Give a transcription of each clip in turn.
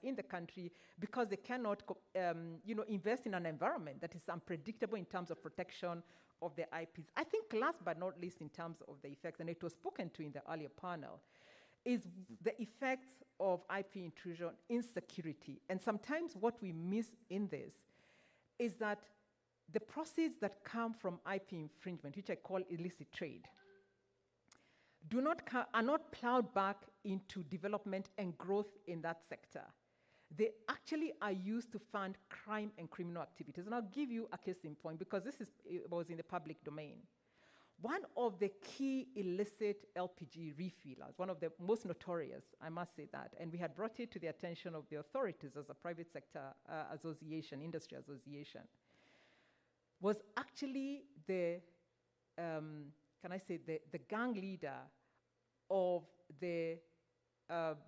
in the country because they cannot invest in an environment that is unpredictable in terms of protection of their IPs. I think last but not least in terms of the effects, and it was spoken to in the earlier panel, is the effects of IP intrusion in security. And sometimes what we miss in this is that the proceeds that come from IP infringement, which I call illicit trade, are not plowed back into development and growth in that sector. They actually are used to fund crime and criminal activities. And I'll give you a case in point because it was in the public domain. One of the key illicit LPG refillers, one of the most notorious, I must say that, and we had brought it to the attention of the authorities as a private sector association, industry association, was actually the gang leader of the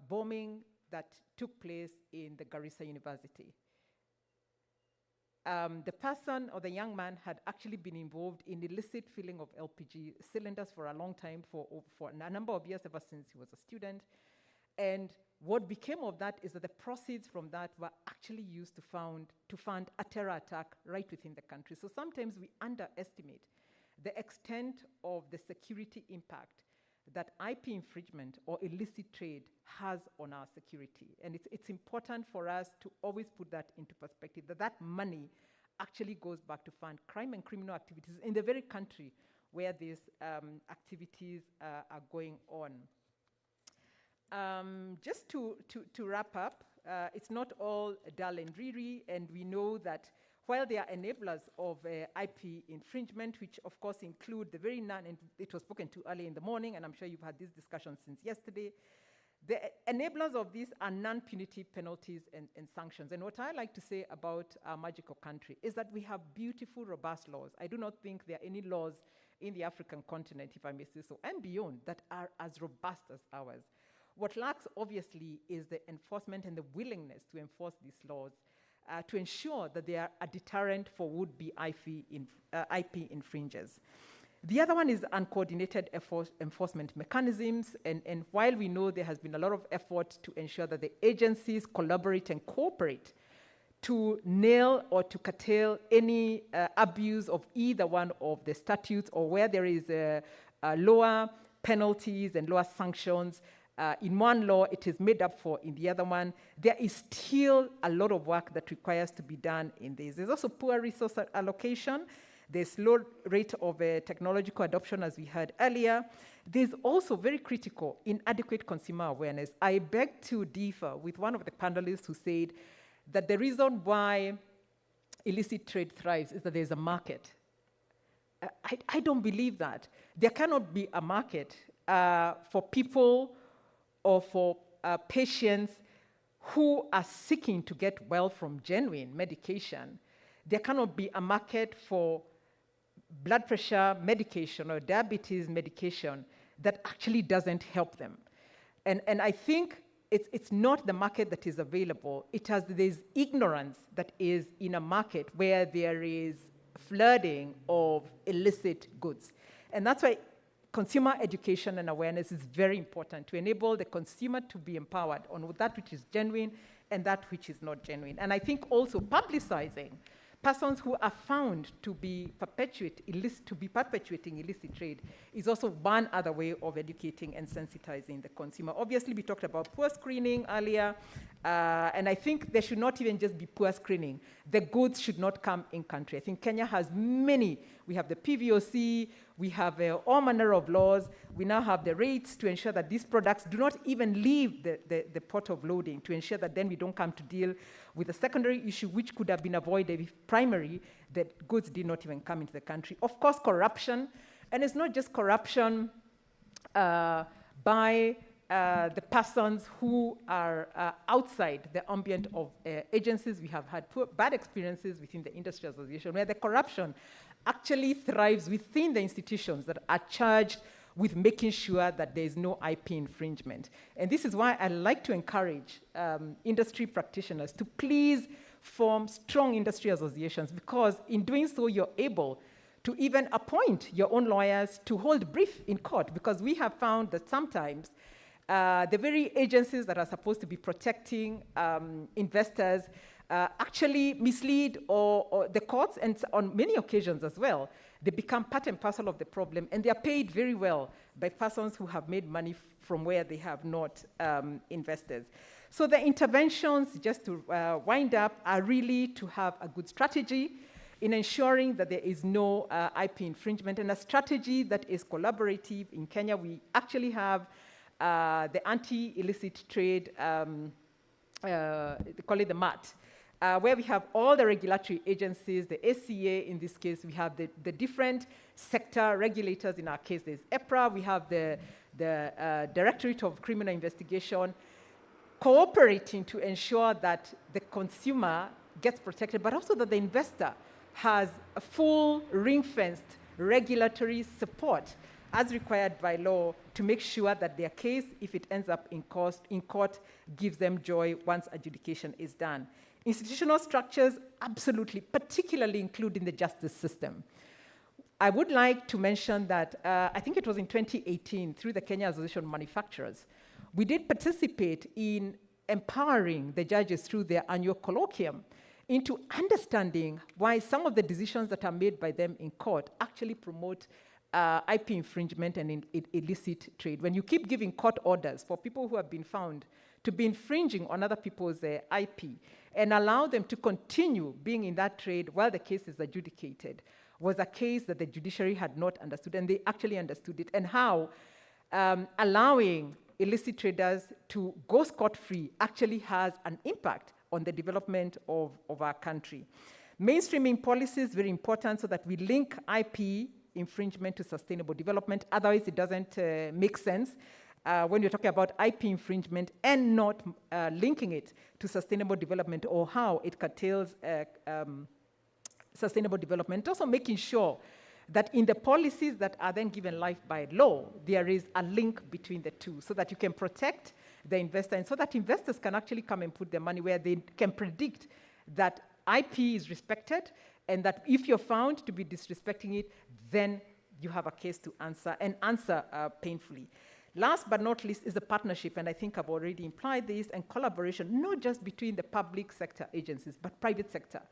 bombing that took place in the Garissa University. The person or the young man had actually been involved in illicit filling of LPG cylinders for a long time, for a number of years, ever since he was a student. And what became of that is that the proceeds from that were actually used to fund a terror attack right within the country. So sometimes we underestimate the extent of the security impact that IP infringement or illicit trade has on our security. And it's important for us to always put that into perspective, that money actually goes back to fund crime and criminal activities in the very country where these activities are going on. Just to wrap up, it's not all dull and dreary, and we know that while there are enablers of IP infringement, which of course include the very and it was spoken to early in the morning, and I'm sure you've had this discussion since yesterday, the enablers of these are non-punitive penalties and sanctions. And what I like to say about our magical country is that we have beautiful, robust laws. I do not think there are any laws in the African continent, if I may say so, and beyond, that are as robust as ours. What lacks, obviously, is the enforcement and the willingness to enforce these laws to ensure that they are a deterrent for would-be IP infringers. The other one is uncoordinated enforcement mechanisms, and while we know there has been a lot of effort to ensure that the agencies collaborate and cooperate to nail or to curtail any abuse of either one of the statutes, or where there is lower penalties and lower sanctions, in one law, it is made up for in the other one. There is still a lot of work that requires to be done in this. There's also poor resource allocation. There's low rate of technological adoption, as we heard earlier. There's also very critical inadequate consumer awareness. I beg to differ with one of the panelists who said that the reason why illicit trade thrives is that there's a market. I don't believe that. There cannot be a market for people or for patients who are seeking to get well from genuine medication. There cannot be a market for blood pressure medication or diabetes medication that actually doesn't help them. And I think it's not the market that is available. There's ignorance that is in a market where there is flooding of illicit goods. And that's why consumer education and awareness is very important to enable the consumer to be empowered on that which is genuine and that which is not genuine. And I think also publicizing persons who are found to be perpetuating illicit trade is also one other way of educating and sensitizing the consumer. Obviously, we talked about poor screening earlier, and I think there should not even just be poor screening. The goods should not come in country. I think Kenya has many. We have the PVOC, we have all manner of laws. We now have the rates to ensure that these products do not even leave the port of loading, to ensure that then we don't come to deal with a secondary issue which could have been avoided if primary, the goods did not even come into the country. Of course, corruption, and it's not just corruption by the persons who are outside the ambient of agencies. We have had bad experiences within the industry association where the corruption actually thrives within the institutions that are charged with making sure that there is no IP infringement. And this is why I like to encourage industry practitioners to please form strong industry associations, because in doing so, you're able to even appoint your own lawyers to hold brief in court, because we have found that sometimes The very agencies that are supposed to be protecting investors actually mislead or the courts, and on many occasions as well, they become part and parcel of the problem, and they are paid very well by persons who have made money from where they have not investors. So the interventions, just to wind up, are really to have a good strategy in ensuring that there is no IP infringement, and a strategy that is collaborative. In Kenya, we actually have the anti-illicit trade, they call it the MAT, where we have all the regulatory agencies, the ACA in this case, we have the different sector regulators. In our case, there's EPRA, we have the Directorate of Criminal Investigation, cooperating to ensure that the consumer gets protected, but also that the investor has a full ring-fenced regulatory support as required by law to make sure that their case, if it ends up in court, gives them joy once adjudication is done. Institutional structures, absolutely, particularly including the justice system. I would like to mention that I think it was in 2018, through the Kenya Association of Manufacturers, we did participate in empowering the judges through their annual colloquium into understanding why some of the decisions that are made by them in court actually promote IP infringement and illicit trade. When you keep giving court orders for people who have been found to be infringing on other people's IP and allow them to continue being in that trade while the case is adjudicated, was a case that the judiciary had not understood, and they actually understood it, and how allowing illicit traders to go scot-free actually has an impact on the development of our country. Mainstreaming policy is very important so that we link IP infringement to sustainable development. Otherwise, it doesn't make sense when you're talking about IP infringement and not linking it to sustainable development, or how it curtails sustainable development. Also making sure that in the policies that are then given life by law, there is a link between the two, so that you can protect the investor, and so that investors can actually come and put their money where they can predict that IP is respected, and that if you're found to be disrespecting it, then you have a case to answer, and answer painfully. Last but not least is the partnership, and I think I've already implied this, and collaboration, not just between the public sector agencies, but private sector.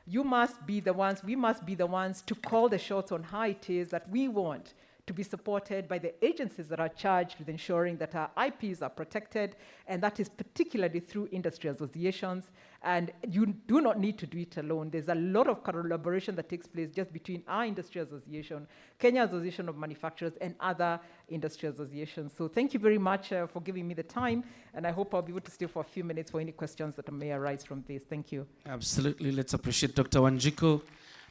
You must be the ones, we must be the ones to call the shots on how it is that we want to be supported by the agencies that are charged with ensuring that our IPs are protected, and that is particularly through industry associations. And you do not need to do it alone. There's a lot of collaboration that takes place just between our industry association, Kenya Association of Manufacturers, and other industry associations. So thank you very much for giving me the time, and I hope I'll be able to stay for a few minutes for any questions that may arise from this. Thank you. Absolutely. Let's appreciate Dr. Wanjiku,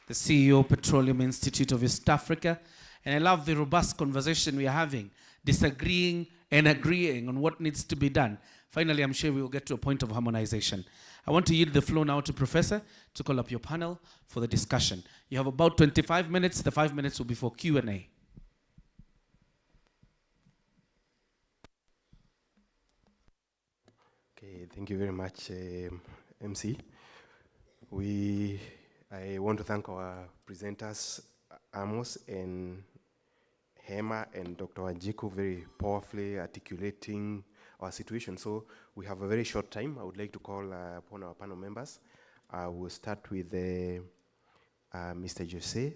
the CEO, Petroleum Institute of East Africa. And I love the robust conversation we are having, disagreeing and agreeing on what needs to be done. Finally, I'm sure we will get to a point of harmonization. I want to yield the floor now to Professor to call up your panel for the discussion. You have about 25 minutes. The 5 minutes will be for Q&A. Okay, thank you very much, MC. I want to thank our presenters, Amos and Hema and Dr. Wanjiku, very powerfully articulating our situation. So we have a very short time. I would like to call upon our panel members. We'll start with Mr. Jose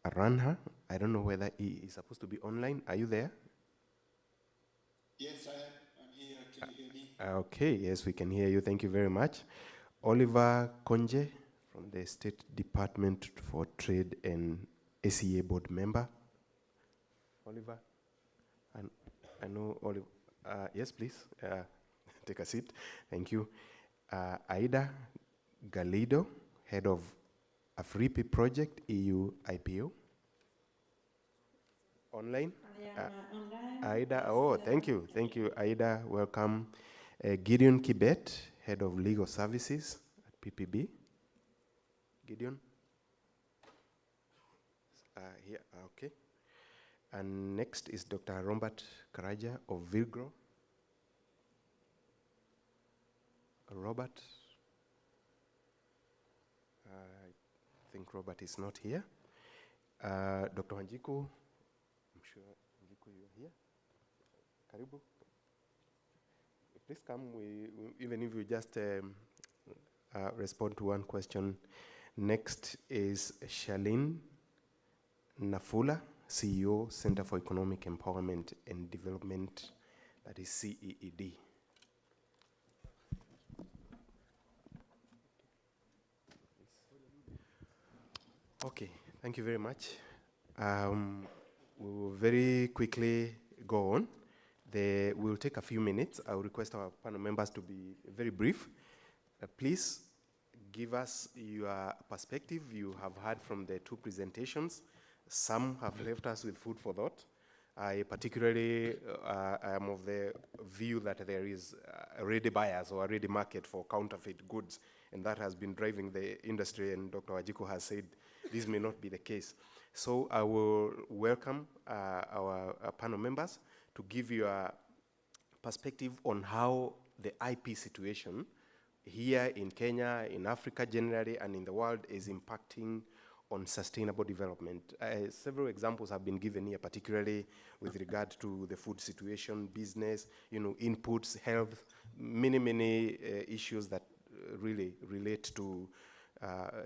Aranha. I don't know whether he is supposed to be online. Are you there? Yes, I am. I'm here. Can you hear me? Okay, yes, we can hear you. Thank you very much. Oliver Konje from the State Department for Trade and ACA board member. Oliver, I know Oliver. Yes, please, take a seat. Thank you. Aida Galido, head of Afripi Project, EU IPO. Online? Online. Aida, oh, thank you. Thank you, Aida. Welcome. Gideon Kibet, head of legal services at PPB. Gideon? Here, okay. And next is Dr. Robert Karaja of Vilgro. Robert? I think Robert is not here. Dr. Wanjiku, I'm sure Wanjiku, you are here. Karibu. please come. Even if you just respond to one question. Next is Shalin Nafula, CEO, Center for Economic Empowerment and Development, that is CEED. Okay, thank you very much. We will very quickly go on. We'll take a few minutes. I will request our panel members to be very brief. Please give us your perspective. You have heard from the two presentations. Some have left us with food for thought. I particularly am of the view that there is a ready buyers or a ready market for counterfeit goods, and that has been driving the industry, and Dr. Wajiko has said this may not be the case. So I will welcome our panel members to give you a perspective on how the IP situation here in Kenya, in Africa generally, and in the world is impacting on sustainable development. Several examples have been given here, particularly with regard to the food situation, business, inputs, health, many issues that really relate to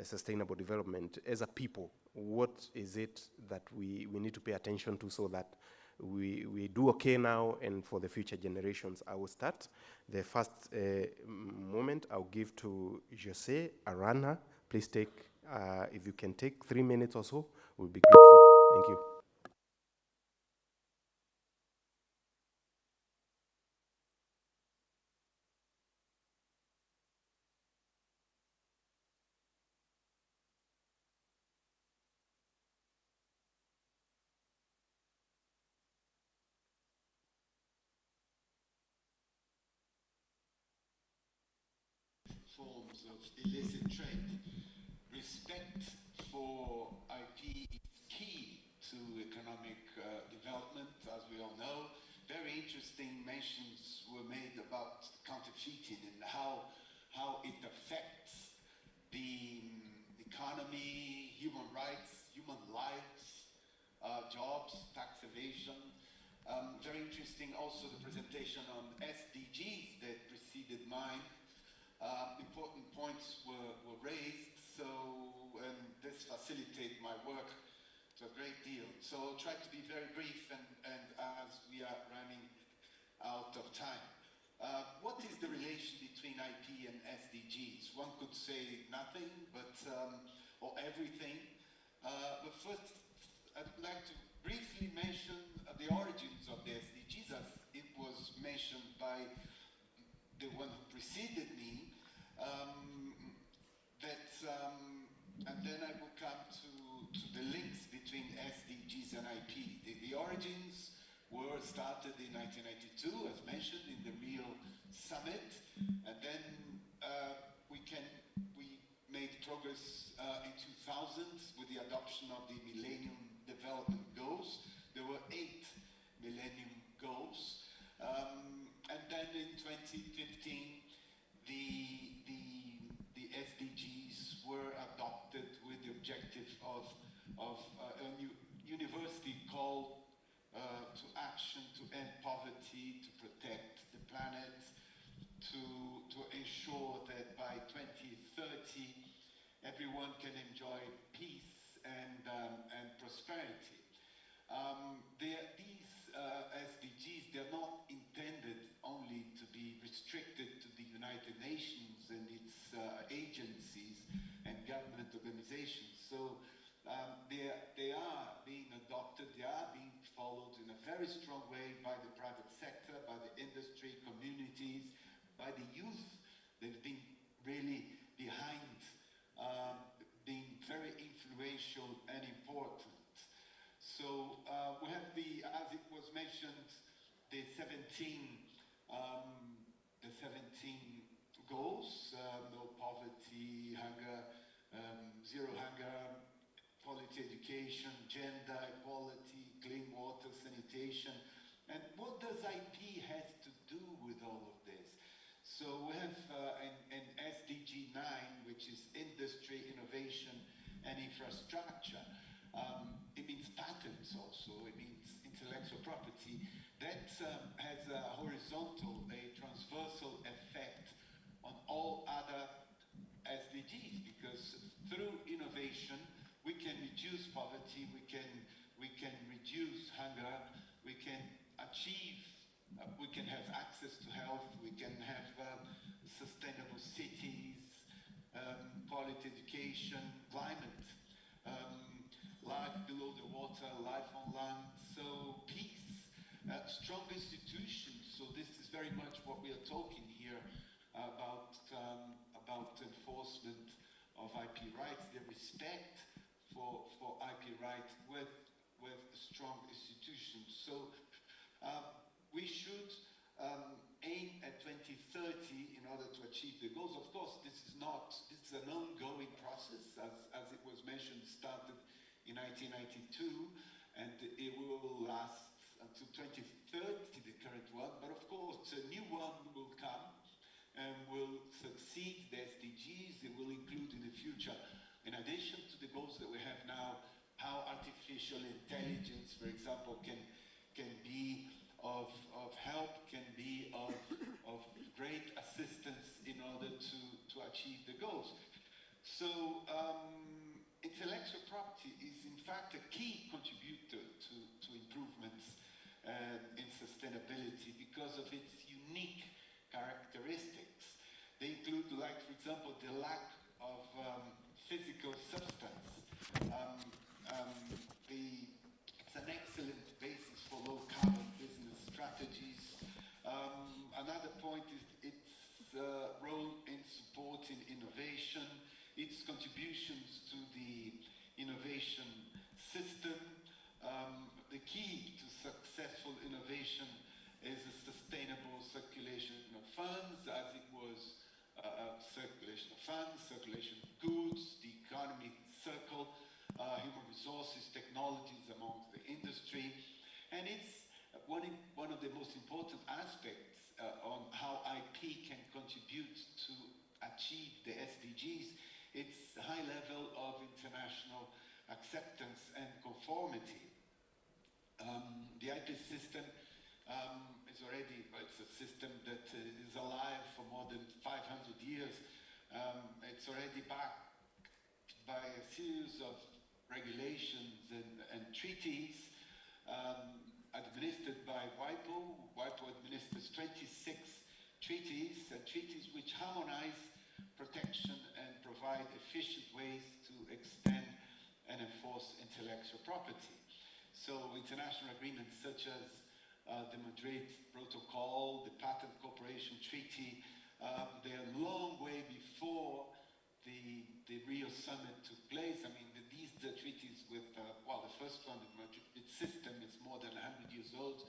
sustainable development. As a people, what is it that we need to pay attention to so that we do okay now and for the future generations? I will start. The first moment I'll give to Jose Arana. Please take, if you can take 3 minutes or so, we'll be grateful. Thank you. Forms of illicit trade. Respect for IP is key to economic development, as we all know. Very interesting mentions were made about counterfeiting and how it affects the economy, human rights, human lives, jobs, tax evasion. Very interesting also the presentation on SDGs that preceded mine. Important points were raised, and this facilitates my work to a great deal. So I'll try to be very brief and as we are running out of time. What is the relation between IP and SDGs? One could say nothing, or everything. But first, I'd like to briefly mention the origins of the SDGs, as it was mentioned by the one who preceded me. And then I will come to the links between SDGs and IP. The origins were started in 1992, as mentioned, in the Rio Summit. And then we made progress in 2000 with the adoption of the Millennium Development Goals. There were 8 Millennium Goals. And then in 2015, the SDGs were adopted with the objective of a new university called to action to end poverty, to protect the planet, to ensure that by 2030 everyone can enjoy peace and prosperity. These SDGs, they're not intended only to be restricted to the United Nations and its agencies and government organizations. So they are being adopted, they are being followed in a very strong way by the private sector, by the industry, communities, by the youth. They've been really behind, being very influential and important. So we have as it was mentioned, the 17 goals: no poverty, hunger, zero hunger, quality education, gender equality, clean water, sanitation. And what does IP have to do with all of this? So we have an SDG 9, which is industry, innovation, and infrastructure. It means patents also, it means intellectual property. That has a horizontal, a transversal SDGs, because through innovation we can reduce poverty, we can reduce hunger, we can achieve, we can have access to health, we can have sustainable cities, quality education, climate, life below the water, life on land, so peace, strong institutions. So this is very much what we are talking here about enforcement of IP rights, the respect for IP rights with strong institutions. So we should aim at 2030 in order to achieve the goals. Of course, this is an ongoing process, as it was mentioned, started in 1992, and it will last until 2030, the current one, but of course a new one will come and will succeed the SDGs. It will include in the future, in addition to the goals that we have now, how artificial intelligence, for example, can be of help, can be of great assistance in order to achieve the goals. So intellectual property is in fact a key contributor to improvements in sustainability because of its unique characteristics. They include, like, for example, the lack of physical substance. It's an excellent basis for low-carbon business strategies. Another point is its role in supporting innovation, its contributions to the innovation system. The key to successful innovation is a sustainable circulation of funds, as it was circulation of funds, circulation of goods, the economy circle, human resources, technologies among the industry. And it's one of the most important aspects on how IP can contribute to achieve the SDGs. It's a high level of international acceptance and conformity. The IP system it's a system that is alive for more than 500 years. It's already backed by a series of regulations and treaties administered by WIPO. WIPO administers 26 treaties, treaties which harmonize protection and provide efficient ways to extend and enforce intellectual property. So international agreements such as the Madrid Protocol, the Patent Cooperation Treaty, they're a long way before the Rio Summit took place. I mean, these are treaties with, the first one, the Madrid system, is more than 100 years old.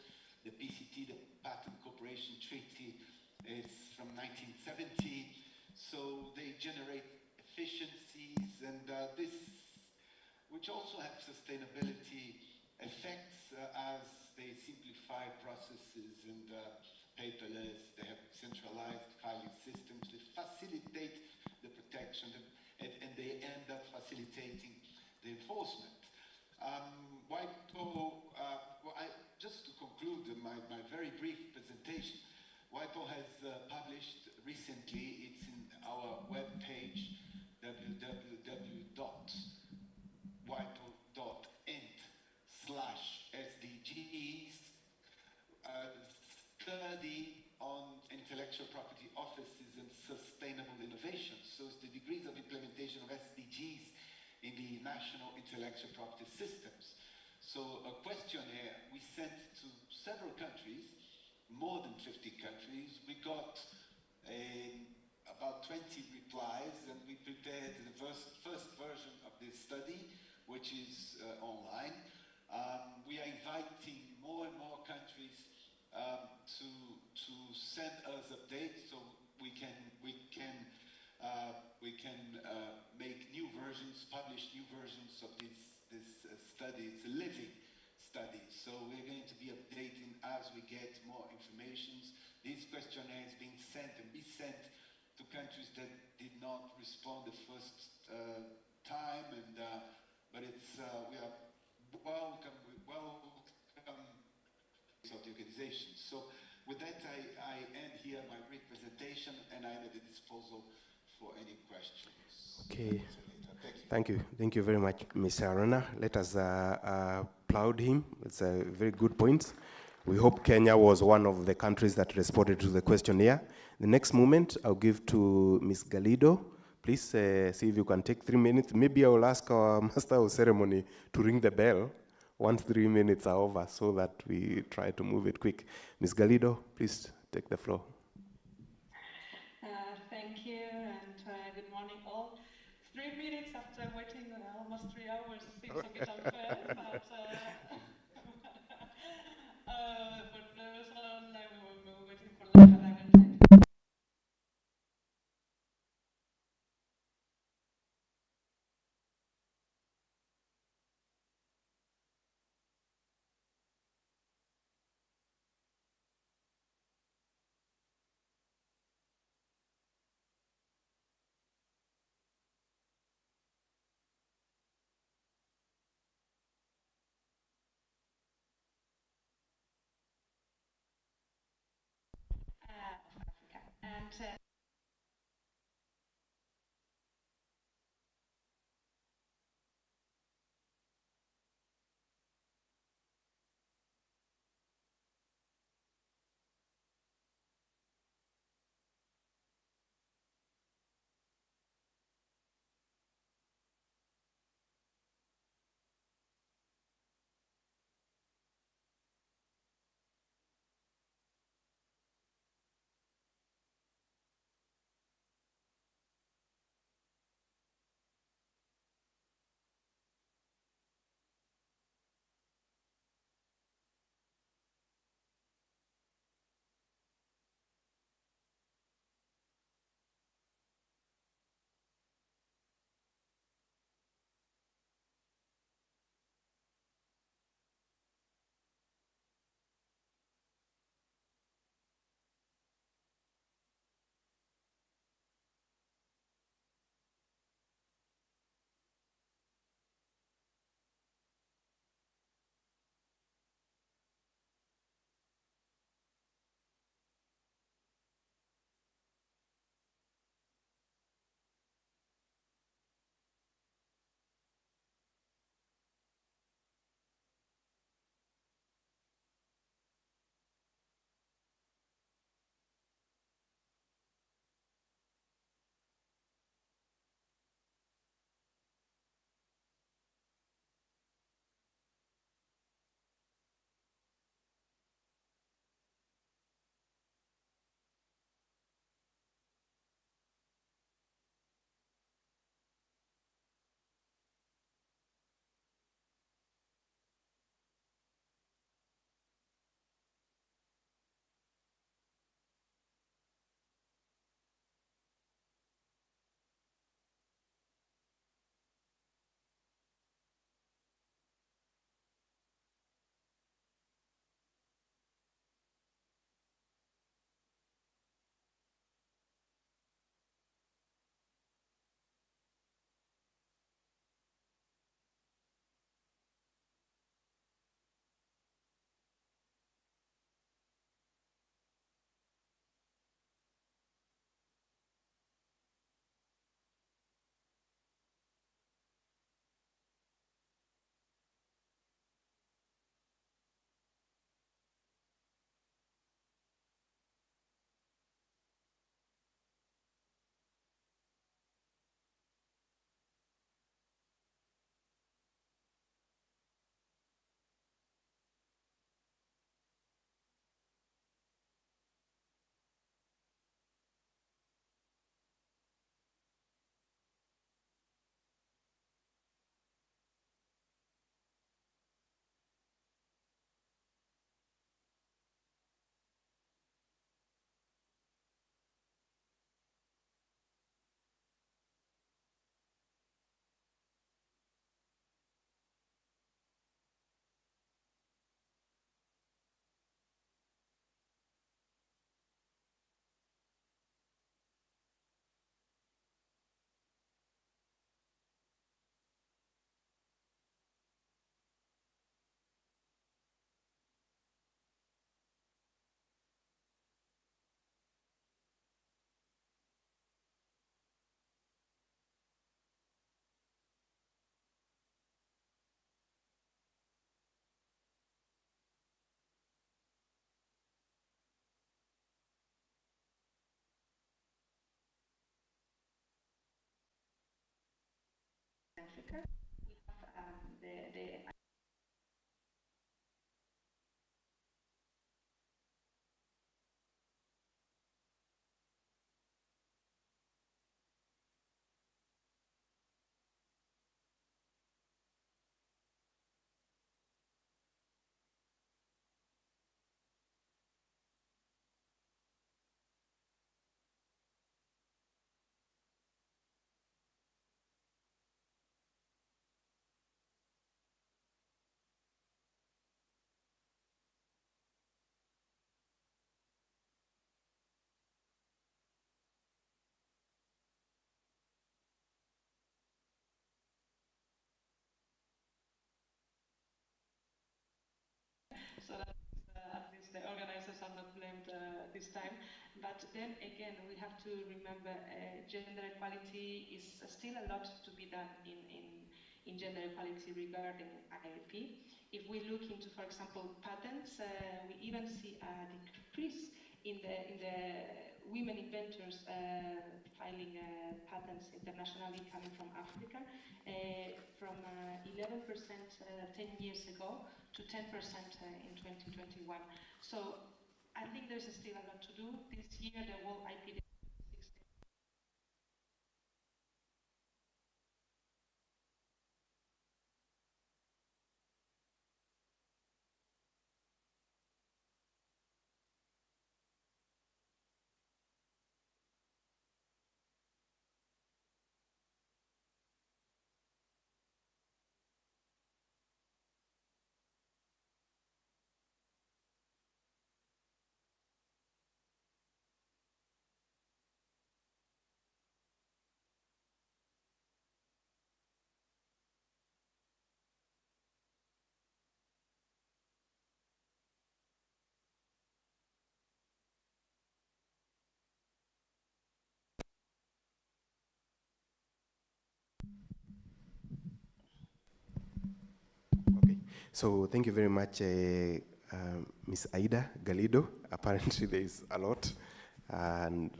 The PCT, the Patent Cooperation Treaty, is from 1970. So they generate efficiencies, and which also have sustainability effects as they simplify processes and paperless. They have centralized filing systems that facilitate the protection, and they end up facilitating the enforcement. WIPO, just to conclude my very brief presentation, WIPO has published recently, it's in our webpage, www.wipo.int/SDGs, study on intellectual property offices and sustainable innovation. So it's the degrees of implementation of SDGs in the national intellectual property systems. So a questionnaire we sent to several countries, more than 50 countries. We got about 20 replies, and we prepared the first version of this study, which is online. We are inviting more and more countries to send us updates so we can make new versions, publish new versions of this study. It's a living study, so we're going to be updating as we get more information. These questionnaires being sent and be sent to countries that did not respond the first time, and but it's we are welcome of the organization. So with that, I end here my brief presentation, and I'm at the disposal for any questions. Okay. Thank you very much, Mr. Arana. Let us applaud him. It's a very good point. We hope Kenya was one of the countries that responded to the questionnaire. The next moment, I'll give to Ms. Galido. Please see if you can take 3 minutes. Maybe I will ask our master of ceremony to ring the bell once 3 minutes are over so that we try to move it quick. Ms. Galido, please take the floor. Thank you, and good morning all. 3 minutes after waiting almost 3 hours seems a bit unfair, but for so long we were waiting for lunch, but I will try to. Of Africa. And Africa. We have the so that at least the organizers are not blamed this time. But then again, we have to remember gender equality is still a lot to be done in gender equality regarding IP. If we look into, for example, patents, we even see a decrease in the women inventors filing patents internationally coming from Africa, from 11% 10 years ago to 10% in 2021. So I think there's still a lot to do. This year, the World IP Day. Okay, so thank you very much, Ms. Aida Galido. Apparently there is a lot, and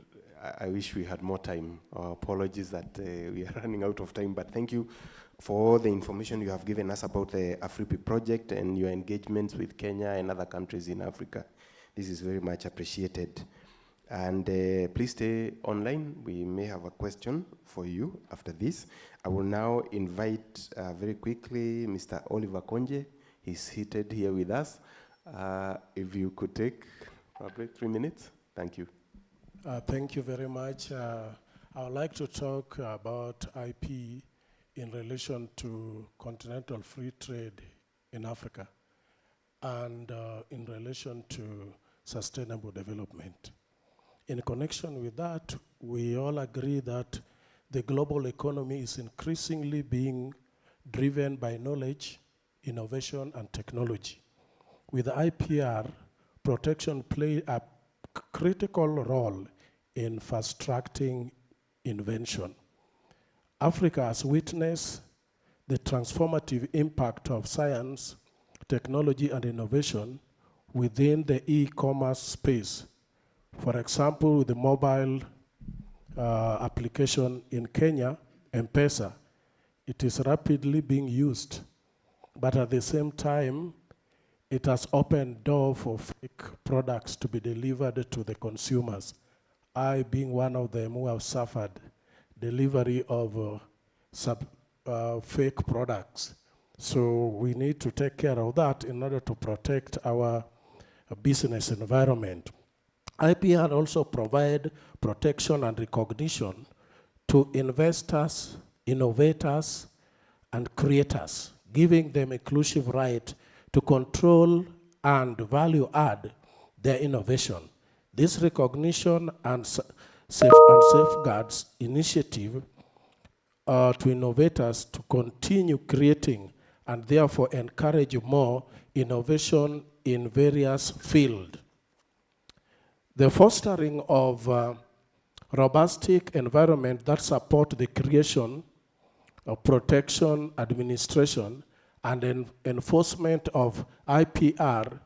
I wish we had more time. Apologies that we are running out of time, but thank you for all the information you have given us about the AfriPi project and your engagements with Kenya and other countries in Africa. This is very much appreciated. And please stay online. We may have a question for you after this. I will now invite very quickly Mr. Oliver Konje. He's seated here with us. If you could take probably 3 minutes. Thank you. Thank you very much. I would like to talk about IP in relation to continental free trade in Africa and in relation to sustainable development. In connection with that, we all agree that the global economy is increasingly being driven by knowledge, innovation, and technology. With IPR, protection plays a critical role in fast-tracking invention. Africa has witnessed the transformative impact of science, technology, and innovation within the e-commerce space. For example, with the mobile application in Kenya, M-Pesa, it is rapidly being used, but at the same time, it has opened door for fake products to be delivered to the consumers. I, being one of them who have suffered delivery of fake products. So we need to take care of that in order to protect our business environment. IPR also provide protection and recognition to investors, innovators, and creators, giving them exclusive right to control and value add their innovation. This recognition and safeguards initiative to innovators to continue creating and therefore encourage more innovation in various fields. The fostering of robust environment that support the creation of protection, administration, and enforcement of IPR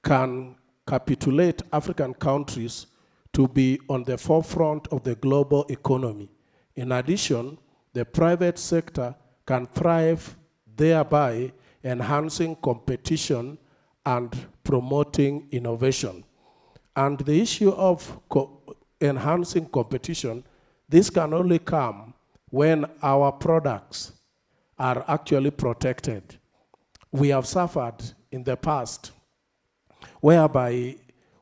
can capitulate African countries to be on the forefront of the global economy. In addition, the private sector can thrive, thereby enhancing competition and promoting innovation. And the issue of enhancing competition, this can only come when our products are actually protected. We have suffered in the past whereby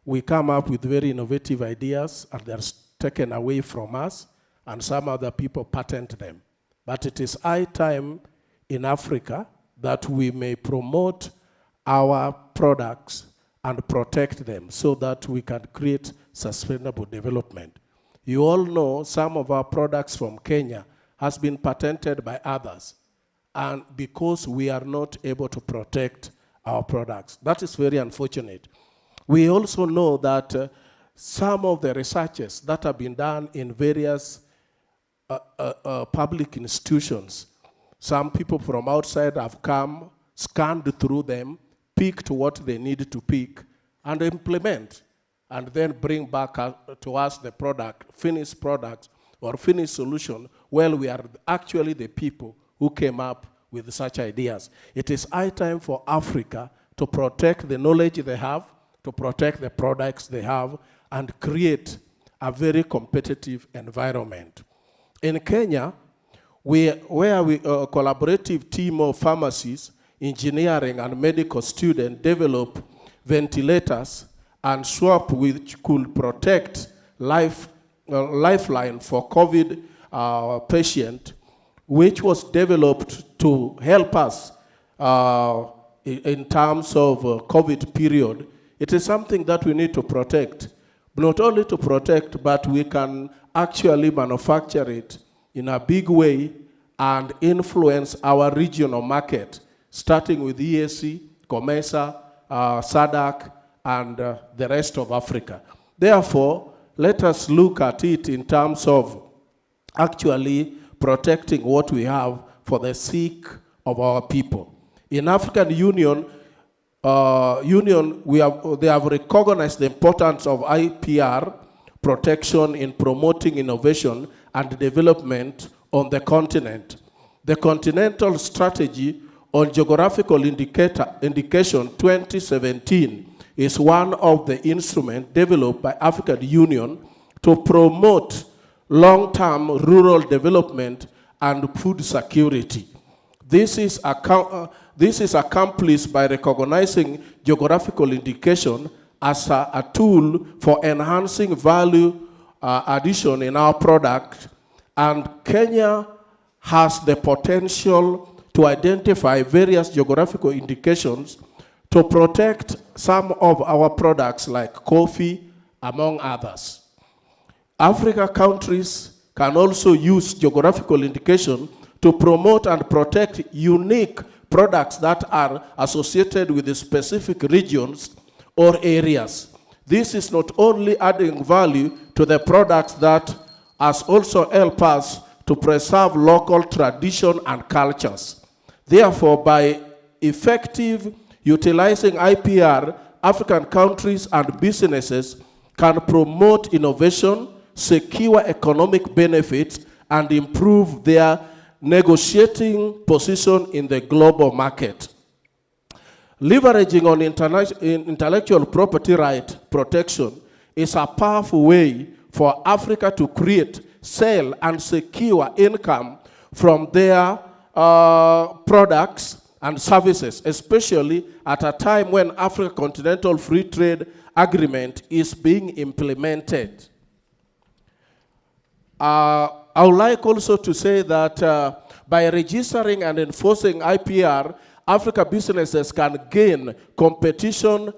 we come up with very innovative ideas and they're taken away from us and some other people patent them. But it is high time in Africa that we may promote our products and protect them so that we can create sustainable development. You all know some of our products from Kenya has been patented by others, and because we are not able to protect our products. That is very unfortunate. We also know that some of the researches that have been done in various public institutions, some people from outside have come, scanned through them, picked what they need to pick, and implement, and then bring back to us the product, finished product, or finished solution. Well, we are actually the people who came up with such ideas. It is high time for Africa to protect the knowledge they have, to protect the products they have, and create a very competitive environment. In Kenya, where we a collaborative team of pharmacists, engineering, and medical students develop ventilators and swab which could protect lifeline for COVID patient, which was developed to help us in terms of COVID period. It is something that we need to protect. Not only to protect, but we can actually manufacture it in a big way and influence our regional market, starting with EAC, COMESA, SADC, and the rest of Africa. Therefore, let us look at it in terms of actually protecting what we have for the sake of our people. In African Union, they have recognized the importance of IPR protection in promoting innovation and development on the continent. The Continental Strategy on Geographical Indication 2017 is one of the instruments developed by African Union to promote long-term rural development and food security. This is accomplished by recognizing geographical indication as a tool for enhancing value addition in our product, and Kenya has the potential to identify various geographical indications to protect some of our products like coffee, among others. Africa countries can also use geographical indication to promote and protect unique products that are associated with the specific regions or areas. This is not only adding value to the products that has also helped us to preserve local tradition and cultures. Therefore, by effective utilizing IPR, African countries and businesses can promote innovation, secure economic benefits, and improve their negotiating position in the global market. Leveraging on intellectual property right protection is a powerful way for Africa to create, sell, and secure income from their products and services, especially at a time when Africa Continental Free Trade Agreement is being implemented. I would like also to say that by registering and enforcing IPR, Africa businesses can gain competitive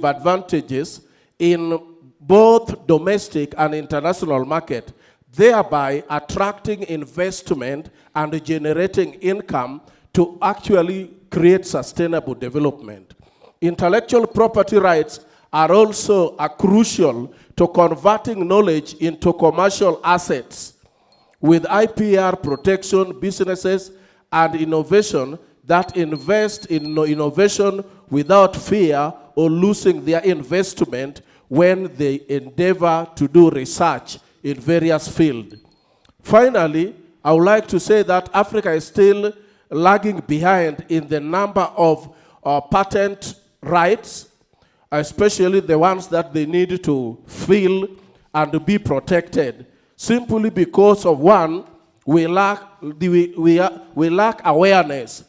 advantages in both domestic and international market, thereby attracting investment and generating income to actually create sustainable development. Intellectual property rights are also crucial to converting knowledge into commercial assets. With IPR protection, businesses and innovation that invest in innovation without fear or losing their investment when they endeavor to do research in various fields. Finally, I would like to say that Africa is still lagging behind in the number of patent rights, especially the ones that they need to fill and be protected, simply because of one, we lack awareness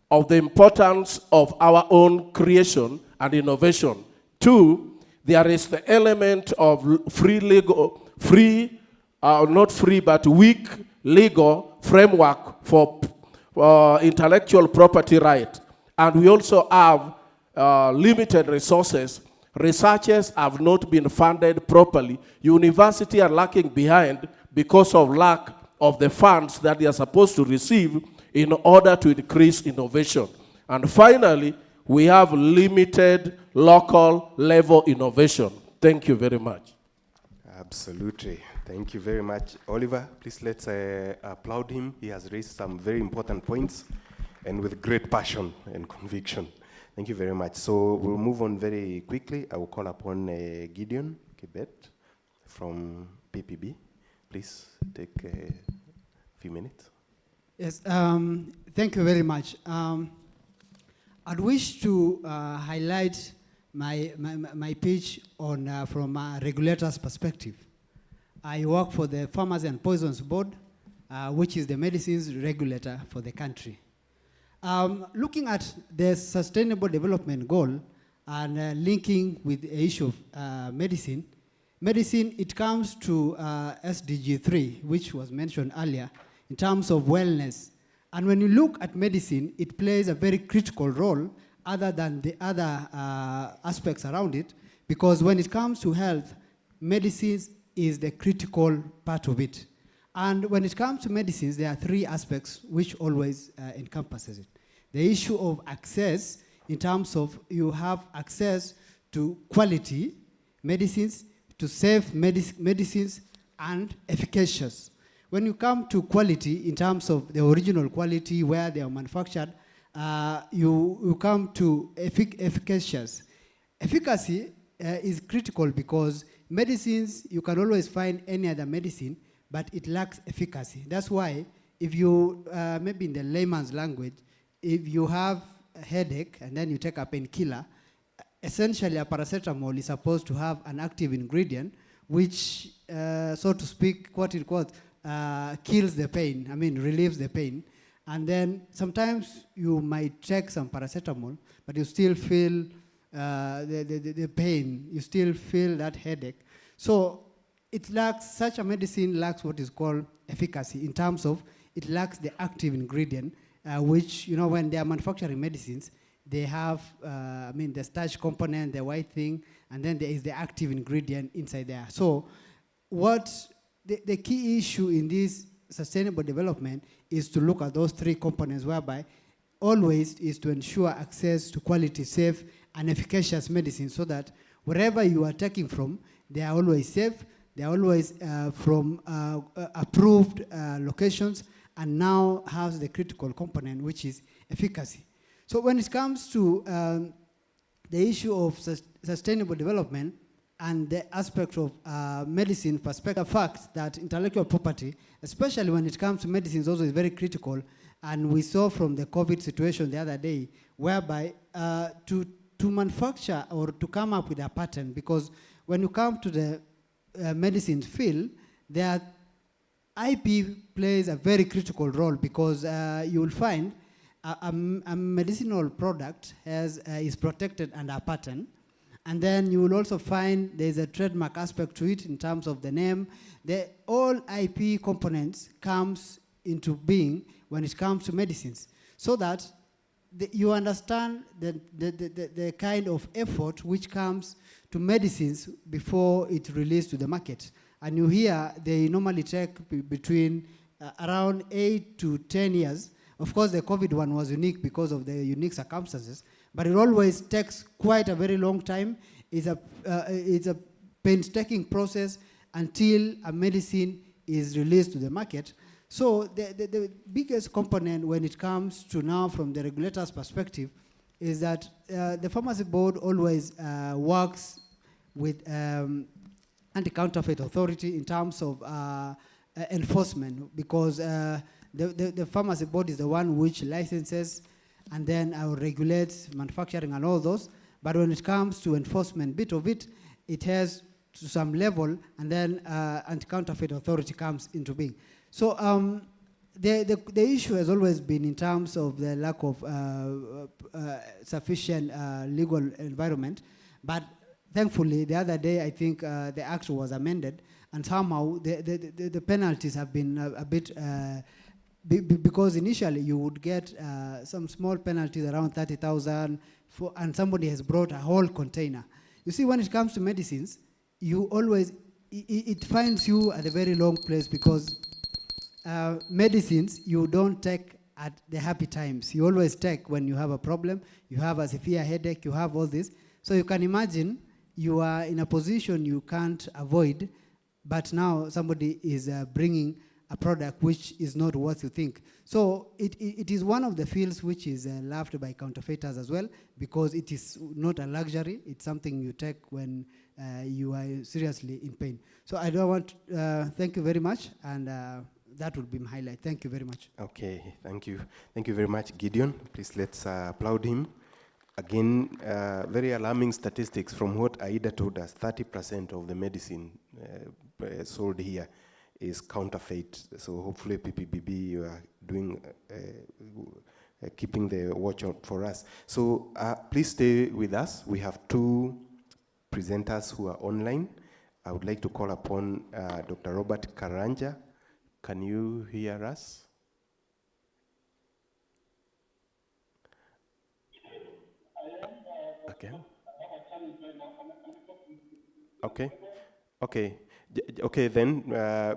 of the importance of our own creation and innovation. Two, there is the element of weak legal framework for intellectual property right. And we also have limited resources. Researchers have not been funded properly. Universities are lacking behind because of lack of the funds that they are supposed to receive in order to increase innovation. And finally, we have limited local level innovation. Thank you very much. Absolutely. Thank you very much. Oliver, please let's applaud him. He has raised some very important points and with great passion and conviction. Thank you very much. So we'll move on very quickly. I will call upon Gideon Kibet from PPB. Please take a few minutes. Yes, thank you very much. I'd wish to highlight my pitch on from a regulator's perspective. I work for the Pharmacy and Poisons Board, which is the medicines regulator for the country. Looking at the Sustainable Development Goal and linking with the issue of medicine, it comes to SDG 3, which was mentioned earlier, in terms of wellness. And when you look at medicine, it plays a very critical role other than the other aspects around it, because when it comes to health, medicines is the critical part of it. And when it comes to medicines, there are three aspects which always encompasses it. The issue of access, in terms of you have access to quality medicines, to safe medicines, and efficacious. When you come to quality, in terms of the original quality, where they are manufactured, you come to efficacious. Efficacy is critical because medicines, you can always find any other medicine, but it lacks efficacy. That's why if you, maybe in the layman's language, if you have a headache and then you take a painkiller, essentially a paracetamol is supposed to have an active ingredient which, so to speak, what it calls, kills the pain, relieves the pain. And then sometimes you might take some paracetamol, but you still feel the pain, you still feel that headache. So it lacks, such a medicine lacks what is called efficacy, in terms of it lacks the active ingredient, which, when they are manufacturing medicines, they have, the starch component, the white thing, and then there is the active ingredient inside there. So what the key issue in this sustainable development is to look at those three components, whereby always is to ensure access to quality, safe, and efficacious medicine, so that wherever you are taking from, they are always safe, they are always from approved locations, and now has the critical component, which is efficacy. So when it comes to the issue of sustainable development and the aspect of medicine perspective, the fact that intellectual property, especially when it comes to medicines, also is very critical. And we saw from the COVID situation the other day, whereby to manufacture or to come up with a patent, because when you come to the medicine field, there IP plays a very critical role, because you will find a medicinal product is protected under a patent. And then you will also find there's a trademark aspect to it in terms of the name. All IP components comes into being when it comes to medicines, so that you understand the kind of effort which comes to medicines before it released to the market. And you hear they normally take between around 8 to 10 years. Of course, the COVID one was unique because of the unique circumstances, but it always takes quite a very long time. It's a painstaking process until a medicine is released to the market. So the biggest component when it comes to now from the regulator's perspective is that the Pharmacy Board always works with Anti-Counterfeit Authority in terms of enforcement, because the pharmacy board is the one which licenses and then regulates manufacturing and all those. But when it comes to enforcement, bit of it, it has to some level, and then anti-counterfeit authority comes into being. So the issue has always been in terms of the lack of sufficient legal environment. But thankfully, the other day, I think the act was amended, and somehow the penalties have been a bit, because initially you would get some small penalties around 30,000, and somebody has brought a whole container. You see, when it comes to medicines, you always, it finds you at a very long place, because medicines you don't take at the happy times. You always take when you have a problem, you have a severe headache, you have all this. So you can imagine you are in a position you can't avoid, but now somebody is bringing a product which is not what you think. So it is one of the fields which is loved by counterfeiters as well, because it is not a luxury, it's something you take when you are seriously in pain. So I don't want thank you very much, and that would be my highlight. Thank you very much. Okay, thank you. Thank you very much, Gideon. Please let's applaud him. Again, very alarming statistics from what Aida told us. 30% of the medicine sold here is counterfeit. So hopefully PPBB, you are doing, keeping the watch out for us. So please stay with us. We have two presenters who are online. I would like to call upon Dr. Robert Karanja. Can you hear us? Okay. Okay. Okay. Okay, then,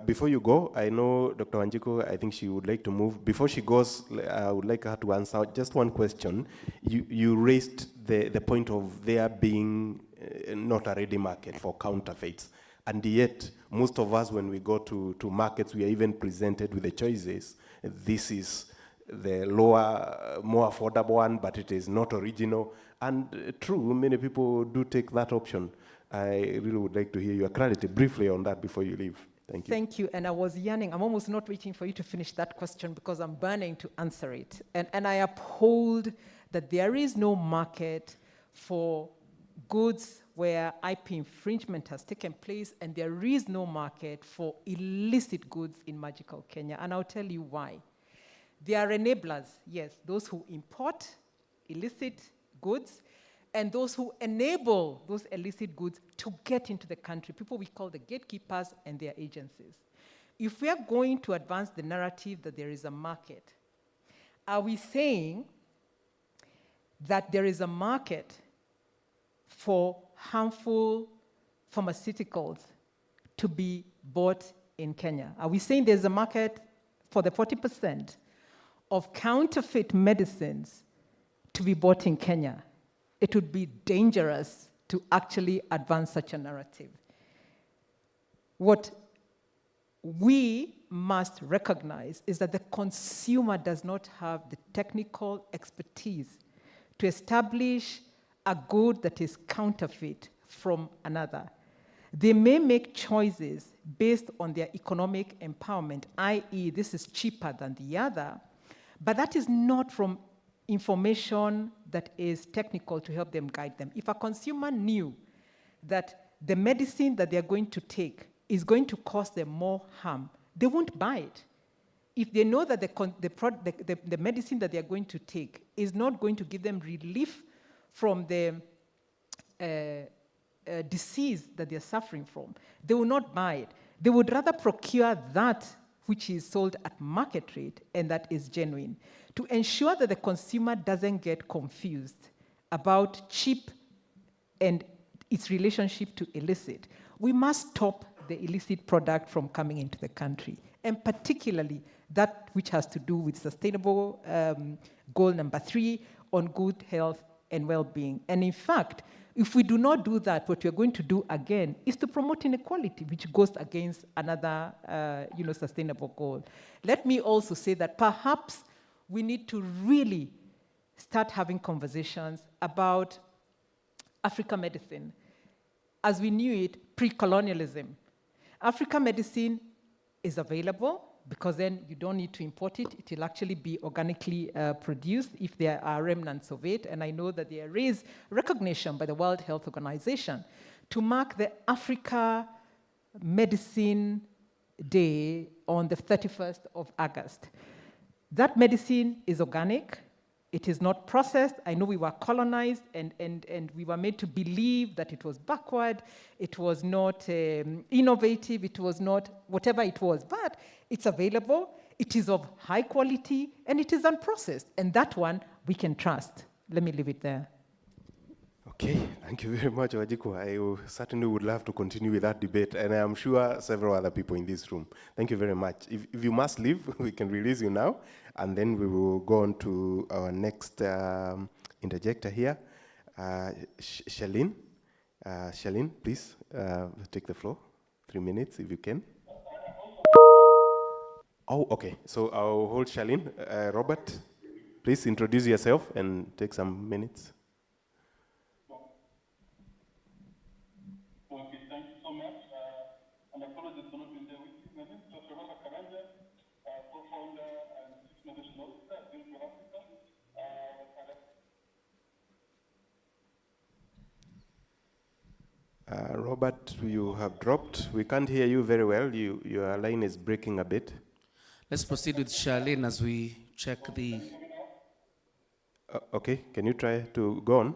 before you go, I know Dr. Wanjiku, I think she would like to move. Before she goes, I would like her to answer just one question. You raised the point of there being not a ready market for counterfeits. And yet, most of us, when we go to markets, we are even presented with the choices. This is the lower, more affordable one, but it is not original. And true, many people do take that option. I really would like to hear your clarity briefly on that before you leave. Thank you. Thank you. And I was yearning. I'm almost not waiting for you to finish that question, because I'm burning to answer it. And I uphold that there is no market for goods where IP infringement has taken place, and there is no market for illicit goods in magical Kenya. And I'll tell you why. There are enablers, yes, those who import illicit goods, and those who enable those illicit goods to get into the country, people we call the gatekeepers and their agencies. If we are going to advance the narrative that there is a market, are we saying that there is a market for harmful pharmaceuticals to be bought in Kenya? Are we saying there's a market for the 40% of counterfeit medicines to be bought in Kenya? It would be dangerous to actually advance such a narrative. What we must recognize is that the consumer does not have the technical expertise to establish a good that is counterfeit from another. They may make choices based on their economic empowerment, i.e., this is cheaper than the other, but that is not from information that is technical to help them guide them. If a consumer knew that the medicine that they're going to take is going to cause them more harm, they won't buy it. If they know that the medicine that they're going to take is not going to give them relief from the disease that they're suffering from, they will not buy it. They would rather procure that which is sold at market rate and that is genuine, to ensure that the consumer doesn't get confused about cheap and its relationship to illicit. We must stop the illicit product from coming into the country, and particularly that which has to do with sustainable goal number 3 on good health and well-being. And in fact, if we do not do that, what we're going to do again is to promote inequality, which goes against another sustainable goal. Let me also say that perhaps we need to really start having conversations about African medicine as we knew it pre-colonialism. African medicine is available, because then you don't need to import it. It will actually be organically produced if there are remnants of it. And I know that there is recognition by the World Health Organization to mark the Africa Medicine Day on the 31st of August. That medicine is organic. It is not processed. I know we were colonized and we were made to believe that it was backward, it was not innovative, it was not whatever it was, but it's available, it is of high quality, and it is unprocessed. And that one we can trust. Let me leave it there. Okay, thank you very much, Wajiko. Certainly would love to continue with that debate, and I'm sure several other people in this room. Thank you very much. If you must leave, we can release you now, and then we will go on to our next interjector here, Shalin. Shalin, please take the floor. 3 minutes, if you can. Oh, okay. So I'll hold Shalin. Robert, please introduce yourself and take some minutes. Robert, you have dropped. We can't hear you very well. Your line is breaking a bit. Let's proceed with Charlene as we check the... Okay, can you try to go on?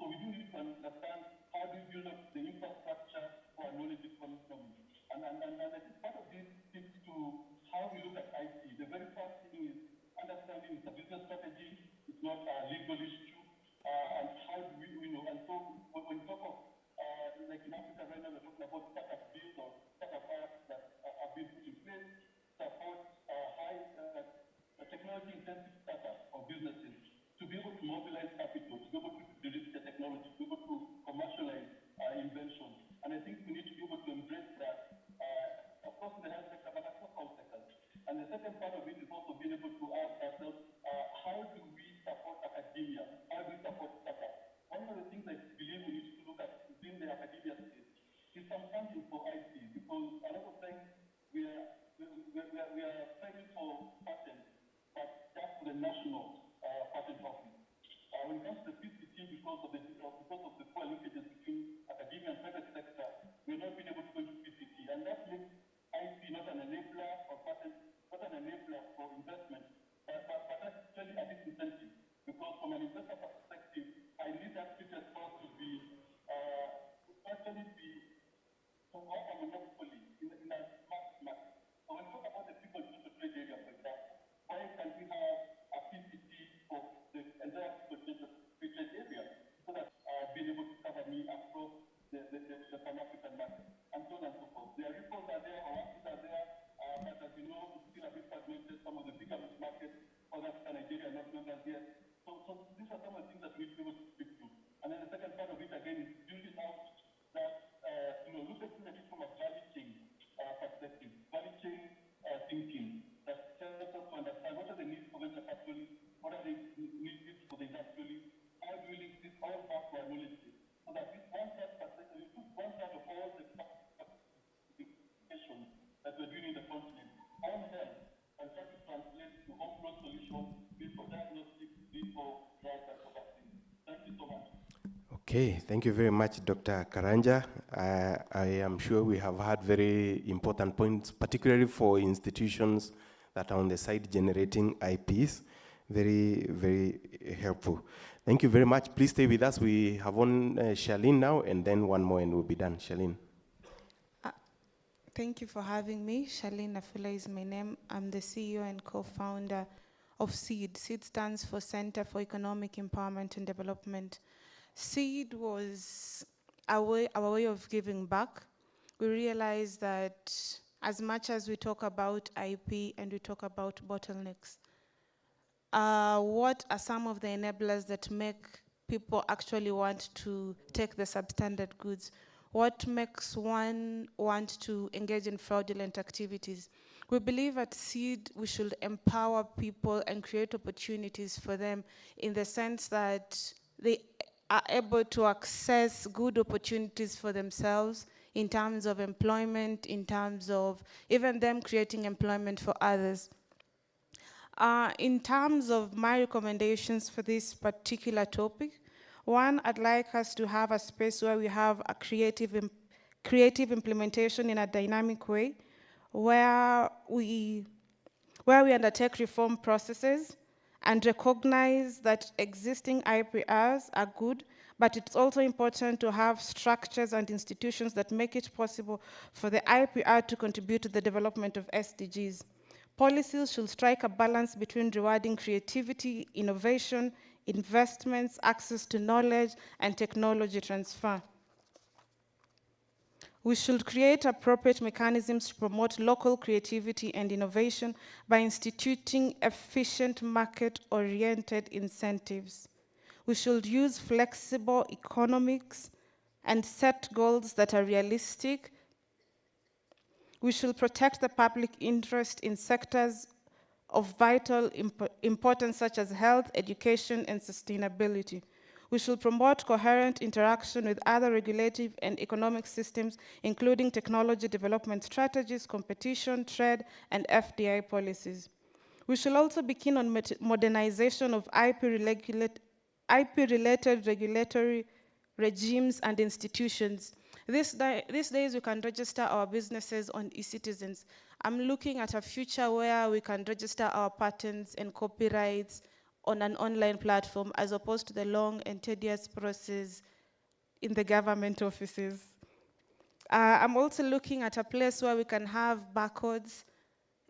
So we do need to understand how do you build up the infrastructure for a knowledge economy. And I think part of this speaks to how we look at IT. The very first thing is understanding it's a business strategy, it's not a legal issue, and how do we know. And so when we talk of, like in Africa right now, we're talking about startup bills or startup apps that are being put in place, support high technology-intensive startups or businesses to be able to mobilize capital, to be able to release the technology, to be able to commercialize inventions. And I think we need to be able to embrace that, of course, in the health sector, but across all sectors. And the second part of it is also being able to ask ourselves, how do we support academia? How do we support startups? One of the things I believe we need to look at within the academia space is some funding for IT, because a lot of times we are fighting for patents, but that's the national patent office. When it comes to the PCT, because of the poor linkages between academia and private sector, we're not being able to go into PCT, and that makes IT not an enabler for patents, not an enabler for investment, but actually a disincentive. Because from an investor perspective, I need that future source to be to offer monopoly in a smart market. So when we talk about the people to trade area, for example, why can we have a PCT for the entire people to trade area so that being able to cover me across the Pan-African market, and so on and so forth. The reports are there, our assets are there, but as you know, it's still a bit fragmented. Some of the bigger markets, South Africa, Nigeria, not members yet. So these are some of the things that we need to be able to speak to. And then the second part of it again is building out that, looking at it from a value chain perspective, value chain thinking that helps us to understand what are the needs for venture capitalists, what are the needs for the industrialists, how do we link this all back to our knowledge base, so that this one third perspective, we put one third of all the applications that we're doing in the continent on health and try to translate to home-grown solutions, be for diagnostics, be for drugs and for vaccines. Thank you so much. Okay, thank you very much, Dr. Karanja. I am sure we have had very important points, particularly for institutions that are on the side generating IPs. Very, very helpful. Thank you very much. Please stay with us. We have one Charlene now, and then one more, and we'll be done. Charlene. Thank you for having me. Charlene Afula is my name. I'm the CEO and co-founder of SEED. SEED stands for Center for Economic Empowerment and Development. SEED was our way of giving back. We realized that as much as we talk about IP and we talk about bottlenecks, what are some of the enablers that make people actually want to take the substandard goods? What makes one want to engage in fraudulent activities? We believe at SEED we should empower people and create opportunities for them in the sense that they are able to access good opportunities for themselves in terms of employment, in terms of even them creating employment for others. In terms of my recommendations for this particular topic, one, I'd like us to have a space where we have a creative implementation in a dynamic way, where we undertake reform processes and recognize that existing IPRs are good, but it's also important to have structures and institutions that make it possible for the IPR to contribute to the development of SDGs. Policies should strike a balance between rewarding creativity, innovation, investments, access to knowledge, and technology transfer. We should create appropriate mechanisms to promote local creativity and innovation by instituting efficient market-oriented incentives. We should use flexible economics and set goals that are realistic. We should protect the public interest in sectors of vital importance such as health, education, and sustainability. We should promote coherent interaction with other regulative and economic systems, including technology development strategies, competition, trade, and FDI policies. We should also be keen on modernization of IP-related regulatory regimes and institutions. These days, we can register our businesses on e-citizens. I'm looking at a future where we can register our patents and copyrights on an online platform as opposed to the long and tedious process in the government offices. I'm also looking at a place where we can have barcodes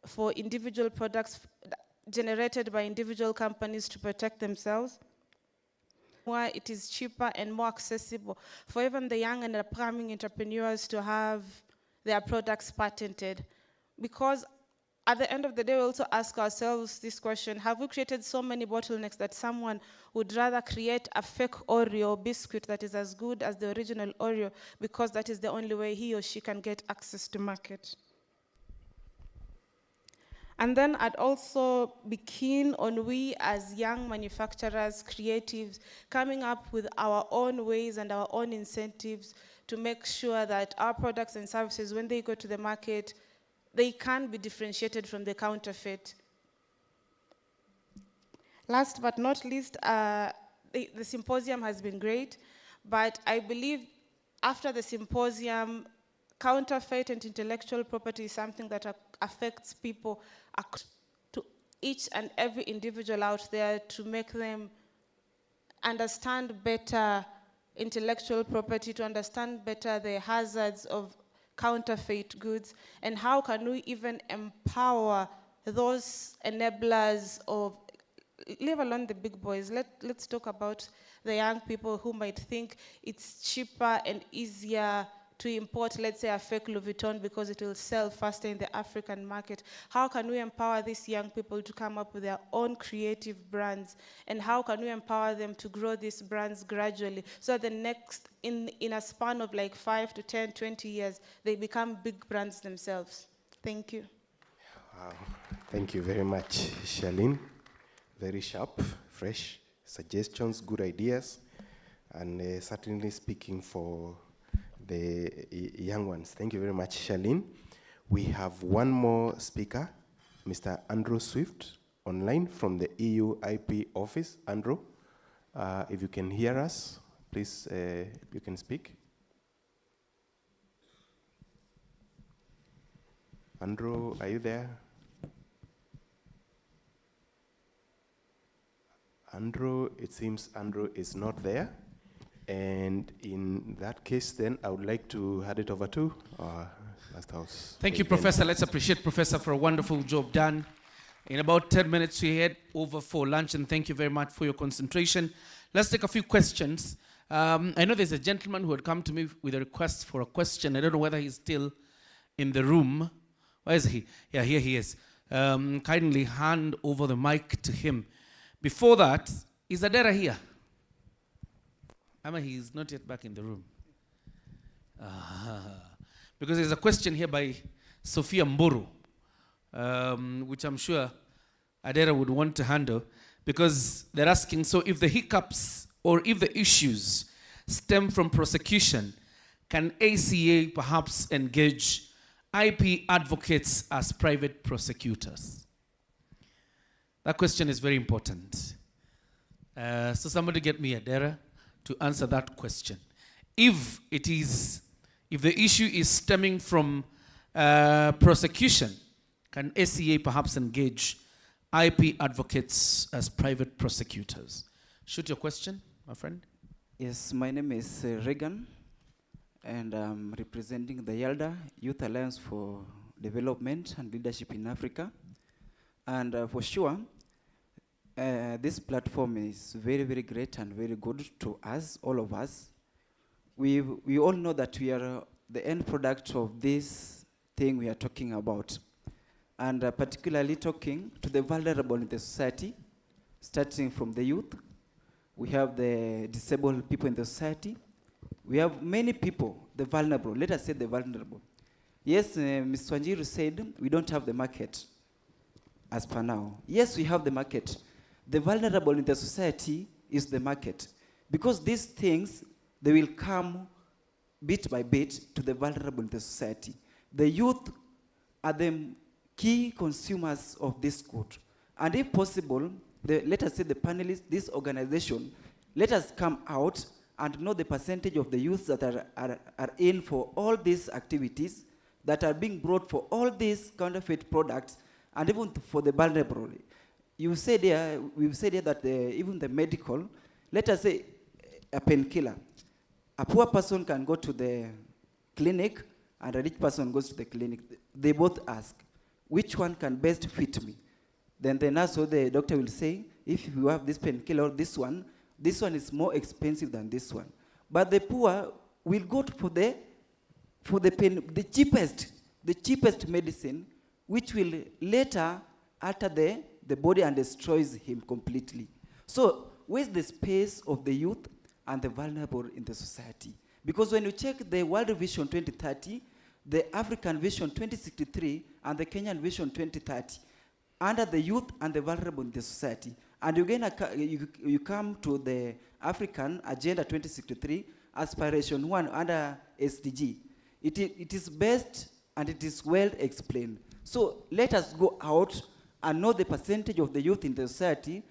for individual products generated by individual companies to protect themselves, where it is cheaper and more accessible for even the young and upcoming entrepreneurs to have their products patented. Because at the end of the day, we also ask ourselves this question: have we created so many bottlenecks that someone would rather create a fake Oreo biscuit that is as good as the original Oreo because that is the only way he or she can get access to market? And then I'd also be keen on we as young manufacturers, creatives, coming up with our own ways and our own incentives to make sure that our products and services, when they go to the market, they can be differentiated from the counterfeit. Last but not least, the symposium has been great, but I believe after the symposium, counterfeit and intellectual property is something that affects people, to each and every individual out there, to make them understand better intellectual property, to understand better the hazards of counterfeit goods, and how can we even empower those enablers of, leave alone the big boys, let's talk about the young people who might think it's cheaper and easier to import, let's say, a fake Louis Vuitton because it will sell faster in the African market. How can we empower these young people to come up with their own creative brands? And how can we empower them to grow these brands gradually so that in a span of like 5 to 10, 20 years, they become big brands themselves? Thank you. Wow. Thank you very much, Charlene. Very sharp, fresh suggestions, good ideas, and certainly speaking for the young ones. Thank you very much, Charlene. We have one more speaker, Mr. Andrew Swift, online from the EU IP office. Andrew, if you can hear us, please, you can speak. Andrew, are you there? Andrew, it seems Andrew is not there. And in that case, then, I would like to hand it over to our last house. Thank you, Professor. Let's appreciate Professor for a wonderful job done. In about 10 minutes, we head over for lunch, and thank you very much for your concentration. Let's take a few questions. I know there's a gentleman who had come to me with a request for a question. I don't know whether he's still in the room. Where is he? Yeah, here he is. Kindly hand over the mic to him. Before that, is Adera here? He's not yet back in the room. Because there's a question here by Sophia Mburu, which I'm sure Adera would want to handle, because they're asking, so if the hiccups or if the issues stem from prosecution, can ACA perhaps engage IP advocates as private prosecutors? That question is very important. So somebody get me Adera to answer that question. If the issue is stemming from prosecution, can SCA perhaps engage IP advocates as private prosecutors? Shoot your question, my friend. Yes, my name is Regan, and I'm representing the YALDA, Youth Alliance for Development and Leadership in Africa. And for sure, this platform is very, very great and very good to us, all of us. We all know that we are the end product of this thing we are talking about. And particularly talking to the vulnerable in the society, starting from the youth. We have the disabled people in the society. We have many people, the vulnerable. Let us say the vulnerable. Yes, Ms. Wanjiru said we don't have the market as per now. Yes, we have the market. The vulnerable in the society is the market. Because these things, they will come bit by bit to the vulnerable in the society. The youth are the key consumers of this good. And if possible, let us say the panelists, this organization, let us come out and know the percentage of the youth that are in for all these activities that are being brought for all these counterfeit products, and even for the vulnerable. we've said here that even the medical, let us say a painkiller, a poor person can go to the clinic and a rich person goes to the clinic. They both ask, which one can best fit me? Then the nurse or the doctor will say, if you have this painkiller, this one is more expensive than this one. But the poor will go for the pain, the cheapest medicine, which will later alter the body and destroys him completely. So where's the space of the youth and the vulnerable in the society? Because when you check the World Vision 2030, the African Vision 2063, and the Kenyan Vision 2030, under the youth and the vulnerable in the society, and you come to the African Agenda 2063, Aspiration 1 under SDG, it is best and it is well explained. So let us go out and know the percentage of the youth in the society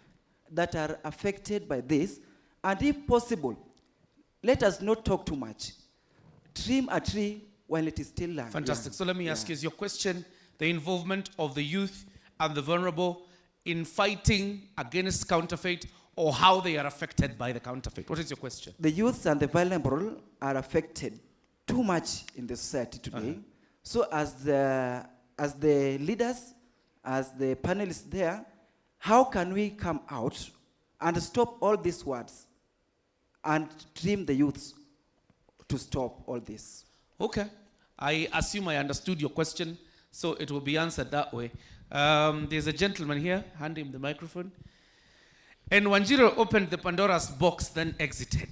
that are affected by this, and if possible, let us not talk too much. Trim a tree while it is still young. Fantastic. So let me ask you, is your question the involvement of the youth and the vulnerable in fighting against counterfeit, or how they are affected by the counterfeit? What is your question? The youth and the vulnerable are affected too much in the society today. So as the leaders, as the panelists there, how can we come out and stop all these words and trim the youths to stop all this? Okay. I assume I understood your question, so it will be answered that way. There's a gentleman here, hand him the microphone. And Wanjiru opened the Pandora's box, then exited.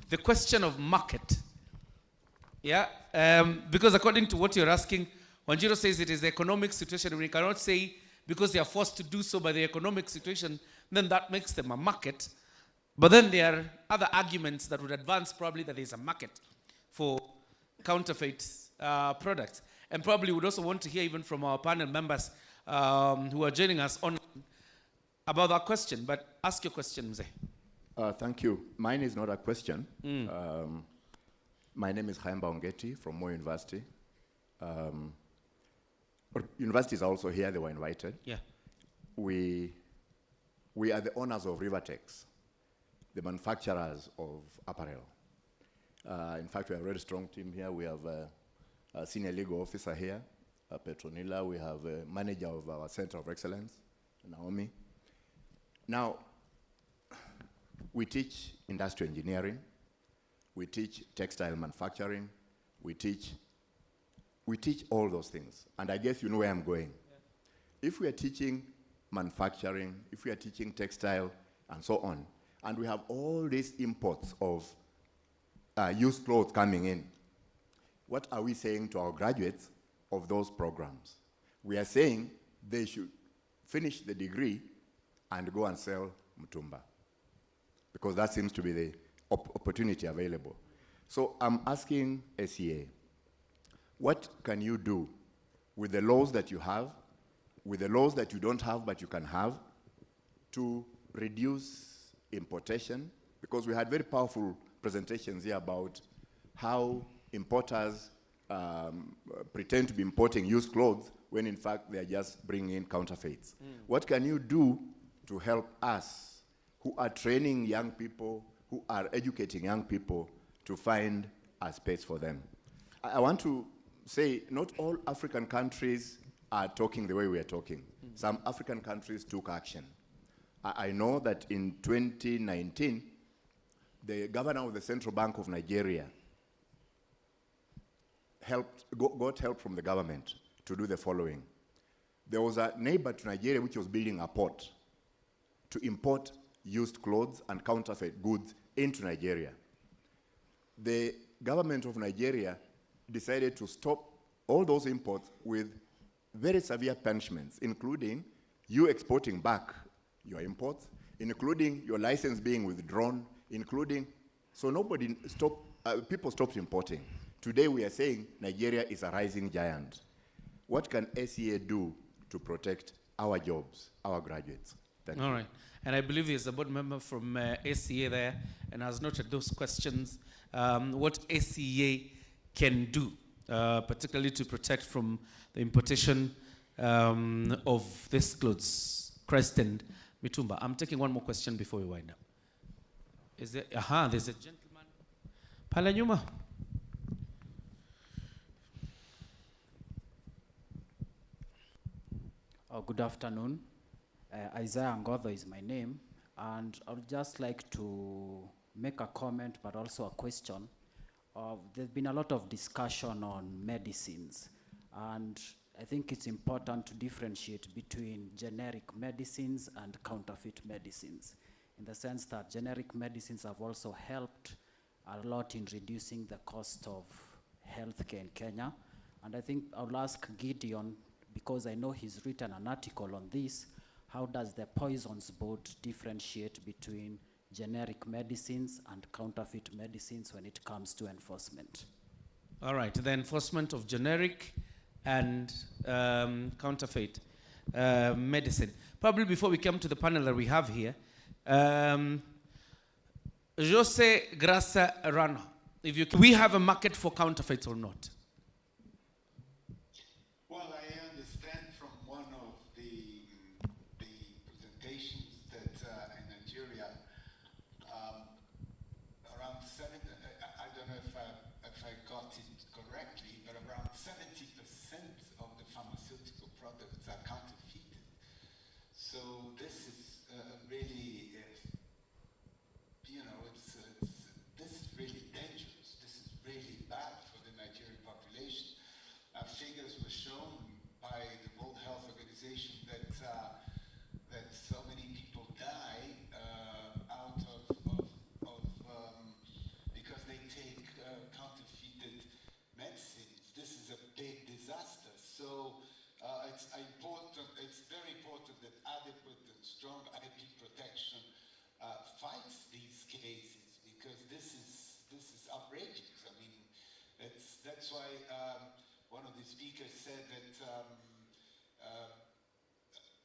The question of market. Yeah, because according to what you're asking, Wanjiru says it is the economic situation. We cannot say because they are forced to do so by the economic situation, then that makes them a market. But then there are other arguments that would advance probably that there's a market for counterfeit products. And probably would also want to hear even from our panel members who are joining us on about that question. But ask your question, Mzee. Thank you. Mine is not a question. My name is Chaim Baongeti from Moi University. Universities are also here, they were invited. Yeah. We are the owners of Rivertex, the manufacturers of apparel. In fact, we have a very strong team here. We have a senior legal officer here, Petronila. We have a manager of our Center of Excellence, Naomi. Now, we teach industrial engineering. We teach textile manufacturing. We teach all those things. And I guess you know where I'm going. Yeah. If we are teaching manufacturing, if we are teaching textile, and so on, and we have all these imports of used clothes coming in, what are we saying to our graduates of those programs? We are saying they should finish the degree and go and sell Mutumba, because that seems to be the opportunity available. So I'm asking SEA, what can you do with the laws that you have, with the laws that you don't have but you can have, to reduce importation? Because we had very powerful presentations here about how importers pretend to be importing used clothes when in fact they are just bringing in counterfeits. What can you do to help us who are training young people, who are educating young people, to find a space for them? I want to say not all African countries are talking the way we are talking. Some African countries took action. I know that in 2019, the governor of the Central Bank of Nigeria got help from the government to do the following. There was a neighbor to Nigeria which was building a port to import used clothes and counterfeit goods into Nigeria. The government of Nigeria decided to stop all those imports with very severe punishments, including you exporting back your imports, including your license being withdrawn, including, so nobody stopped, people stopped importing. Today we are saying Nigeria is a rising giant. What can SEA do to protect our jobs, our graduates? Thank you. All right. And I believe there's a board member from SEA there and has noted those questions. What SEA can do, particularly to protect from the importation of these clothes. Crest and Mitumba. I'm taking one more question before we wind up. Is there, there's a gentleman. Pala nyuma. Good afternoon. Isaiah Ngodho is my name, and I would just like to make a comment, but also a question. There's been a lot of discussion on medicines, and I think it's important to differentiate between generic medicines and counterfeit medicines, in the sense that generic medicines have also helped a lot in reducing the cost of healthcare in Kenya. And I think I'll ask Gideon, because I know he's written an article on this, how does the Poisons Board differentiate between generic medicines and counterfeit medicines when it comes to enforcement? All right, the enforcement of generic and counterfeit medicine. Probably before we come to the panel that we have here, Jose Grasa Rana, if you can, we have a market for counterfeits or not? Well, I understand from one of the presentations that in Nigeria, around I don't know if I got it correctly, but around 70% of the pharmaceutical products are counterfeited. So this is really, this is really dangerous. This is really bad for the Nigerian population. Figures were shown by the World Health Organization that so many people die out of because they take counterfeited medicines. This is a big disaster. So it's important. It's very important that adequate and strong IP protection fights these cases, because this is outrageous. I mean, that's why one of the speakers said that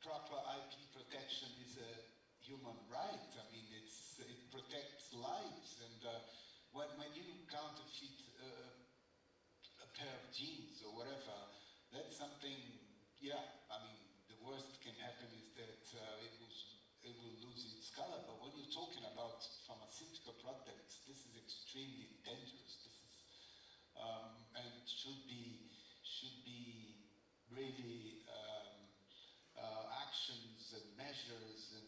proper IP protection is a human right. I mean, it protects lives, and when you counterfeit a pair of jeans or whatever, that's something. Yeah, I mean, the worst can happen is that it will lose its color. But when you're talking about pharmaceutical products, this is extremely dangerous. This is and should be really actions and measures and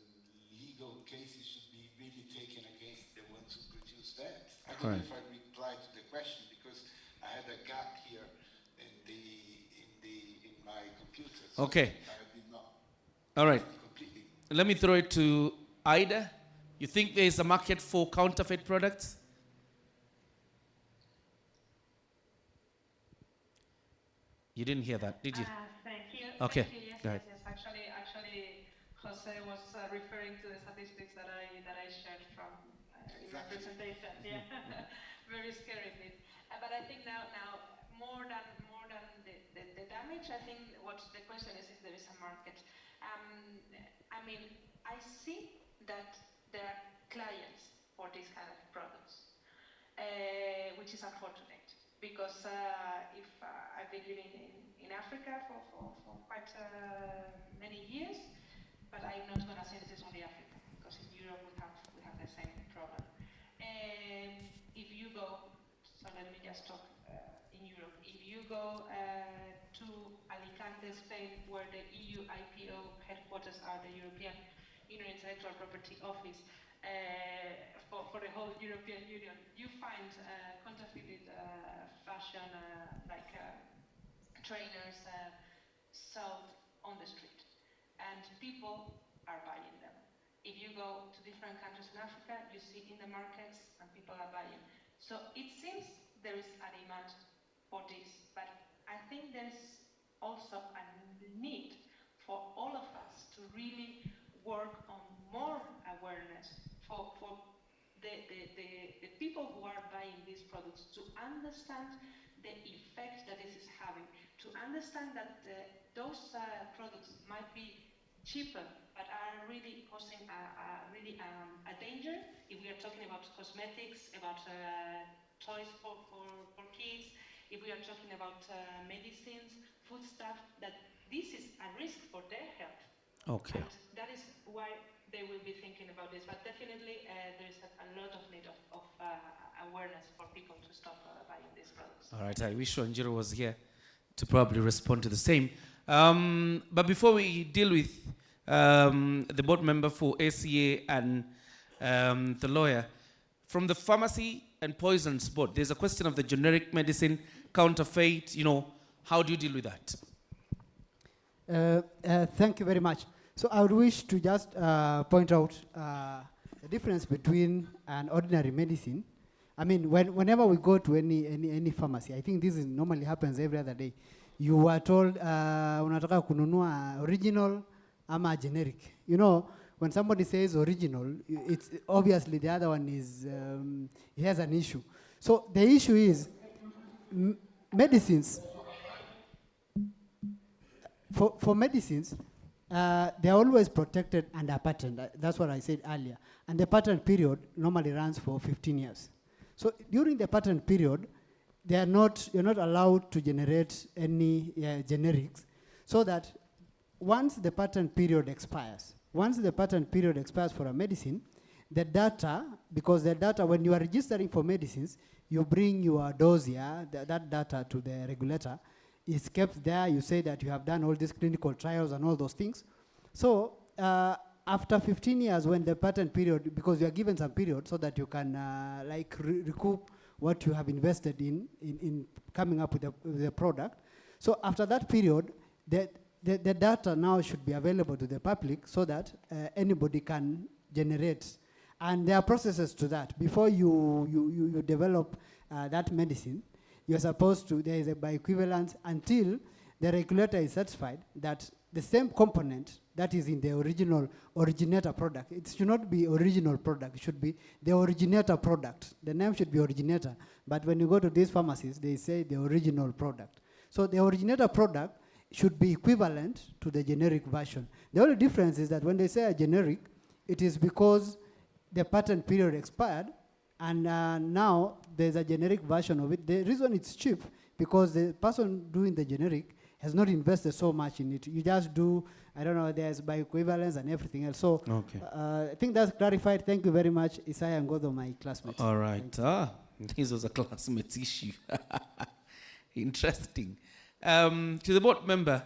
legal cases should be really taken against the ones who produce that. I don't know if I replied to the question, because I had a gap here in my computer. So Okay. I did not. All right. Completely. Let me throw it to Ida. You think there is a market for counterfeit products? You didn't hear that, did you? Thank you. Okay. Thank you. Yes, Go ahead. yes. Actually, Jose was referring to the statistics that I shared from in my presentation. Yeah, very scary indeed. But I think now more than the damage, I think what the question is if there is a market. I mean, I see that there are clients for these kind of products, which is unfortunate, because if I've been living in Africa for quite many years, but I'm not going to say this is only Africa, because in Europe we have the same problem. If you go, so let me just talk in Europe. If you go to Alicante, Spain, where the EU IPO headquarters are, the European Union Intellectual Property Office, for the whole European Union, you find counterfeited fashion like trainers sold on the street, and people are buying them. If you go to different countries in Africa, you see in the markets and people are buying. So it seems there is a demand for this, but I think there is also a need for all of us to really work on more awareness for the people who are buying these products, to understand the effect that this is having, to understand that those products might be cheaper, but are really posing a danger. If we are talking about cosmetics, about toys for kids, if we are talking about medicines, food stuff, that this is a risk for their health. Okay. And that is why they will be thinking about this. But definitely, there is a lot of need of awareness for people to stop buying these products. All right, I wish Wanjiru was here to probably respond to the same. But before we deal with the board member for ACA and the lawyer, from the Pharmacy and Poisons Board, there's a question of the generic medicine, counterfeit, how do you deal with that? Thank you very much. So I would wish to just point out the difference between an ordinary medicine. I mean, whenever we go to any pharmacy, I think this normally happens every other day. You are told, unataka kununua original ama generic. When somebody says original, it's obviously the other one is, he has an issue. So the issue is medicines. For medicines, they're always protected under patent. That's what I said earlier. And the patent period normally runs for 15 years. So during the patent period, you're not allowed to generate any generics, so that once the patent period expires for a medicine, the data, because the data, when you are registering for medicines, you bring your dossier, that data to the regulator, is kept there. You say that you have done all these clinical trials and all those things. So after 15 years, when the patent period, because you are given some period so that you can recoup what you have invested in coming up with the product. So after that period, the data now should be available to the public so that anybody can generate. And there are processes to that. Before you develop that medicine, you're supposed to, there is a bioequivalence until the regulator is satisfied that the same component that is in the originator product, it should not be original product, it should be the originator product. The name should be originator. But when you go to these pharmacies, they say the original product. So the originator product should be equivalent to the generic version. The only difference is that when they say a generic, it is because the patent period expired, and now there's a generic version of it. The reason it's cheap, because the person doing the generic has not invested so much in it. You just do, I don't know, there's bioequivalence and everything else. So Okay. I think that's clarified. Thank you very much, Isaiah Ngodo, my classmate. All right. This was a classmate's issue. Interesting. To the board member,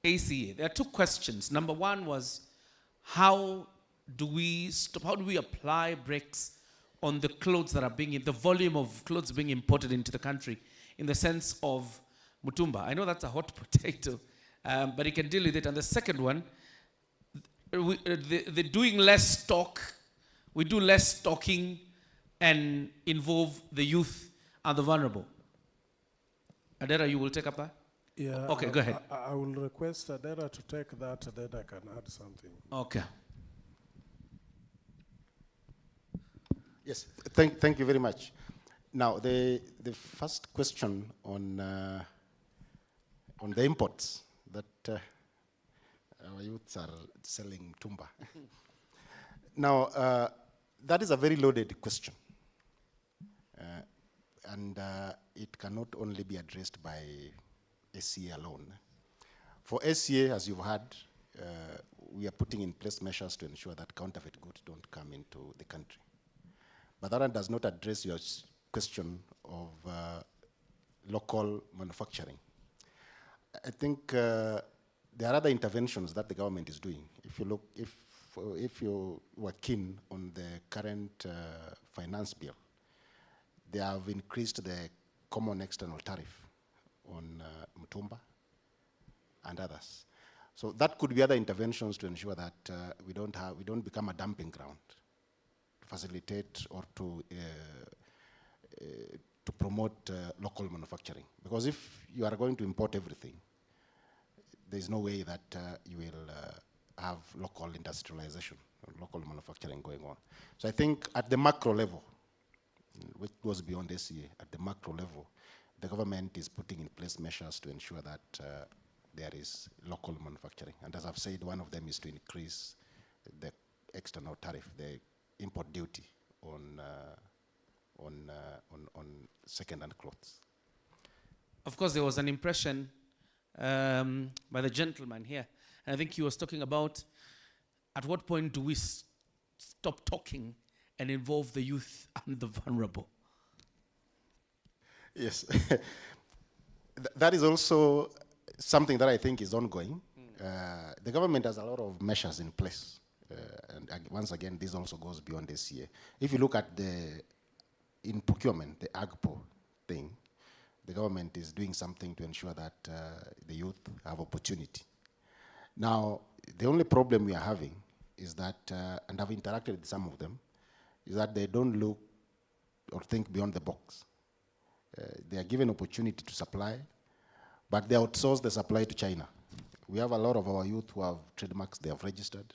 ACA, there are two questions. Number one was, how do we apply brakes on the clothes that are the volume of clothes being imported into the country, in the sense of Mutumba? I know that's a hot potato, but you can deal with it. And the second one, the doing less stock, we do less stocking and involve the youth and the vulnerable. Adera, you will take up that? Yeah. Okay, go ahead. I will request Adera to take that, then I can add something. Okay. Yes, thank you very much. Now, the first question on the imports that our youths are selling tumba. Now, that is a very loaded question. And it cannot only be addressed by SCA alone. For SCA, as you've heard, we are putting in place measures to ensure that counterfeit goods don't come into the country. But that does not address your question of local manufacturing. I think there are other interventions that the government is doing. If you look, if you were keen on the current finance bill, they have increased the common external tariff on Mutumba and others. So that could be other interventions to ensure that we don't become a dumping ground, to facilitate or to promote local manufacturing. Because if you are going to import everything, there's no way that you will have local industrialization, or local manufacturing going on. So I think at the macro level, which goes beyond SCA, at the macro level, the government is putting in place measures to ensure that there is local manufacturing. And as I've said, one of them is to increase the external tariff, the import duty on second-hand clothes. Of course, there was an impression by the gentleman here, and I think he was talking about At what point do we stop talking and involve the youth and the vulnerable? Yes. That is also something that I think is ongoing. The government has a lot of measures in place. Once again, this also goes beyond this year. If you look at in procurement, the AGPO thing, the government is doing something to ensure that the youth have opportunity. Now, the only problem we are having is that, and I've interacted with some of them, is that they don't look or think beyond the box. They are given opportunity to supply, but they outsource the supply to China. We have a lot of our youth who have trademarks they have registered,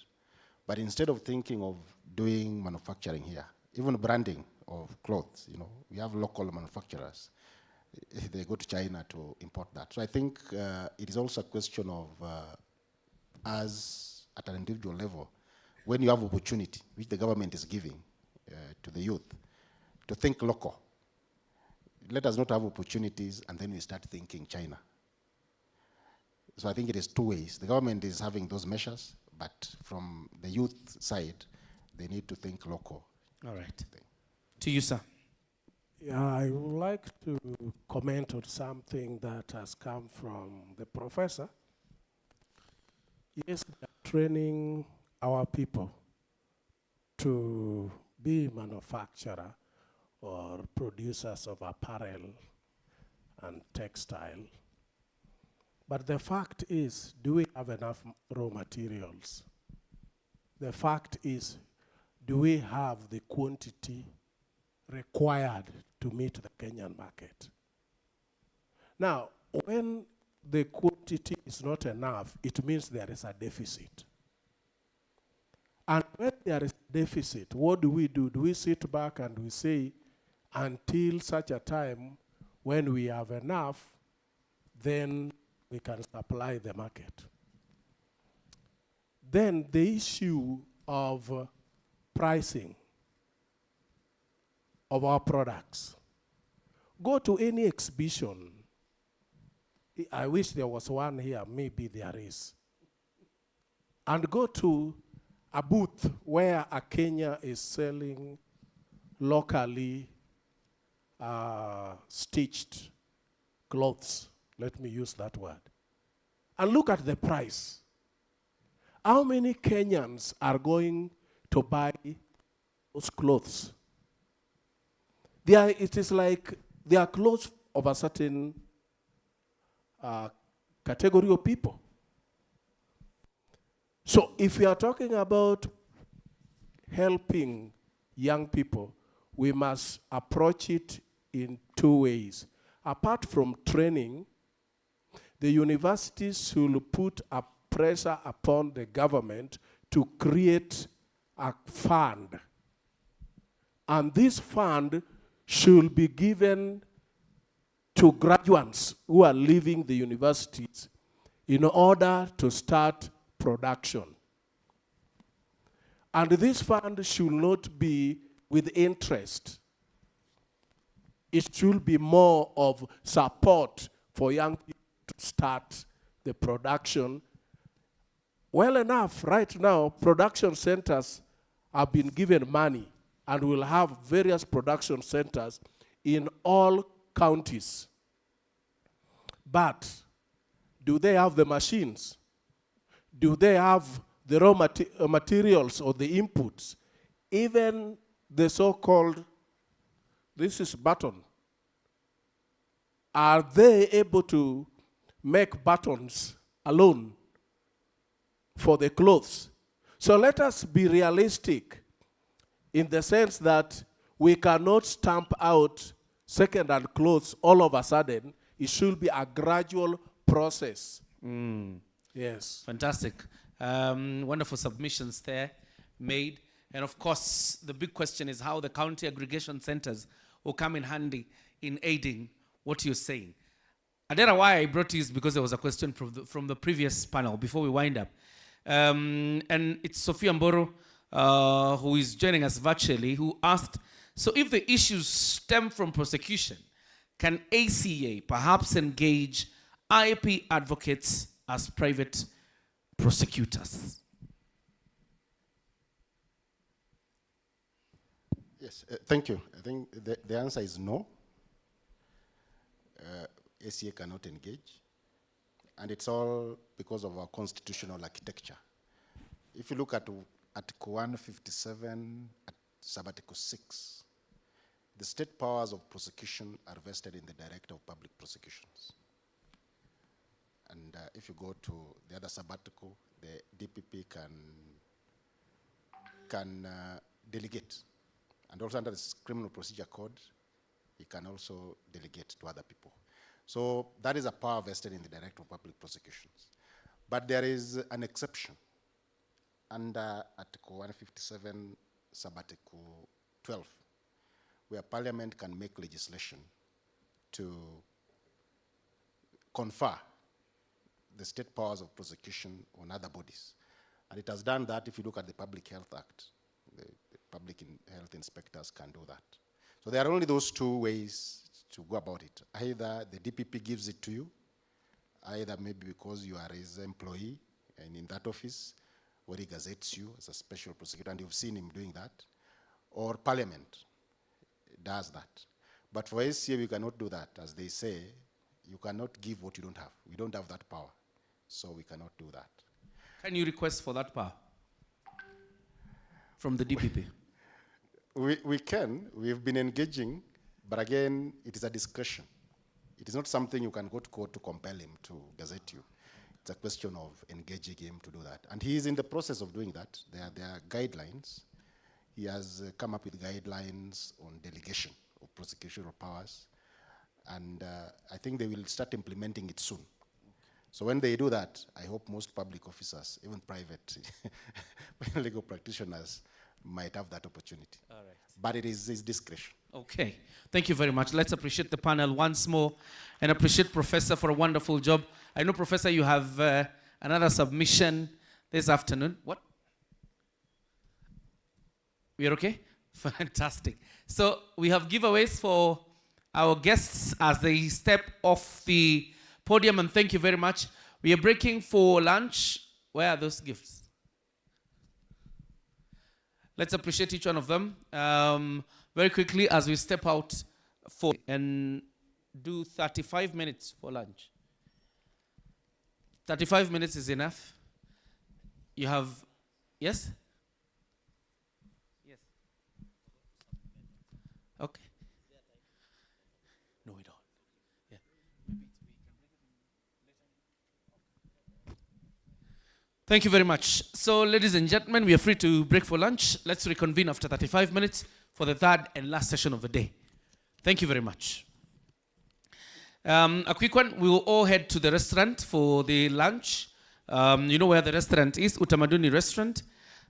but instead of thinking of doing manufacturing here, even branding of clothes, we have local manufacturers. They go to China to import that. So I think it is also a question of us at an individual level, when you have opportunity, which the government is giving to the youth, to think local. Let us not have opportunities and then we start thinking China. So I think it is two ways. The government is having those measures, but from the youth side, they need to think local. All right. To you, sir. Yeah, I would like to comment on something that has come from the professor. Yes, we are training our people to be manufacturer or producers of apparel and textile. But the fact is, do we have enough raw materials? The fact is, do we have the quantity required to meet the Kenyan market? Now, when the quantity is not enough, it means there is a deficit. And when there is a deficit, what do we do? Do we sit back and we say, until such a time when we have enough, then we can supply the market? Then the issue of pricing of our products. Go to any exhibition. I wish there was one here, maybe there is. And go to a booth where a Kenya is selling locally stitched clothes. Let me use that word. And look at the price. How many Kenyans are to buy those clothes? It is like they are clothes of a certain category of people. So if we are talking about helping young people, we must approach it in two ways. Apart from training, the universities should put a pressure upon the government to create a fund. And this fund should be given to graduates who are leaving the universities in order to start production. And this fund should not be with interest. It should be more of support for young people to start the production. Well enough, right now, production centers have been given money and will have various production centers in all counties. But do they have the machines? Do they have the raw materials or the inputs? Even the so-called, this is button. Are they able to make buttons alone for the clothes? So let us be realistic in the sense that we cannot stamp out second-hand clothes all of a sudden. It should be a gradual process. Yes. Fantastic. Wonderful submissions there made. And of course, the big question is how the county aggregation centers will come in handy in aiding what you're saying. Adera, why I brought you is because there was a question from the previous panel before we wind up. And it's Sophia Mboro, who is joining us virtually, who asked, so if the issues stem from prosecution, can ACA perhaps engage IP advocates as private prosecutors? Yes, thank you. I think the answer is no. ACA cannot engage, and it's all because of our constitutional architecture. If you look at Article 157, Sub-Article 6, the state powers of prosecution are vested in the Director of Public Prosecutions. And if you go to the other sub-article, the DPP can delegate. And also under the Criminal Procedure Code, he can also delegate to other people. So that is a power vested in the Director of Public Prosecutions. But there is an exception under Article 157, Sub-Article 12, where Parliament can make legislation to confer the state powers of prosecution on other bodies. And it has done that. If you look at the Public Health Act, the public health inspectors can do that. So there are only those two ways to go about it. Either the DPP gives it to you, either maybe because you are his employee and in that office, or he gazettes you as a special prosecutor, and you've seen him doing that, or Parliament does that. But for ACA, we cannot do that. As they say, you cannot give what you don't have. We don't have that power, so we cannot do that. Can you request for that power from the DPP? We can. We've been engaging, but again, it is a discussion. It is not something you can go to court to compel him to gazette you. It's a question of engaging him to do that. And he is in the process of doing that. There are guidelines. He has come up with guidelines on delegation of prosecutorial powers. And I think they will start implementing it soon. So when they do that, I hope most public officers, even private legal practitioners, might have that opportunity. All right. But it is his discretion. Okay. Thank you very much. Let's appreciate the panel once more and appreciate Professor for a wonderful job. I know, Professor, you have another submission this afternoon. What? We are okay? Fantastic. So we have giveaways for our guests as they step off the podium, and thank you very much. We are breaking for lunch. Where are those gifts? Let's appreciate each one of them very quickly as we step out for and do 35 minutes for lunch. 35 minutes is enough. You have, yes? Yes. Okay. No, we don't. Yeah. Thank you very much. So, ladies and gentlemen, we are free to break for lunch. Let's reconvene after 35 minutes for the third and last session of the day. Thank you very much. A quick one, we will all head to the restaurant for the lunch. You know where the restaurant is, Utamaduni Restaurant.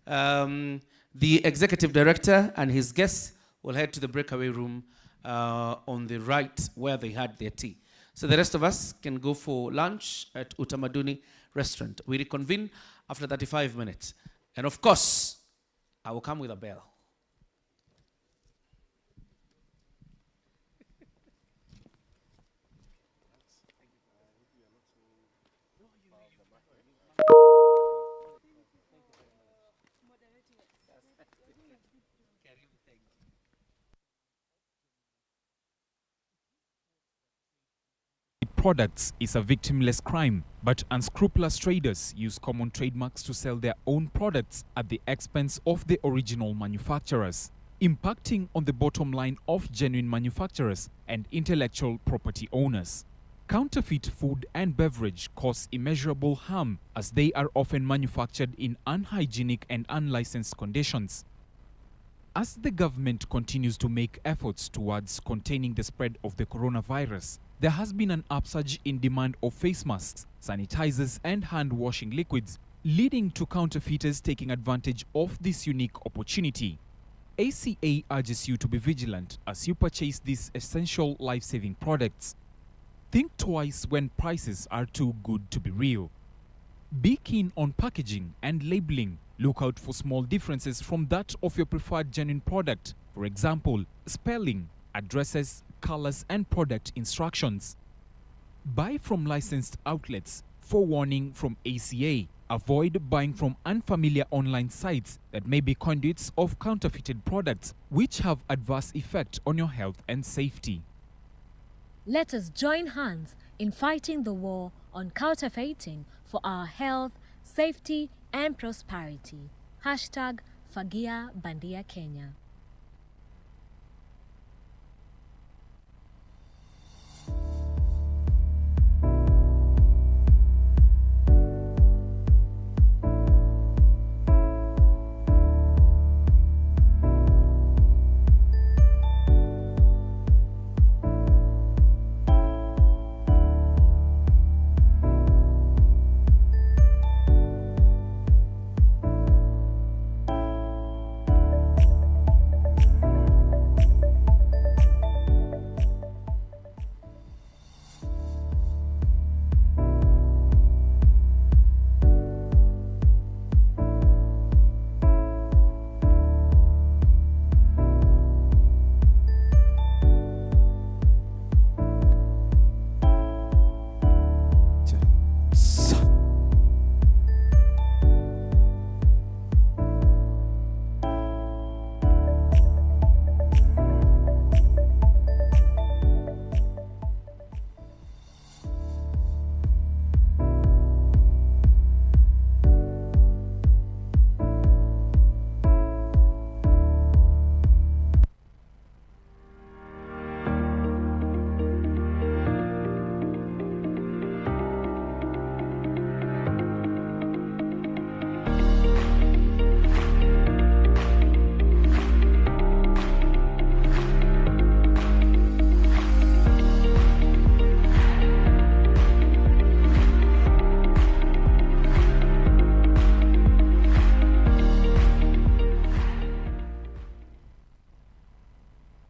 The executive director and his guests will head to the breakaway room on the right where they had their tea. So the rest of us can go for lunch at Utamaduni Restaurant. We reconvene after 35 minutes. And of course, I will come with a bell. Products is a victimless crime, but unscrupulous traders use common trademarks to sell their own products at the expense of the original manufacturers, impacting on the bottom line of genuine manufacturers and intellectual property owners. Counterfeit food and beverage cause immeasurable harm as they are often manufactured in unhygienic and unlicensed conditions. As the government continues to make efforts towards containing the spread of the coronavirus, there has been an upsurge in demand of face masks, sanitizers, and hand-washing liquids, leading to counterfeiters taking advantage of this unique opportunity. ACA urges you to be vigilant as you purchase these essential life-saving products. Think twice when prices are too good to be real. Be keen on packaging and labeling. Look out for small differences from that of your preferred genuine product. For example, spelling, addresses, colors, and product instructions. Buy from licensed outlets. Forewarning from ACA. Avoid buying from unfamiliar online sites that may be conduits of counterfeited products, which have adverse effect on your health and safety. Let us join hands in fighting the war on counterfeiting for our health, safety, and prosperity. Hashtag Fagia Bandia Kenya.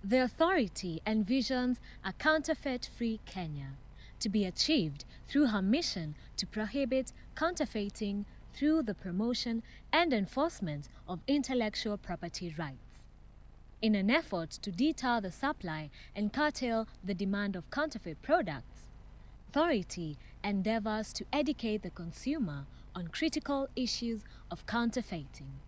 The authority envisions a counterfeit-free Kenya to be achieved through her mission to prohibit counterfeiting through the promotion and enforcement of intellectual property rights. In an effort to deter the supply and curtail the demand of counterfeit products, authority endeavors to educate the consumer on critical issues of counterfeiting.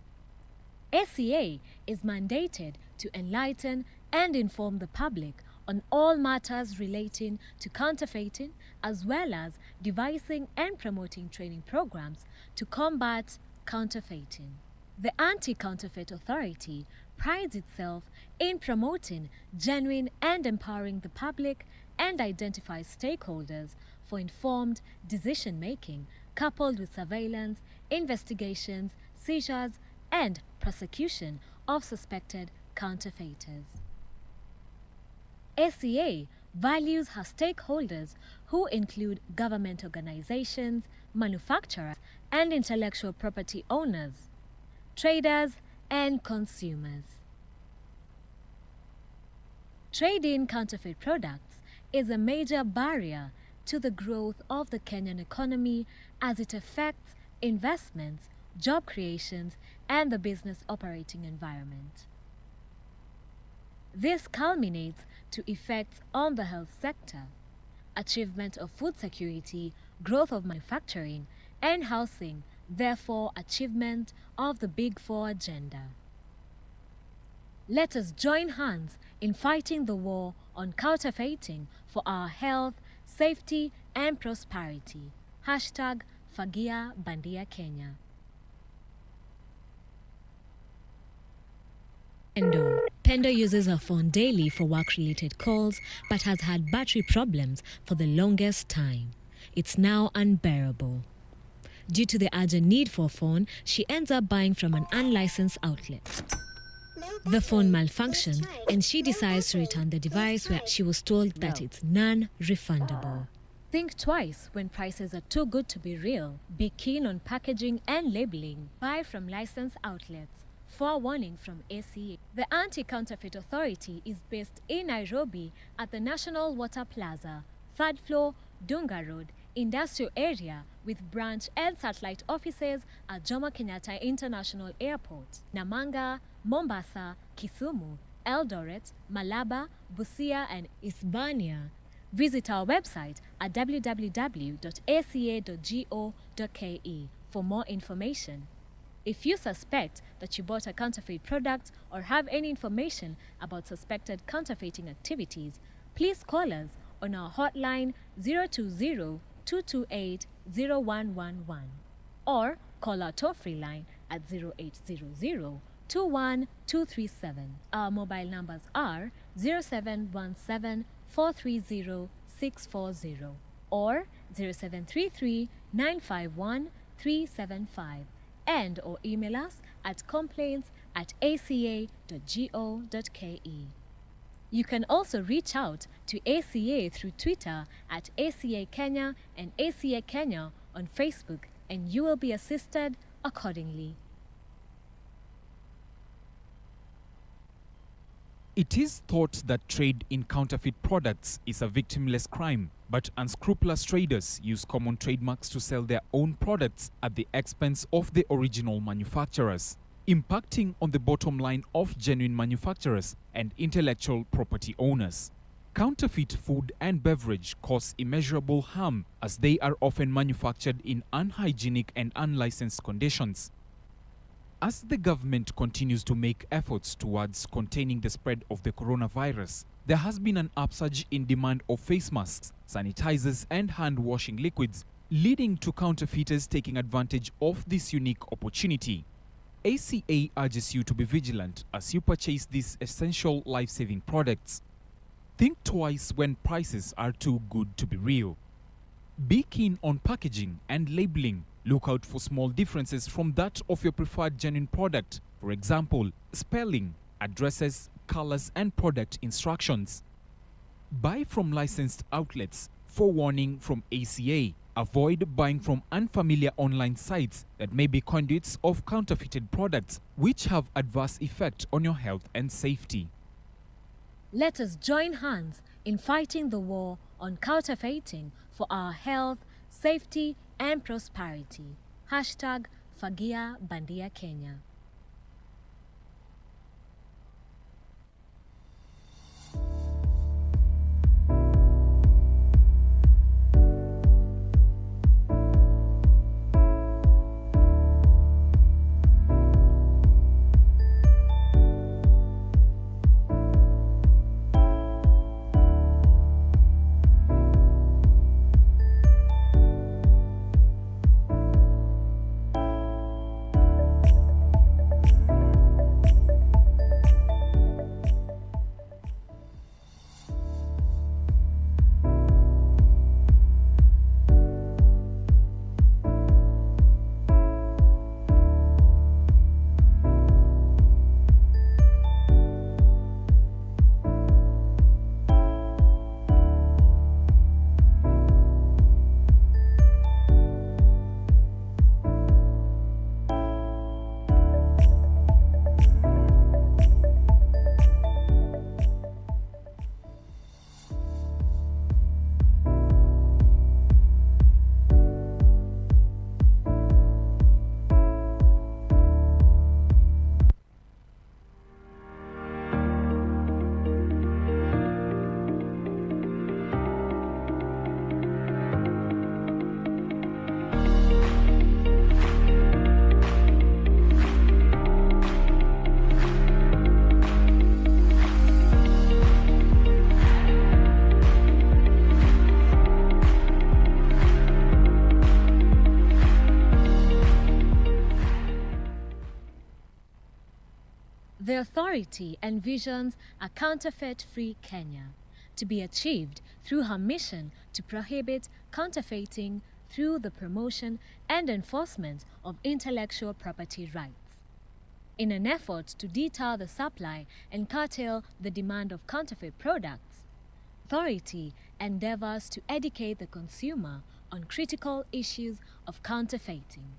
ACA is mandated to enlighten and inform the public on all matters relating to counterfeiting, as well as devising and promoting training programs to combat counterfeiting. The Anti-Counterfeit Authority prides itself in promoting genuine and empowering the public and identifies stakeholders for informed decision-making coupled with surveillance, investigations, seizures, and prosecution of suspected counterfeiters. ACA values her stakeholders, who include government organizations, manufacturers, and intellectual property owners, traders, and consumers. Trade in counterfeit products is a major barrier to the growth of the Kenyan economy as it affects investments, job creations, and the business operating environment. This culminates to effects on the health sector, achievement of food security, growth of manufacturing, and housing, therefore achievement of the Big Four agenda. Let us join hands in fighting the war on counterfeiting for our health, safety, and prosperity. Hashtag Fagia Bandia Kenya. Pendo uses her phone daily for work-related calls but has had battery problems for the longest time. It's now unbearable. Due to the urgent need for a phone, she ends up buying from an unlicensed outlet. The phone malfunctioned and she decides to return the device where she was told that it's non-refundable. Think twice when prices are too good to be real. Be keen on packaging and labeling. Buy from licensed outlets. Forewarning from ACA. The Anti-Counterfeit Authority is based in Nairobi at the National Water Plaza, 3rd floor, Dunga Road, Industrial Area, with branch and satellite offices at Jomo Kenyatta International Airport, Namanga, Mombasa, Kisumu, Eldoret, Malaba, Busia, and Isebania. Visit our website at www.aca.go.ke for more information. If you suspect that you bought a counterfeit product or have any information about suspected counterfeiting activities, please call us on our hotline 020-228-0111 or call our toll-free line at 0800-21-237. Our mobile numbers are 0717-430-640 or 0733-951-375 and or email us at complaints@aca.go.ke. You can also reach out to ACA through Twitter at ACA Kenya and ACA Kenya on Facebook, and you will be assisted accordingly. It is thought that trade in counterfeit products is a victimless crime, but unscrupulous traders use common trademarks to sell their own products at the expense of the original manufacturers, impacting on the bottom line of genuine manufacturers and intellectual property owners. Counterfeit food and beverage cause immeasurable harm as they are often manufactured in unhygienic and unlicensed conditions. As the government continues to make efforts towards containing the spread of the coronavirus, there has been an upsurge in demand of face masks, sanitizers, and hand-washing liquids, leading to counterfeiters taking advantage of this unique opportunity. ACA urges you to be vigilant as you purchase these essential life-saving products. Think twice when prices are too good to be real. Be keen on packaging and labeling. Look out for small differences from that of your preferred genuine product. For example, spelling, addresses, colors, and product instructions. Buy from licensed outlets. Forewarning from ACA. Avoid buying from unfamiliar online sites that may be conduits of counterfeited products, which have adverse effect on your health and safety. Let us join hands in fighting the war on counterfeiting for our health, safety, and prosperity. #Fagia Bandia Kenya. The authority envisions a counterfeit-free Kenya to be achieved through her mission to prohibit counterfeiting through the promotion and enforcement of intellectual property rights. In an effort to deter the supply and curtail the demand of counterfeit products, authority endeavors to educate the consumer on critical issues of counterfeiting.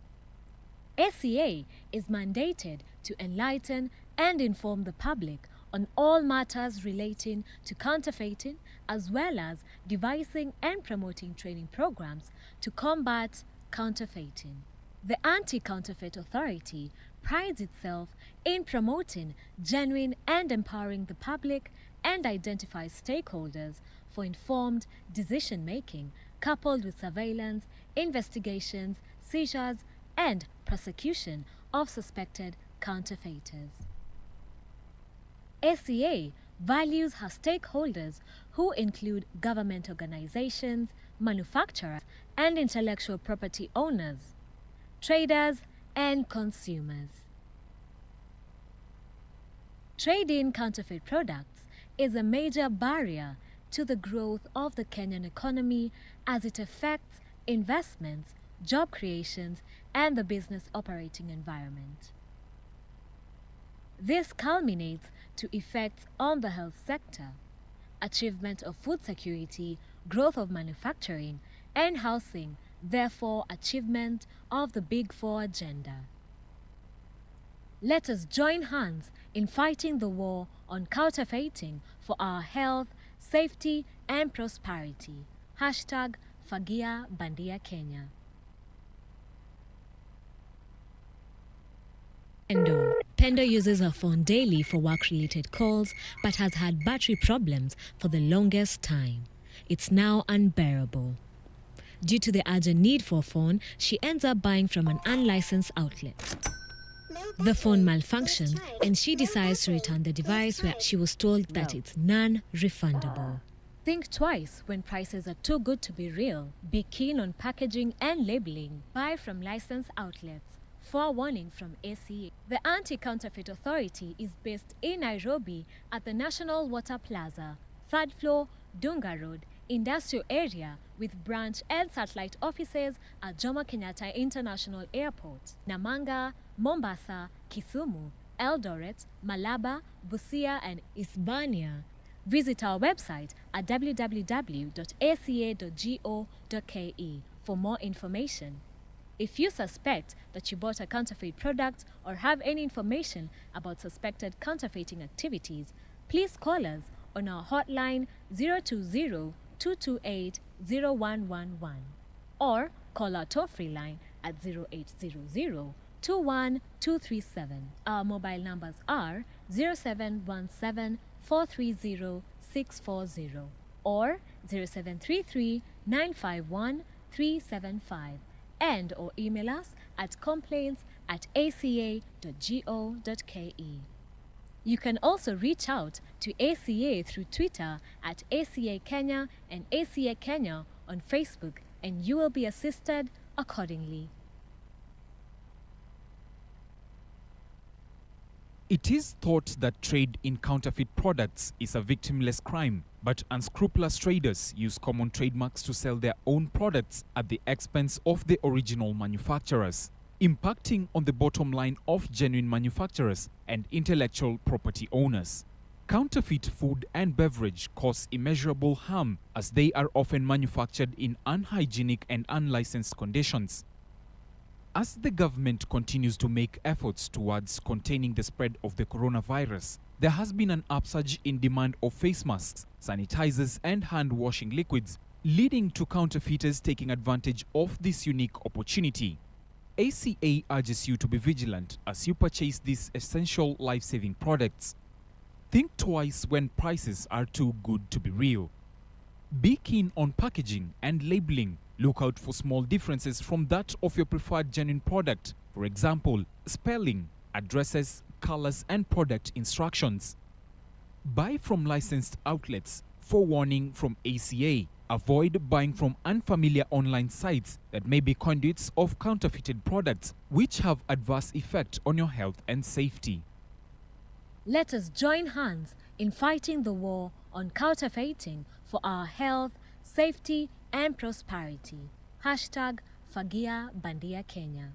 ACA is mandated to enlighten and inform the public on all matters relating to counterfeiting, as well as devising and promoting training programs to combat counterfeiting. The Anti-Counterfeit Authority prides itself in promoting genuine and empowering the public and identifies stakeholders for informed decision-making coupled with surveillance, investigations, seizures, and prosecution of suspected counterfeiters. ACA values her stakeholders, who include government organizations, manufacturers, and intellectual property owners, traders, and consumers. Trade in counterfeit products is a major barrier to the growth of the Kenyan economy as it affects investments, job creations, and the business operating environment. This culminates to effects on the health sector, achievement of food security, growth of manufacturing, and housing, therefore achievement of the Big Four agenda. Let us join hands in fighting the war on counterfeiting for our health, safety, and prosperity. Hashtag Fagia Bandia Kenya. Pendo uses her phone daily for work-related calls but has had battery problems for the longest time. It's now unbearable. Due to the urgent need for a phone, she ends up buying from an unlicensed outlet. The phone malfunctions and she decides to return the device, where she was told that it's non-refundable. Think twice when prices are too good to be real. Be keen on packaging and labeling. Buy from licensed outlets. Forewarning from ACA. The Anti-Counterfeit Authority is based in Nairobi at the National Water Plaza, 3rd floor, Dunga Road, Industrial Area, with branch and satellite offices at Jomo Kenyatta International Airport, Namanga, Mombasa, Kisumu, Eldoret, Malaba, Busia, and Isebania. Visit our website at www.aca.go.ke for more information. If you suspect that you bought a counterfeit product or have any information about suspected counterfeiting activities, please call us on our hotline 020-228-0111 or call our toll-free line at 0800-21-237. Our mobile numbers are 0717-430-640 or 0733-951-375. And or email us at complaints@aca.go.ke. You can also reach out to ACA through Twitter at ACA Kenya and ACA Kenya on Facebook, and you will be assisted accordingly. It is thought that trade in counterfeit products is a victimless crime, but unscrupulous traders use common trademarks to sell their own products at the expense of the original manufacturers, impacting on the bottom line of genuine manufacturers and intellectual property owners. Counterfeit food and beverage cause immeasurable harm as they are often manufactured in unhygienic and unlicensed conditions. As the government continues to make efforts towards containing the spread of the coronavirus, there has been an upsurge in demand of face masks, sanitizers, and hand-washing liquids, leading to counterfeiters taking advantage of this unique opportunity. ACA urges you to be vigilant as you purchase these essential life-saving products. Think twice when prices are too good to be real. Be keen on packaging and labeling. Look out for small differences from that of your preferred genuine product. For example, spelling, addresses, colors, and product instructions. Buy from licensed outlets. Forewarning from ACA. Avoid buying from unfamiliar online sites that may be conduits of counterfeited products, which have adverse effect on your health and safety. Let us join hands in fighting the war on counterfeiting for our health, safety, and prosperity. Hashtag Fagia Bandia Kenya.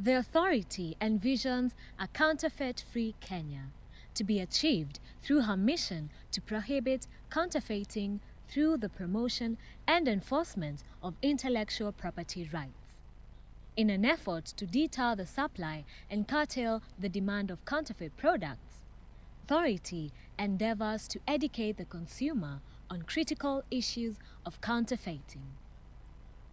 The authority envisions a counterfeit-free Kenya to be achieved through her mission to prohibit counterfeiting through the promotion and enforcement of intellectual property rights. In an effort to deter the supply and curtail the demand of counterfeit products, authority endeavors to educate the consumer on critical issues of counterfeiting.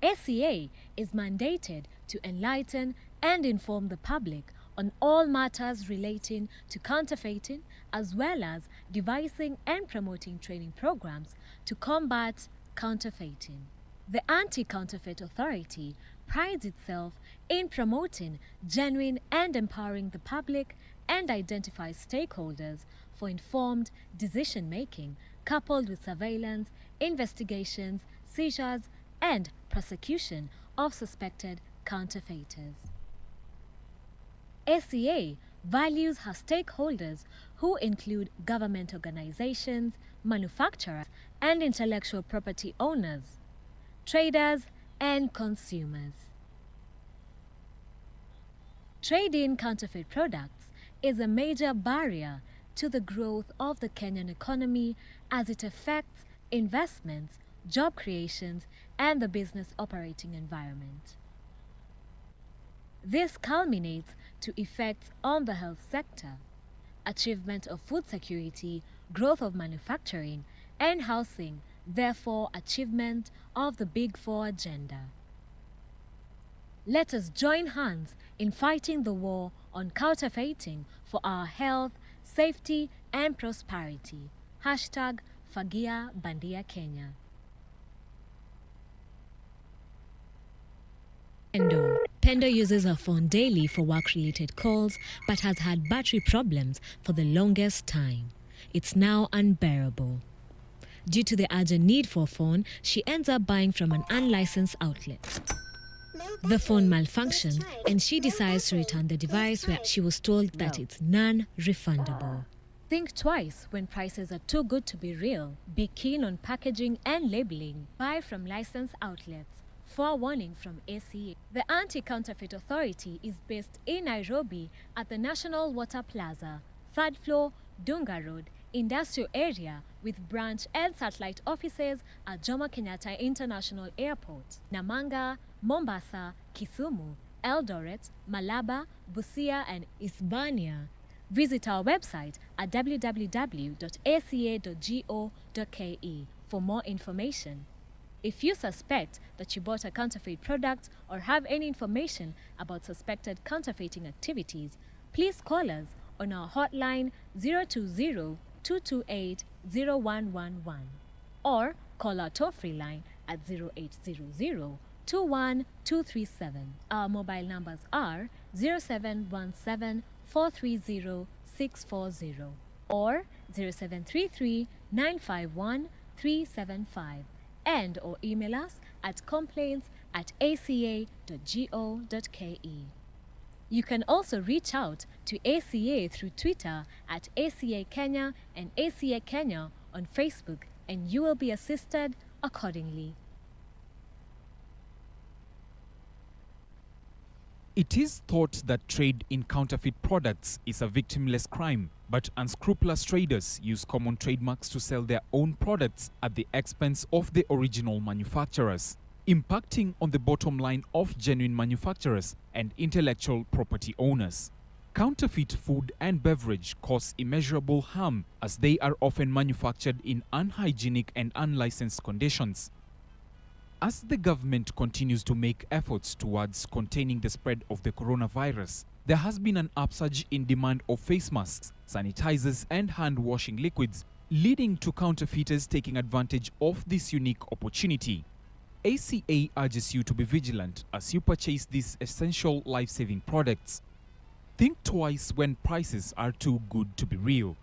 ACA is mandated to enlighten and inform the public on all matters relating to counterfeiting, as well as devising and promoting training programs to combat counterfeiting. The Anti-Counterfeit Authority prides itself in promoting genuine and empowering the public and identifies stakeholders for informed decision-making coupled with surveillance, investigations, seizures, and prosecution of suspected counterfeiters. ACA values her stakeholders, who include government organizations, manufacturers, and intellectual property owners, traders, and consumers. Trade in counterfeit products is a major barrier to the growth of the Kenyan economy as it affects investments, job creations, and the business operating environment. This culminates to effects on the health sector, achievement of food security, growth of manufacturing, and housing, therefore achievement of the Big Four agenda. Let us join hands in fighting the war on counterfeiting for our health, safety, and prosperity. #Fagia Bandia Kenya. Pendo uses her phone daily for work-related calls but has had battery problems for the longest time. It's now unbearable. Due to the urgent need for a phone, she ends up buying from an unlicensed outlet. The phone malfunctioned and she decides to return the device, where she was told that it's non-refundable. Think twice when prices are too good to be real. Be keen on packaging and labeling. Buy from licensed outlets. Forewarning from ACA. The Anti-Counterfeit Authority is based in Nairobi at the National Water Plaza, 3rd floor, Dunga Road, Industrial Area, with branch and satellite offices at Jomo Kenyatta International Airport, Namanga, Mombasa, Kisumu, Eldoret, Malaba, Busia, and Isebania. Visit our website at www.aca.go.ke for more information. If you suspect that you bought a counterfeit product or have any information about suspected counterfeiting activities, please call us on our hotline 020-228-0111 or call our toll-free line at 0800-21237. Our mobile numbers are 0717-430-640 or 0733-951-375. and or email us at complaints@aca.go.ke. You can also reach out to ACA through Twitter at ACA Kenya and ACA Kenya on Facebook, and you will be assisted accordingly. It is thought that trade in counterfeit products is a victimless crime, but unscrupulous traders use common trademarks to sell their own products at the expense of the original manufacturers, impacting on the bottom line of genuine manufacturers and intellectual property owners. Counterfeit food and beverage cause immeasurable harm as they are often manufactured in unhygienic and unlicensed conditions. As the government continues to make efforts towards containing the spread of the coronavirus, there has been an upsurge in demand of face masks, sanitizers, and hand-washing liquids, leading to counterfeiters taking advantage of this unique opportunity. ACA urges you to be vigilant as you purchase these essential life-saving products. Think twice when prices are too good to be real.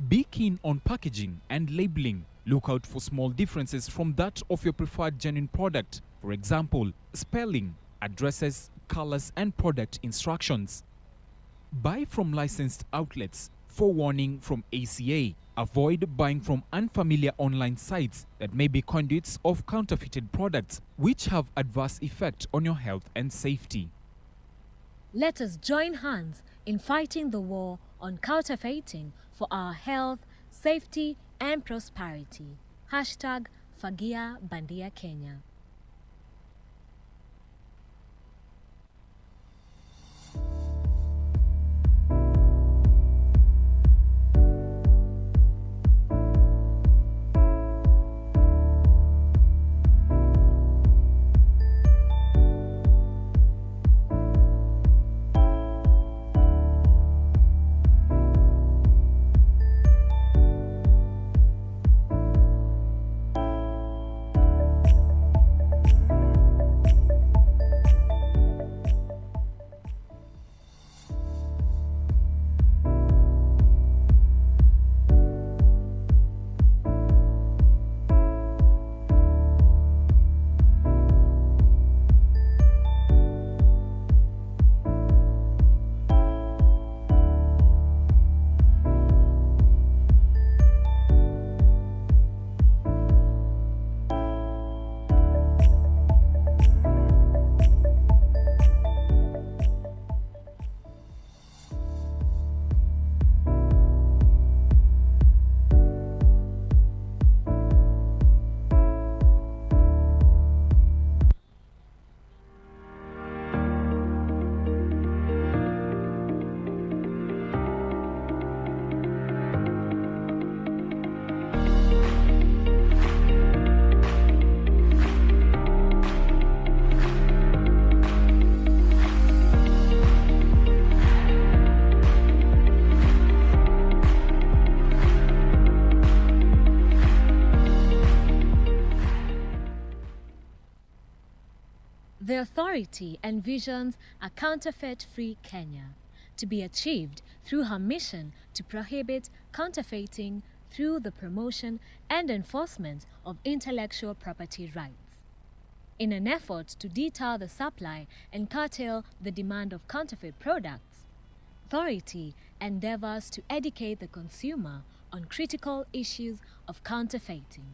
Be keen on packaging and labeling. Look out for small differences from that of your preferred genuine product. For example, spelling, addresses, colors, and product instructions. Buy from licensed outlets. Forewarning from ACA. Avoid buying from unfamiliar online sites that may be conduits of counterfeited products, which have adverse effect on your health and safety. Let us join hands in fighting the war on counterfeiting for our health, safety, and prosperity. Hashtag Fagia Bandia Kenya. The authority envisions a counterfeit-free Kenya to be achieved through her mission to prohibit counterfeiting through the promotion and enforcement of intellectual property rights. In an effort to deter the supply and curtail the demand of counterfeit products, authority endeavors to educate the consumer on critical issues of counterfeiting.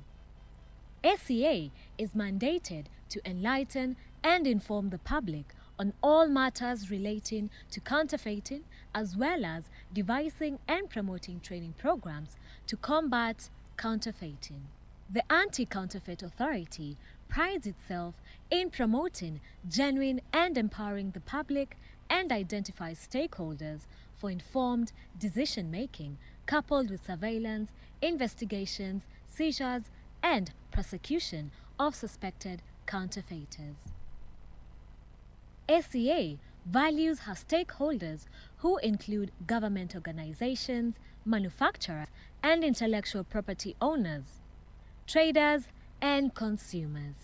ACA is mandated to enlighten and inform the public on all matters relating to counterfeiting, as well as devising and promoting training programs to combat counterfeiting. The Anti-Counterfeit Authority prides itself in promoting genuine and empowering the public and identifies stakeholders for informed decision-making coupled with surveillance, investigations, seizures, and prosecution of suspected counterfeiters. ACA values her stakeholders, who include government organizations, manufacturers, and intellectual property owners, traders, and consumers.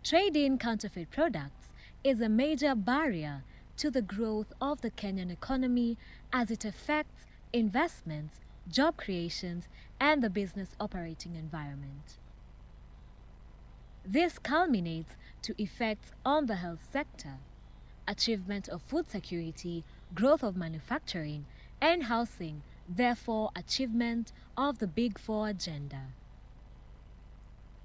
Trade in counterfeit products is a major barrier to the growth of the Kenyan economy as it affects investments, job creations, and the business operating environment. This culminates to effects on the health sector, achievement of food security, growth of manufacturing, and housing, therefore achievement of the Big Four agenda.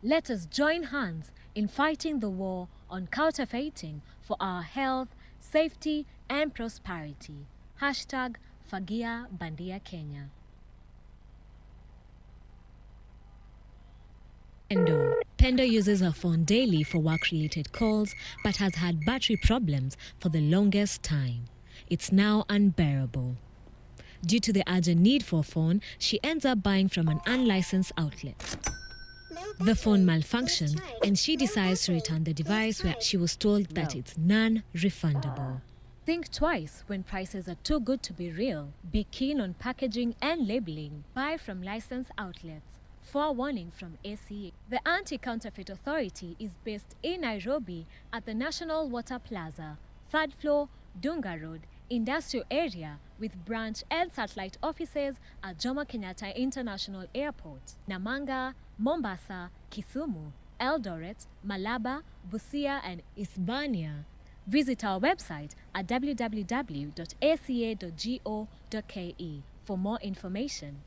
Let us join hands in fighting the war on counterfeiting for our health, safety, and prosperity. Hashtag Fagia Bandia Kenya. Pendo uses her phone daily for work-related calls but has had battery problems for the longest time. It's now unbearable. Due to the urgent need for a phone, she ends up buying from an unlicensed outlet. The phone malfunctioned and she decides to return the device, where she was told that it's non-refundable. Think twice when prices are too good to be real. Be keen on packaging and labeling. Buy from licensed outlets. Forewarning from ACA. The Anti-Counterfeit Authority is based in Nairobi at the National Water Plaza, 3rd floor, Dunga Road, Industrial Area, with branch and satellite offices at Jomo Kenyatta International Airport, Namanga, Mombasa, Kisumu, Eldoret, Malaba, Busia, and Isebania. Visit our website at www.aca.go.ke for more information.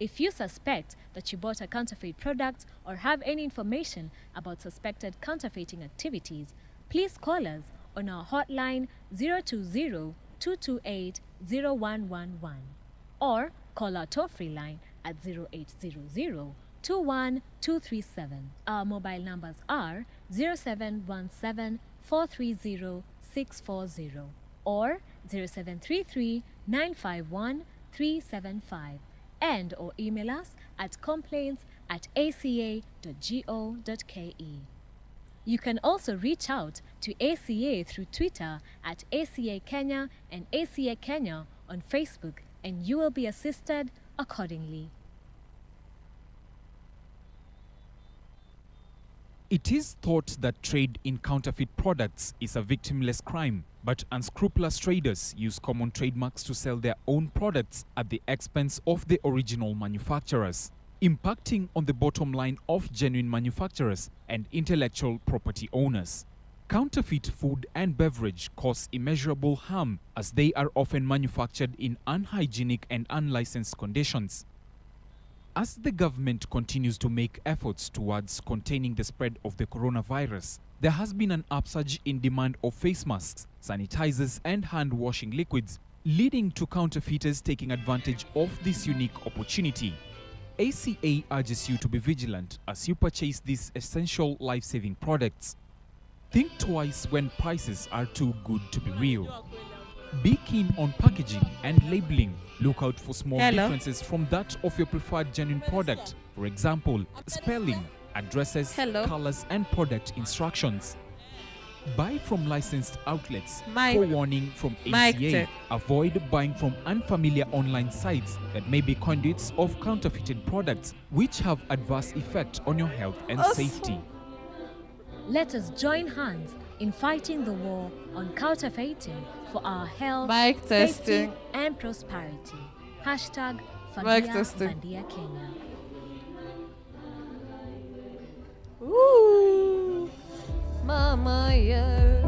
If you suspect that you bought a counterfeit product or have any information about suspected counterfeiting activities, please call us on our hotline 020-228-0111 or call our toll-free line at 0800-21-237. Our mobile numbers are 0717-430-640 or 0733-951-375 and or email us at complaints@aca.go.ke. You can also reach out to ACA through Twitter at ACA Kenya and ACA Kenya on Facebook, and you will be assisted accordingly. It is thought that trade in counterfeit products is a victimless crime, but unscrupulous traders use common trademarks to sell their own products at the expense of the original manufacturers, impacting on the bottom line of genuine manufacturers and intellectual property owners. Counterfeit food and beverage cause immeasurable harm as they are often manufactured in unhygienic and unlicensed conditions. As the government continues to make efforts towards containing the spread of the coronavirus, there has been an upsurge in demand of face masks, sanitizers, and hand-washing liquids, leading to counterfeiters taking advantage of this unique opportunity. ACA urges you to be vigilant as you purchase these essential life-saving products. Think twice when prices are too good to be real. Be keen on packaging and labeling. Look out for small differences from that of your preferred genuine product. For example, spelling, addresses, colors, and product instructions. Buy from licensed outlets. Forewarning from ACA. Avoid buying from unfamiliar online sites that may be conduits of counterfeited products which have adverse effect on your health and safety. Let us join hands in fighting the war on counterfeiting for our health, safety, and prosperity. Hashtag Fagia Bandia Kenya. Ooh, mama, yeah.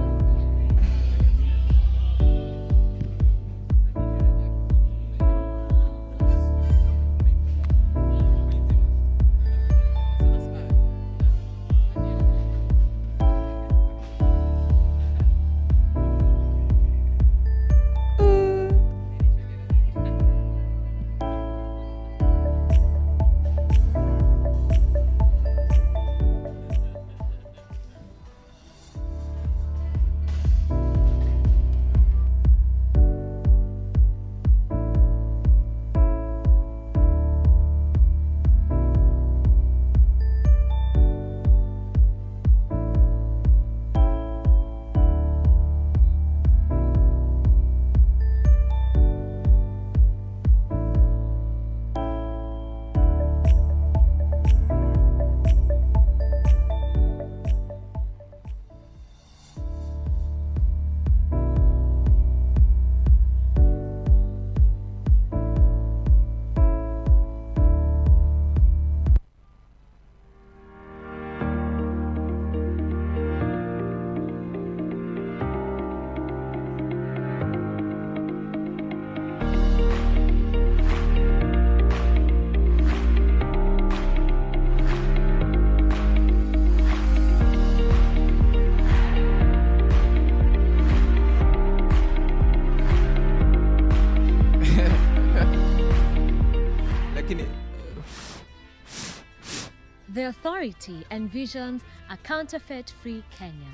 The authority envisions a counterfeit-free Kenya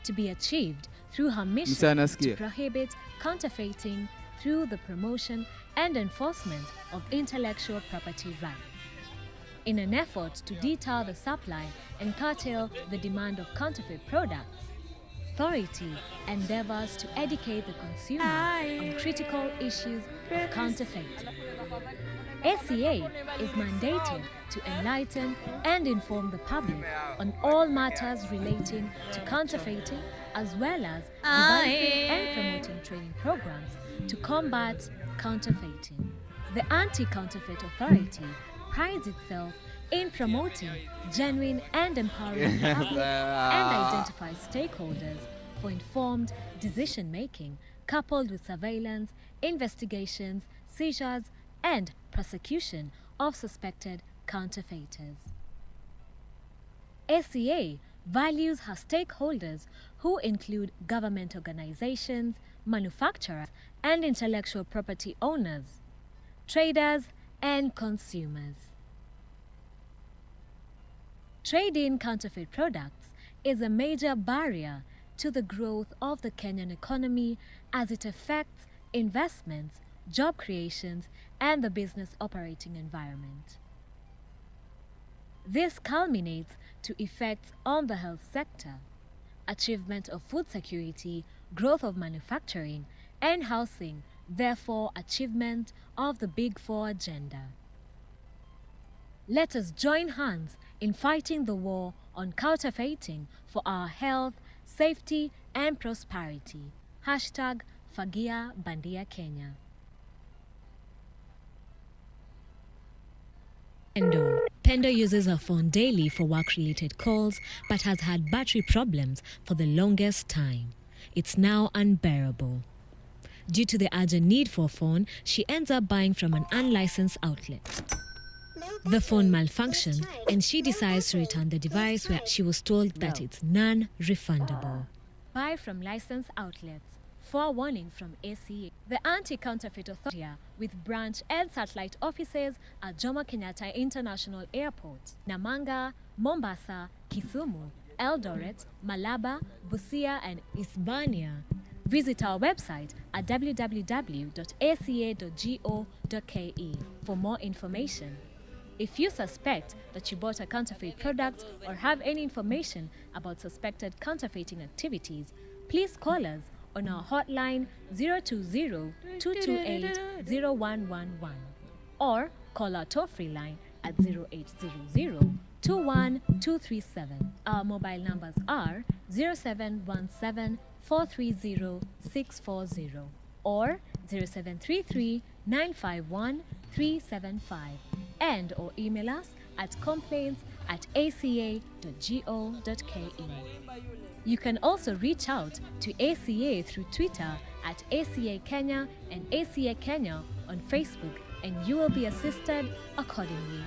to be achieved through her mission to prohibit counterfeiting through the promotion and enforcement of intellectual property rights. In an effort to deter the supply and curtail the demand of counterfeit products, authority endeavors to educate the consumer on critical issues of counterfeiting. ACA is mandated to enlighten and inform the public on all matters relating to counterfeiting, as well as devising and promoting training programs to combat counterfeiting. The Anti-Counterfeit Authority prides itself in promoting genuine and empowering the public and identifies stakeholders for informed decision-making coupled with surveillance, investigations, seizures, and prosecution of suspected counterfeiters. ACA values her stakeholders, who include government organizations, manufacturers, and intellectual property owners, traders, and consumers. Trade in counterfeit products is a major barrier to the growth of the Kenyan economy as it affects investments, job creations, and the business operating environment. This culminates to effects on the health sector, achievement of food security, growth of manufacturing, and housing, therefore achievement of the Big Four agenda. Let us join hands in fighting the war on counterfeiting for our health, safety, and prosperity. Hashtag Fagia Bandia Kenya. Pendo uses her phone daily for work-related calls but has had battery problems for the longest time. It's now unbearable. Due to the urgent need for a phone, she ends up buying from an unlicensed outlet. The phone malfunctioned and she decides to return the device where she was told that it's non-refundable. Buy from licensed outlets. Forewarning from ACA. The Anti-Counterfeit Authority with branch and satellite offices at Jomo Kenyatta International Airport, Namanga, Mombasa, Kisumu, Eldoret, Malaba, Busia, and Isebania. Visit our website at www.aca.go.ke for more information. If you suspect that you bought a counterfeit product or have any information about suspected counterfeiting activities, please call us on our hotline 020-228-0111 or call our toll-free line at 0800-21237. Our mobile numbers are 0717-430-640 or 0733-951-375 and or email us at complaints@aca.go.ke. You can also reach out to ACA through Twitter at ACA Kenya and ACA Kenya on Facebook, and you will be assisted accordingly.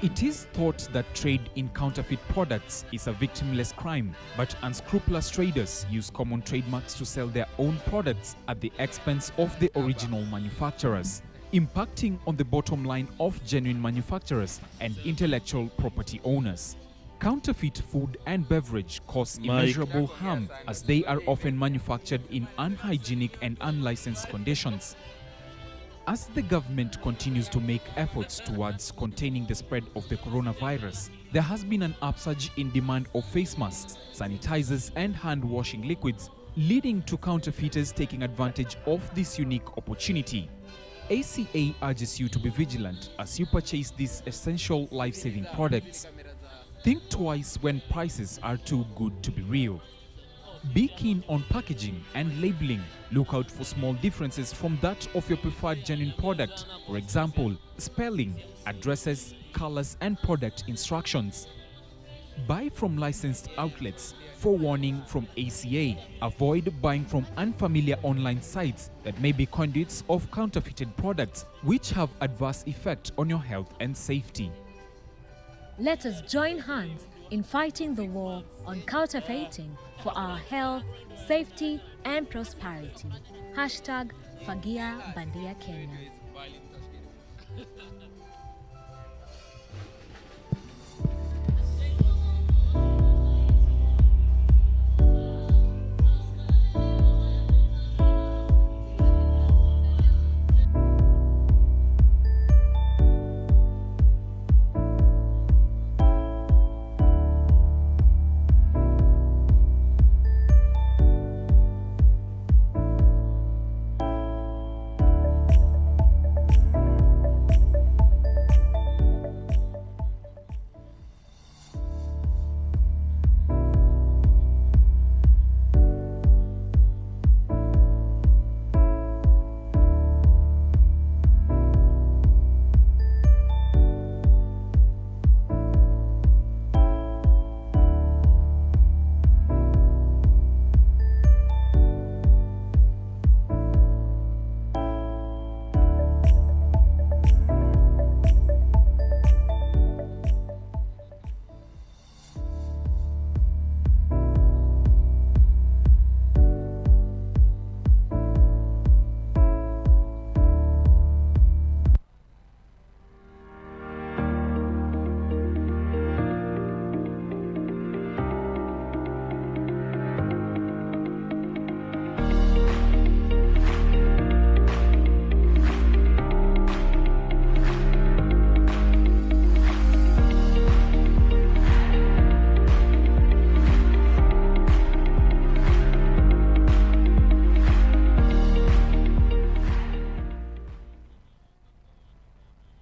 It is thought that trade in counterfeit products is a victimless crime, but unscrupulous traders use common trademarks to sell their own products at the expense of the original manufacturers, impacting on the bottom line of genuine manufacturers and intellectual property owners. Counterfeit food and beverage cause immeasurable harm as they are often manufactured in unhygienic and unlicensed conditions. As the government continues to make efforts towards containing the spread of the coronavirus, there has been an upsurge in demand of face masks, sanitizers, and hand-washing liquids, leading to counterfeiters taking advantage of this unique opportunity. ACA urges you to be vigilant as you purchase these essential life-saving products. Think twice when prices are too good to be real. Be keen on packaging and labeling. Look out for small differences from that of your preferred genuine product. For example, spelling, addresses, colors, and product instructions. Buy from licensed outlets. Forewarning from ACA. Avoid buying from unfamiliar online sites that may be conduits of counterfeited products which have adverse effect on your health and safety. Let us join hands in fighting the war on counterfeiting for our health, safety, and prosperity. Hashtag Fagia Bandia Kenya.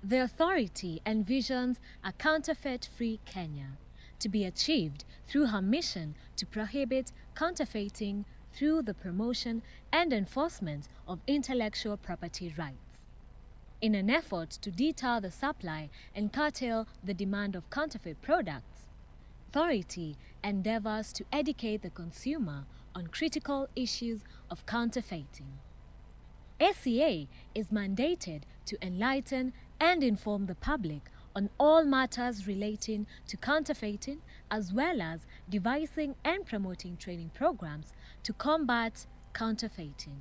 The authority envisions a counterfeit-free Kenya to be achieved through her mission to prohibit counterfeiting through the promotion and enforcement of intellectual property rights. In an effort to deter the supply and curtail the demand of counterfeit products, authority endeavors to educate the consumer on critical issues of counterfeiting. ACA is mandated to enlighten and inform the public on all matters relating to counterfeiting, as well as devising and promoting training programs to combat counterfeiting.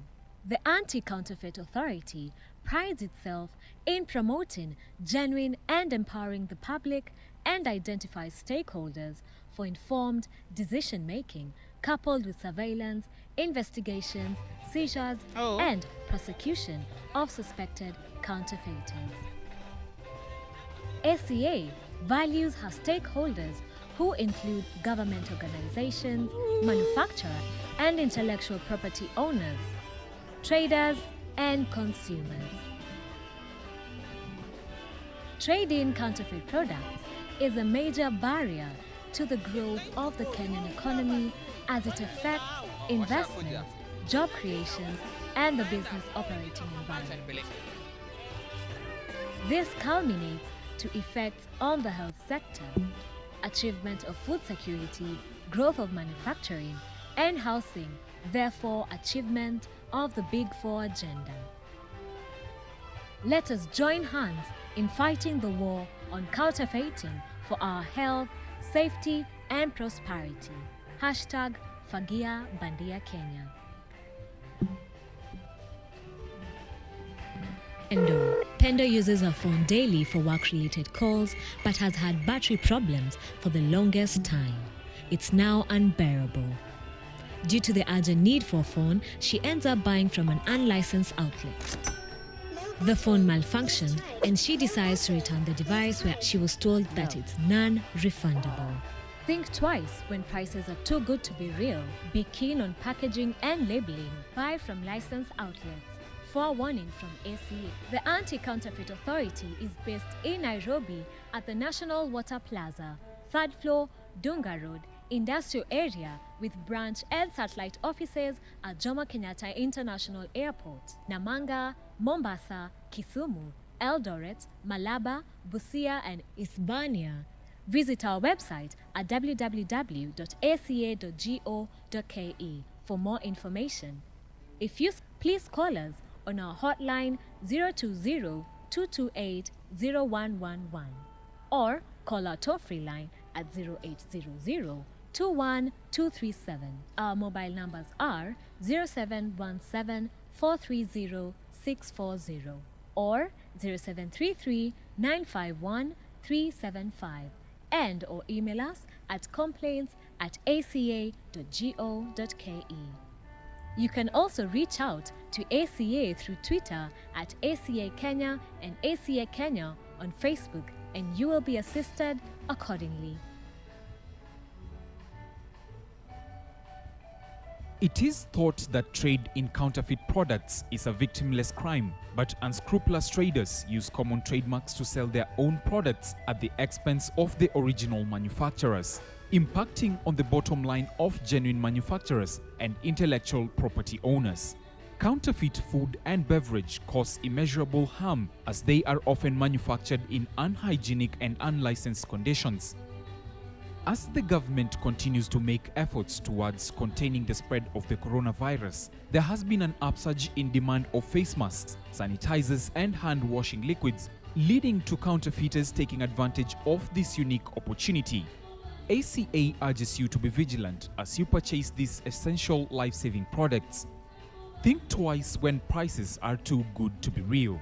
The Anti-Counterfeit Authority prides itself in promoting genuine and empowering the public and identifies stakeholders for informed decision-making coupled with surveillance, investigations, seizures, and prosecution of suspected counterfeiters. ACA values her stakeholders, who include government organizations, manufacturers, and intellectual property owners, traders, and consumers. Trading counterfeit products is a major barrier to the growth of the Kenyan economy as it affects investments, job creations, and the business operating environment. This culminates to effects on the health sector, achievement of food security, growth of manufacturing, and housing, therefore achievement of the Big Four agenda. Let us join hands in fighting the war on counterfeiting for our health, safety, and prosperity. Hashtag Fagia Bandia Kenya. Pendo uses her phone daily for work-related calls but has had battery problems for the longest time. It's now unbearable. Due to the urgent need for a phone, she ends up buying from an unlicensed outlet. The phone malfunctioned and she decides to return the device, where she was told that it's non-refundable. Think twice when prices are too good to be real. Be keen on packaging and labeling. Buy from licensed outlets. Forewarning from ACA. The Anti-Counterfeit Authority is based in Nairobi at the National Water Plaza, 3rd floor, Dunga Road, Industrial Area, with branch and satellite offices at Jomo Kenyatta International Airport, Namanga, Mombasa, Kisumu, Eldoret, Malaba, Busia, and Isebania. Visit our website at www.aca.go.ke for more information. If you please call us on our hotline 020-228-0111 or call our toll-free line at 0800-21-237. Our mobile numbers are 0717-430-640 or 0733-951-375 and or email us at complaints@aca.go.ke. You can also reach out to ACA through Twitter at ACA Kenya and ACA Kenya on Facebook, and you will be assisted accordingly. It is thought that trade in counterfeit products is a victimless crime, but unscrupulous traders use common trademarks to sell their own products at the expense of the original manufacturers, impacting on the bottom line of genuine manufacturers and intellectual property owners. Counterfeit food and beverage cause immeasurable harm as they are often manufactured in unhygienic and unlicensed conditions. As the government continues to make efforts towards containing the spread of the coronavirus, there has been an upsurge in demand of face masks, sanitizers, and hand-washing liquids, leading to counterfeiters taking advantage of this unique opportunity. ACA urges you to be vigilant as you purchase these essential life-saving products. Think twice when prices are too good to be real.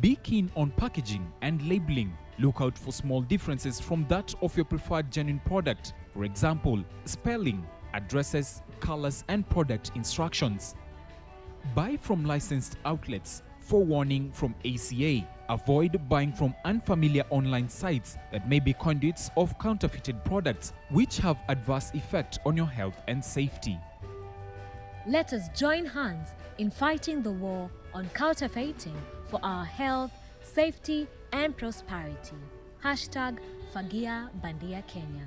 Be keen on packaging and labeling. Look out for small differences from that of your preferred genuine product. For example, spelling, addresses, colors, and product instructions. Buy from licensed outlets. Forewarning from ACA. Avoid buying from unfamiliar online sites that may be conduits of counterfeited products, which have adverse effect on your health and safety. Let us join hands in fighting the war on counterfeiting for our health, safety, and prosperity. Hashtag Fagia Bandia Kenya.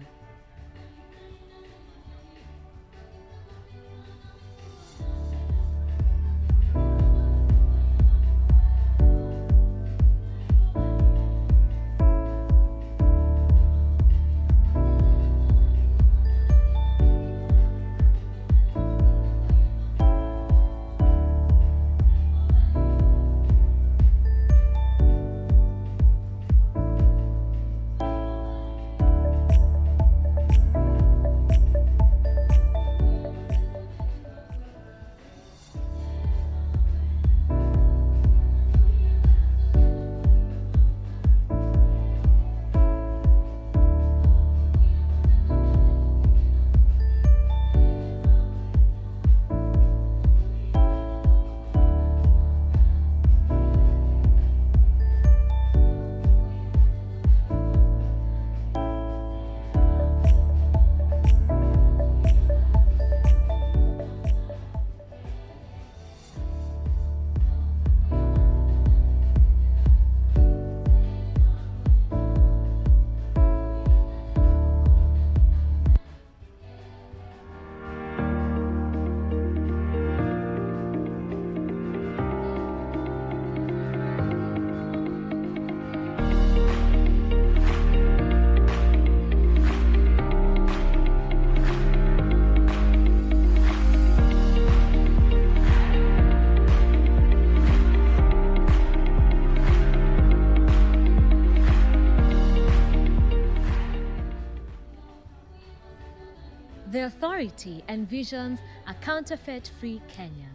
The authority envisions a counterfeit-free Kenya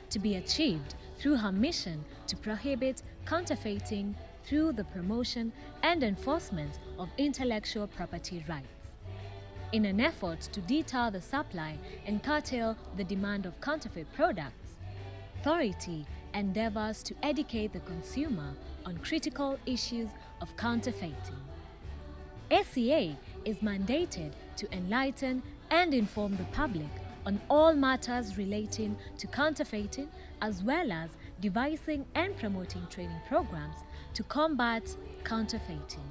to be achieved through her mission to prohibit counterfeiting through the promotion and enforcement of intellectual property rights. In an effort to deter the supply and curtail the demand of counterfeit products, authority endeavors to educate the consumer on critical issues of counterfeiting. ACA is mandated to enlighten and inform the public on all matters relating to counterfeiting, as well as devising and promoting training programs to combat counterfeiting.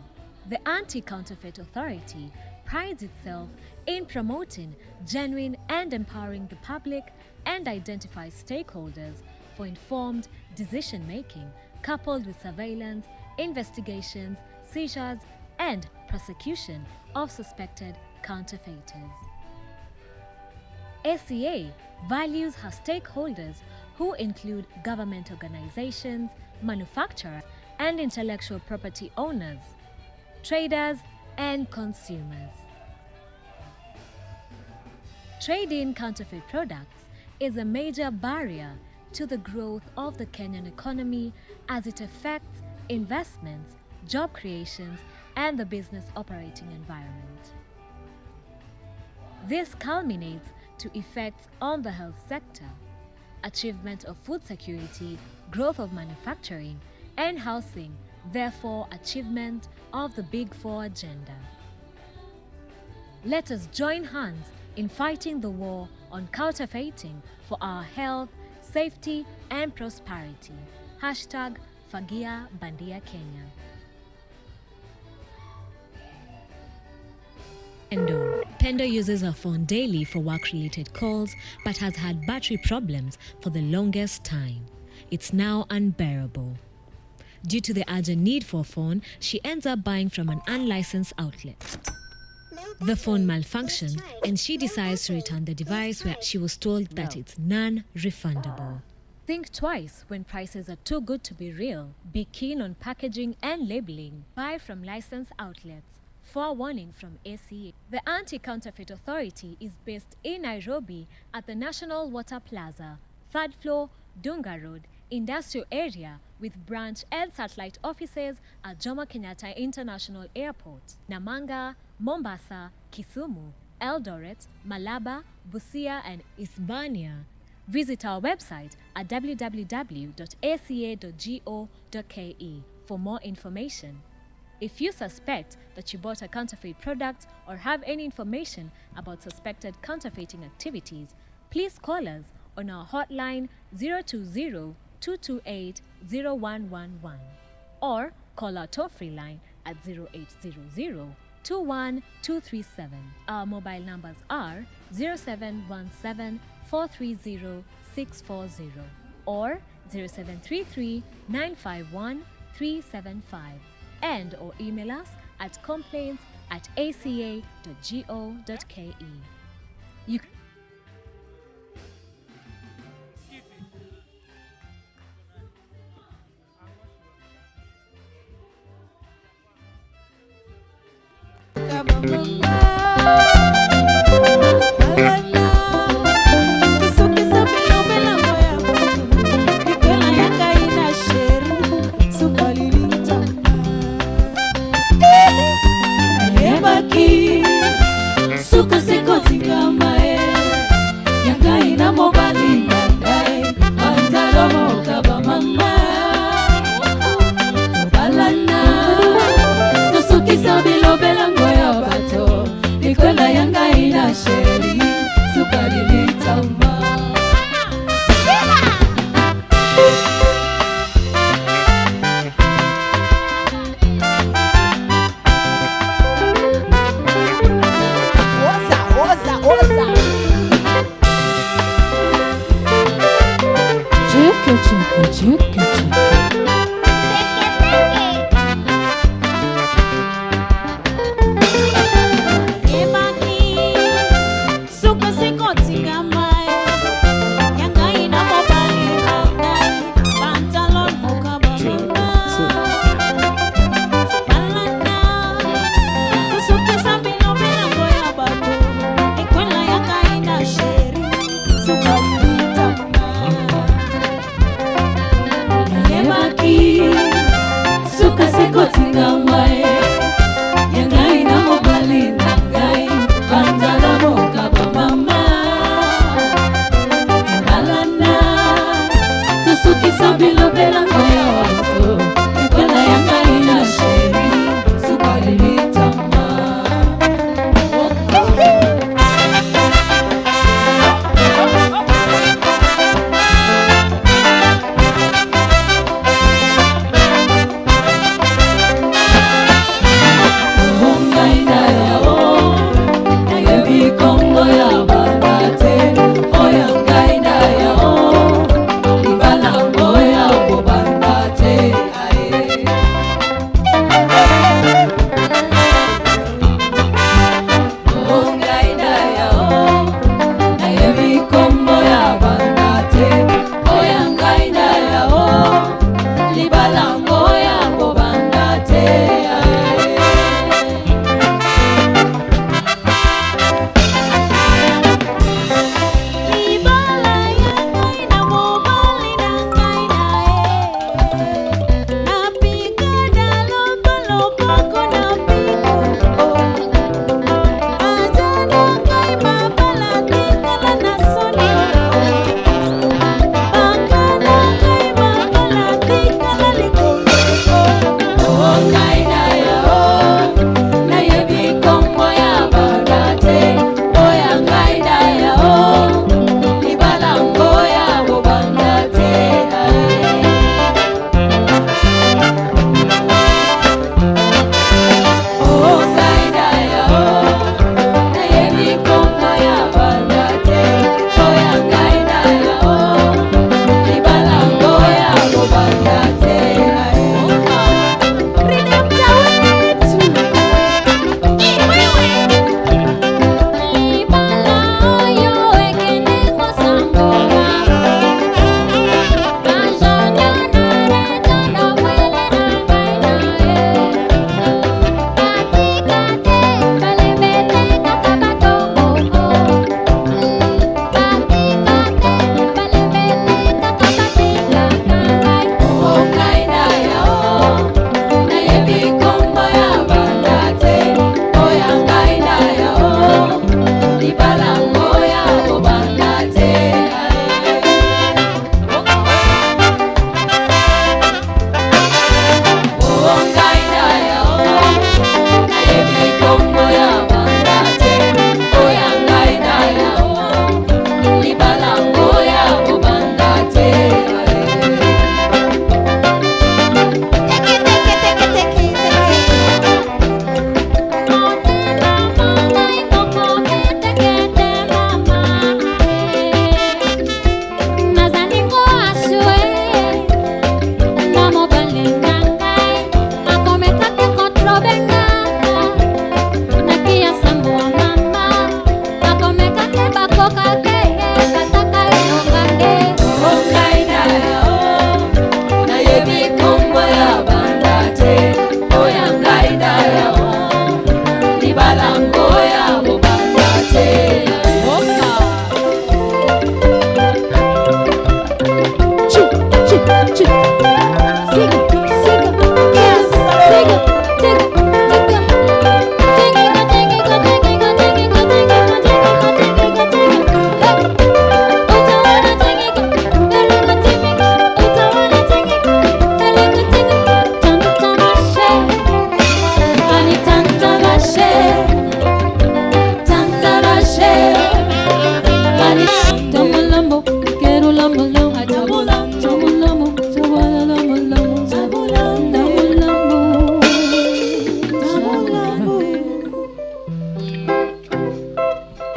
The Anti-Counterfeit Authority prides itself in promoting genuine and empowering the public and identifies stakeholders for informed decision-making, coupled with surveillance, investigations, seizures, and prosecution of suspected counterfeiters. ACA values her stakeholders, who include government organizations, manufacturers, and intellectual property owners, traders, and consumers. Trade in counterfeit products is a major barrier to the growth of the Kenyan economy as it affects investments, job creations, and the business operating environment. This culminates to effects on the health sector, achievement of food security, growth of manufacturing, and housing, therefore achievement of the Big Four agenda. Let us join hands in fighting the war on counterfeiting for our health, safety, and prosperity. Hashtag Fagia Bandia Kenya. Pendo uses her phone daily for work-related calls but has had battery problems for the longest time. It's now unbearable. Due to the urgent need for a phone, she ends up buying from an unlicensed outlet. The phone malfunctioned and she decides to return the device, where she was told that it's non-refundable. Think twice when prices are too good to be real. Be keen on packaging and labeling. Buy from licensed outlets. Forewarning from ACA. The Anti-Counterfeit Authority is based in Nairobi at the National Water Plaza, 3rd floor, Dunga Road, Industrial Area, with branch and satellite offices at Jomo Kenyatta International Airport, Namanga, Mombasa, Kisumu, Eldoret, Malaba, Busia, and Isebania. Visit our website at www.aca.go.ke for more information. If you suspect that you bought a counterfeit product or have any information about suspected counterfeiting activities, please call us on our hotline 020-228-0111 or call our toll-free line at 0800 21237. Our mobile numbers are 0717 430 640 or 0733 951 375, and or email us at complaints@aca.go.ke. You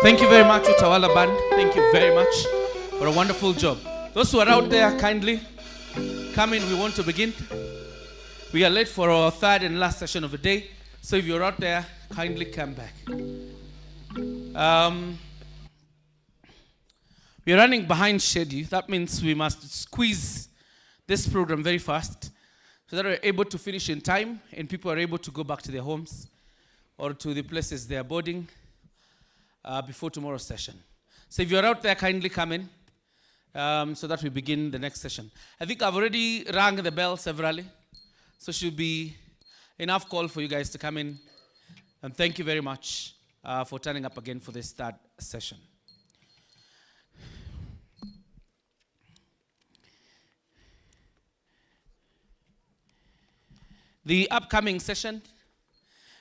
Thank you very much, Utawala Band. Thank you very much for a wonderful job. Those who are out there, kindly come in. We want to begin. We are late for our third and last session of the day. So if you're out there, kindly come back. We're running behind schedule. That means we must squeeze this program very fast so that we're able to finish in time and people are able to go back to their homes or to the places they are boarding before tomorrow's session. So if you're out there, kindly come in so that we begin the next session. I think I've already rang the bell severally, so should be enough call for you guys to come in. And thank you very much for turning up again for this third session. The upcoming session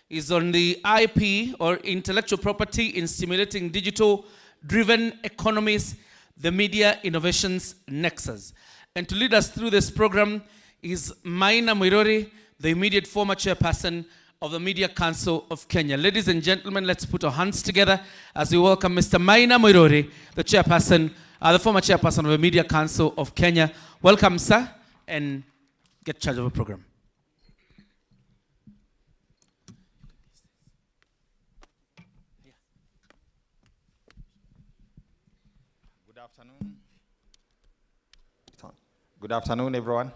is on the IP, or intellectual property in stimulating digital-driven economies, the media innovations nexus. And to lead us through this program is Maina Mwirori, the immediate former chairperson of the Media Council of Kenya. Ladies and gentlemen, let's put our hands together as we welcome Mr. Maina Mwirori, the chairperson, the former chairperson of the Media Council of Kenya. Welcome, sir, and get charge of the program. Good afternoon, everyone.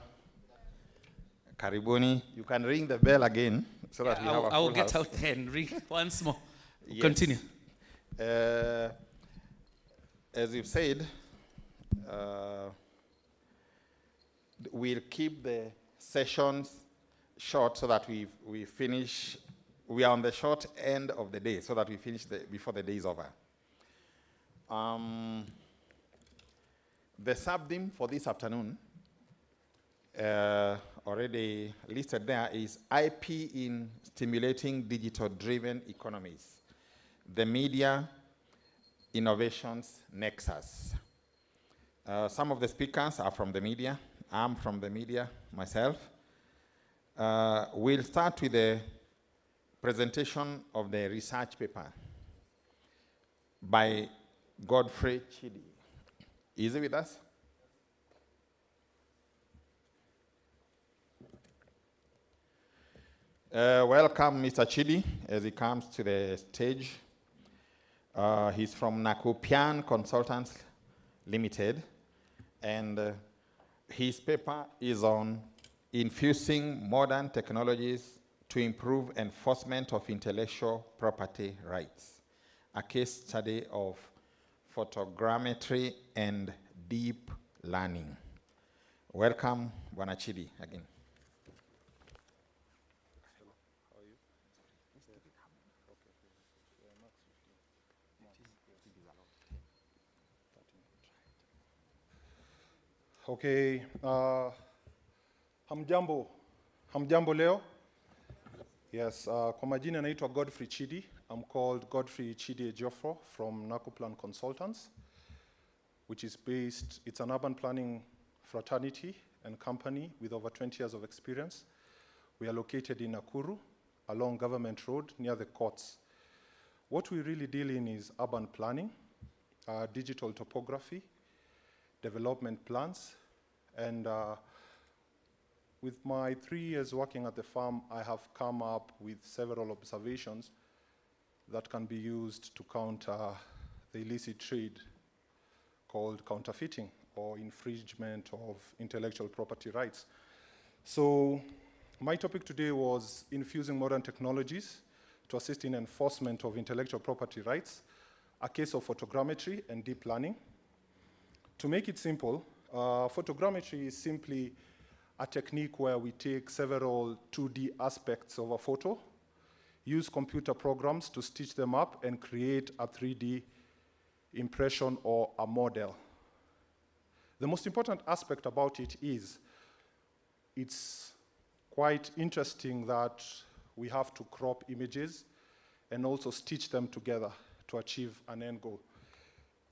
Karibuni. You can ring the bell again so that we have a full house. I will get out there and ring once more. Yes. Continue. As you've said, we'll keep the sessions short so that we finish. We are on the short end of the day so that we finish before the day is over. The sub-theme for this afternoon, already listed there, is IP in stimulating digital-driven economies, the media innovations nexus. Some of the speakers are from the media. I'm from the media myself. We'll start with the presentation of the research paper by Godfrey Chidi. Is he with us? Welcome, Mr. Chidi, as he comes to the stage. He's from Nakupian Consultants Limited, and his paper is on infusing modern technologies to improve enforcement of intellectual property rights, a case study of photogrammetry and deep learning. Welcome, Bwana Chidi, again. Okay, hamjambo leo. Yes, kwa majina naitwa Godfrey Chidi. I'm called Godfrey Chidi Ejiofor from Nakuplan Consultants, which is based, it's an urban planning fraternity and company with over 20 years of experience. We are located in Nakuru, along Government Road, near the courts. What we really deal in is urban planning, digital topography, development plans, and with my 3 years working at the farm, I have come up with several observations that can be used to counter the illicit trade called counterfeiting or infringement of intellectual property rights. So my topic today was infusing modern technologies to assist in enforcement of intellectual property rights, a case of photogrammetry and deep learning. To make it simple, photogrammetry is simply a technique where we take several 2D aspects of a photo, use computer programs to stitch them up and create a 3D impression or a model. The most important aspect about it is it's quite interesting that we have to crop images and also stitch them together to achieve an end goal.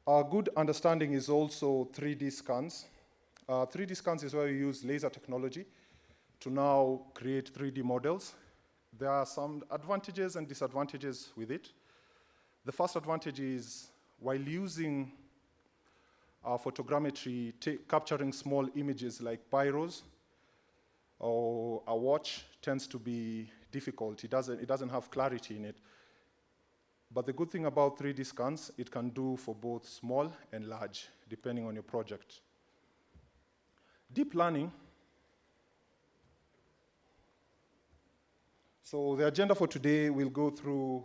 A good understanding is also 3D scans. 3D scans is where we use laser technology to now create 3D models. There are some advantages and disadvantages with it. The first advantage is while using photogrammetry, capturing small images like pyros or a watch tends to be difficult. It doesn't have clarity in it. But the good thing about 3D scans, it can do for both small and large, depending on your project. Deep learning. So the agenda for today will go through,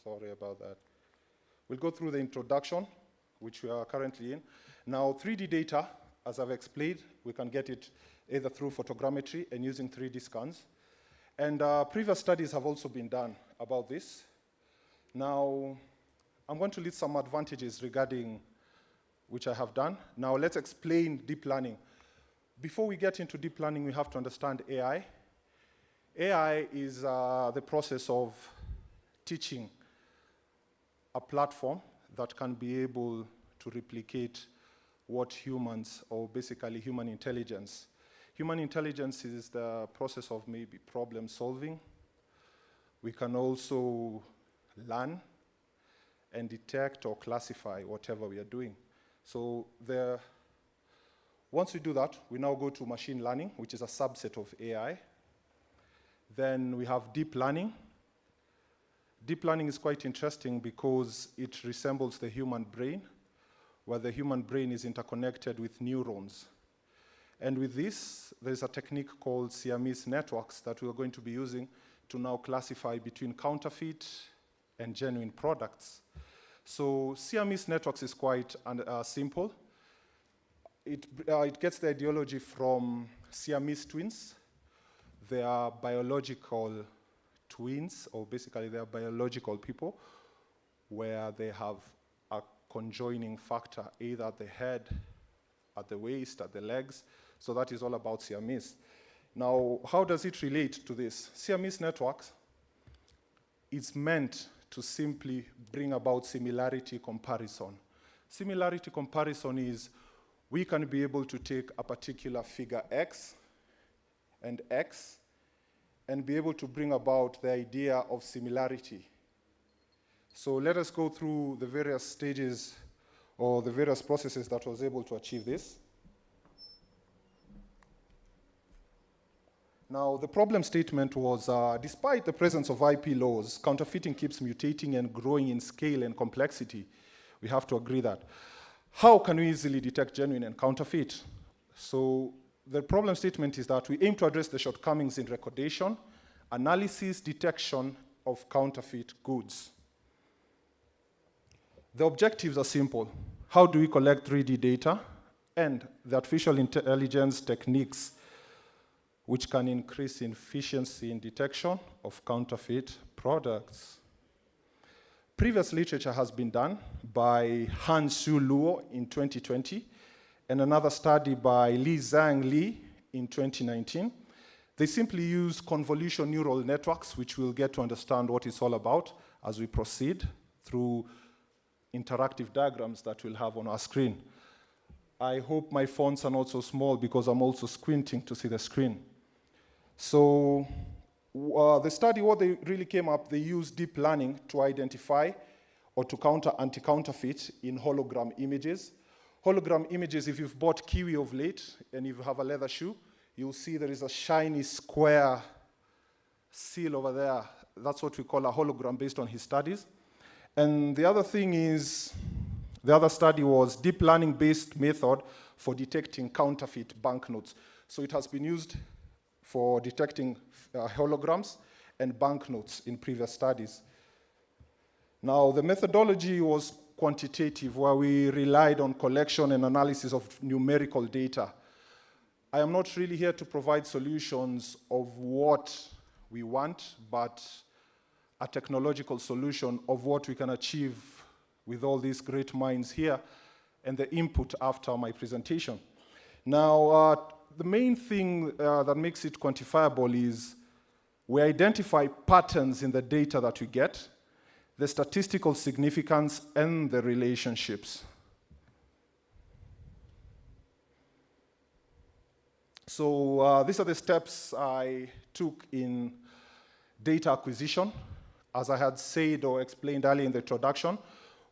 sorry about that. We'll go through the introduction, which we are currently in. Now, 3D data, as I've explained, we can get it either through photogrammetry and using 3D scans. And previous studies have also been done about this. Now, I'm going to list some advantages regarding which I have done. Now, let's explain deep learning. Before we get into deep learning, we have to understand AI. AI is the process of teaching a platform that can be able to replicate what humans, or basically human intelligence. Human intelligence is the process of maybe problem solving. We can also learn and detect or classify whatever we are doing. So once we do that, we now go to machine learning, which is a subset of AI. Then we have deep learning. Deep learning is quite interesting because it resembles the human brain, where the human brain is interconnected with neurons. And with this, there's a technique called Siamese networks that we're going to be using to now classify between counterfeit and genuine products. So Siamese networks is quite simple. It gets the ideology from Siamese twins. They are biological twins, or basically they are biological people, where they have a conjoining factor, either at the head, at the waist, at the legs. So that is all about Siamese. Now, how does it relate to this? Siamese networks is meant to simply bring about similarity comparison. Similarity comparison is we can be able to take a particular figure X and be able to bring about the idea of similarity. So let us go through the various stages or the various processes that was able to achieve this. Now, the problem statement was, despite the presence of IP laws, counterfeiting keeps mutating and growing in scale and complexity. We have to agree that. How can we easily detect genuine and counterfeit? So the problem statement is that we aim to address the shortcomings in recordation, analysis, detection of counterfeit goods. The objectives are simple. How do we collect 3D data and the artificial intelligence techniques which can increase efficiency in detection of counterfeit products? Previous literature has been done by Han-Shu Luo in 2020 and another study by Li Zhang Li in 2019. They simply use convolution neural networks, which we'll get to understand what it's all about as we proceed through interactive diagrams that we'll have on our screen. I hope my fonts are not so small because I'm also squinting to see the screen. So the study, what they really came up, they used deep learning to identify or to counter anti-counterfeit in hologram images. Hologram images, if you've bought Kiwi of late and if you have a leather shoe, you'll see there is a shiny square seal over there. That's what we call a hologram based on his studies. And the other thing is, the other study was deep learning-based method for detecting counterfeit banknotes. So it has been used for detecting holograms and banknotes in previous studies. Now, the methodology was quantitative, where we relied on collection and analysis of numerical data. I am not really here to provide solutions of what we want, but a technological solution of what we can achieve with all these great minds here and the input after my presentation. Now, the main thing that makes it quantifiable is we identify patterns in the data that we get, the statistical significance, and the relationships. So these are the steps I took in data acquisition. as I had said or explained earlier in the introduction,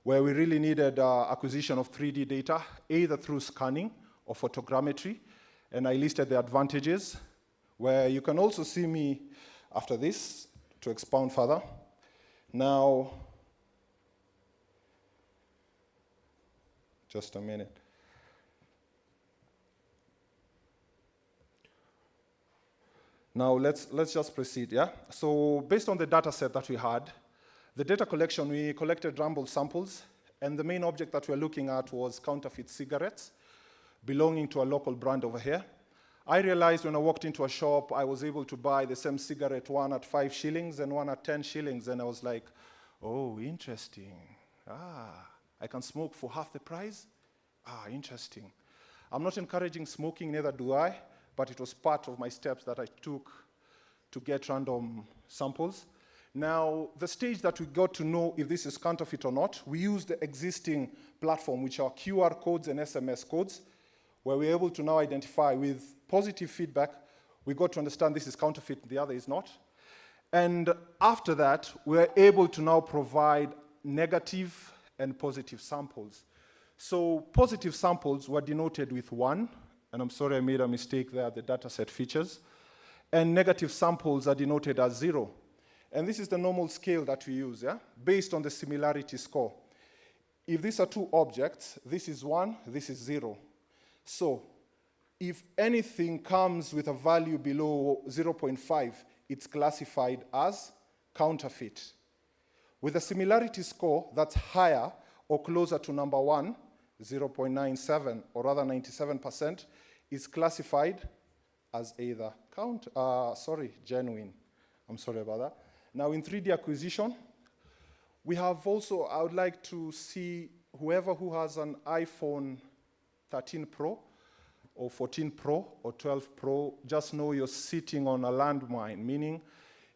where we really needed acquisition of 3D data, either through scanning or photogrammetry, and I listed the advantages, where you can also see me after this to expound further. Now, just a minute. Now let's just proceed, yeah? So based on the data set that we had, the data collection, we collected rumble samples, and the main object that we're looking at was counterfeit cigarettes belonging to a local brand over here. I realized when I walked into a shop, I was able to buy the same cigarette, one at 5 shillings and one at 10 shillings, and I was like, oh, interesting. I can smoke for half the price? Interesting. I'm not encouraging smoking, neither do I, but it was part of my steps that I took to get random samples. Now, the stage that we got to know if this is counterfeit or not, we used the existing platform, which are QR codes and SMS codes, where we're able to now identify with positive feedback, we got to understand this is counterfeit, the other is not. And after that, we're able to now provide negative and positive samples. So positive samples were denoted with 1, and I'm sorry I made a mistake there, the dataset features. And negative samples are denoted as 0. And this is the normal scale that we use, yeah, based on the similarity score. If these are 2 objects, this is 1, this is 0. So if anything comes with a value below 0.5, it's classified as counterfeit. With a similarity score that's higher or closer to number 1, 0.97, or rather 97%, is classified as either genuine. I'm sorry about that. Now in 3D acquisition, we have also, I would like to see whoever who has an iPhone 13 Pro, or 14 Pro, or 12 Pro, just know you're sitting on a landmine, meaning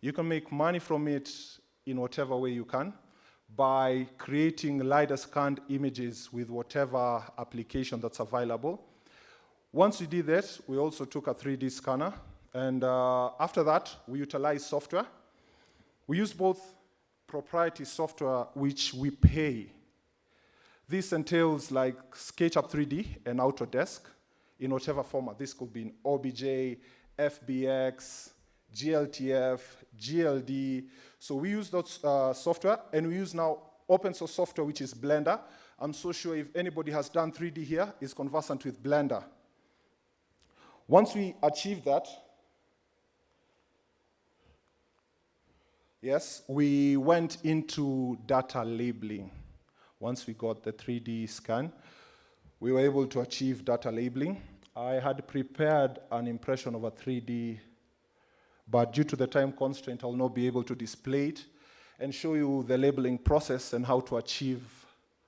you can make money from it in whatever way you can by creating LiDAR scanned images with whatever application that's available. Once we did that, we also took a 3D scanner, and after that, we utilized software. We use both proprietary software, which we pay. This entails like SketchUp 3D and Autodesk in whatever format. This could be in OBJ, FBX, GLTF, GLD. So we use those software, and we use now open source software, which is Blender. I'm so sure if anybody has done 3D here is conversant with Blender. Once we achieve that, yes, we went into data labeling. Once we got the 3D scan, we were able to achieve data labeling. I had prepared an impression of a 3D, but due to the time constraint, I'll not be able to display it and show you the labeling process and how to achieve,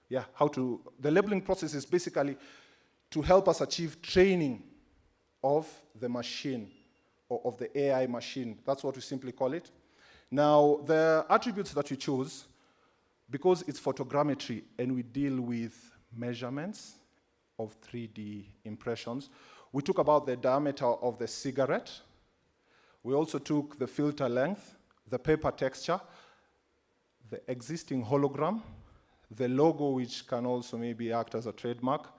the labeling process is basically to help us achieve training of the machine, or of the AI machine. That's what we simply call it. Now, the attributes that we choose, because it's photogrammetry and we deal with measurements of 3D impressions, we took about the diameter of the cigarette. We also took the filter length, the paper texture, the existing hologram, the logo, which can also maybe act as a trademark,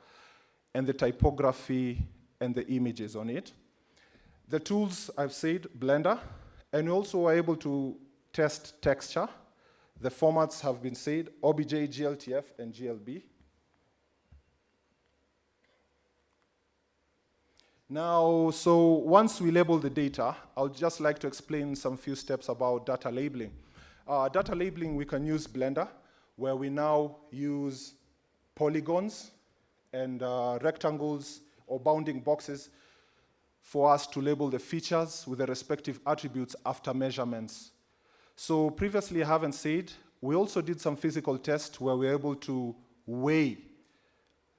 and the typography and the images on it. The tools, I've said, Blender, and we also were able to test texture. The formats have been said, OBJ, GLTF, and GLB. Now, so once we label the data, I'll just like to explain some few steps about data labeling. Data labeling, we can use Blender, where we now use polygons and rectangles or bounding boxes for us to label the features with the respective attributes after measurements. So previously, I haven't said, we also did some physical tests where we were able to weigh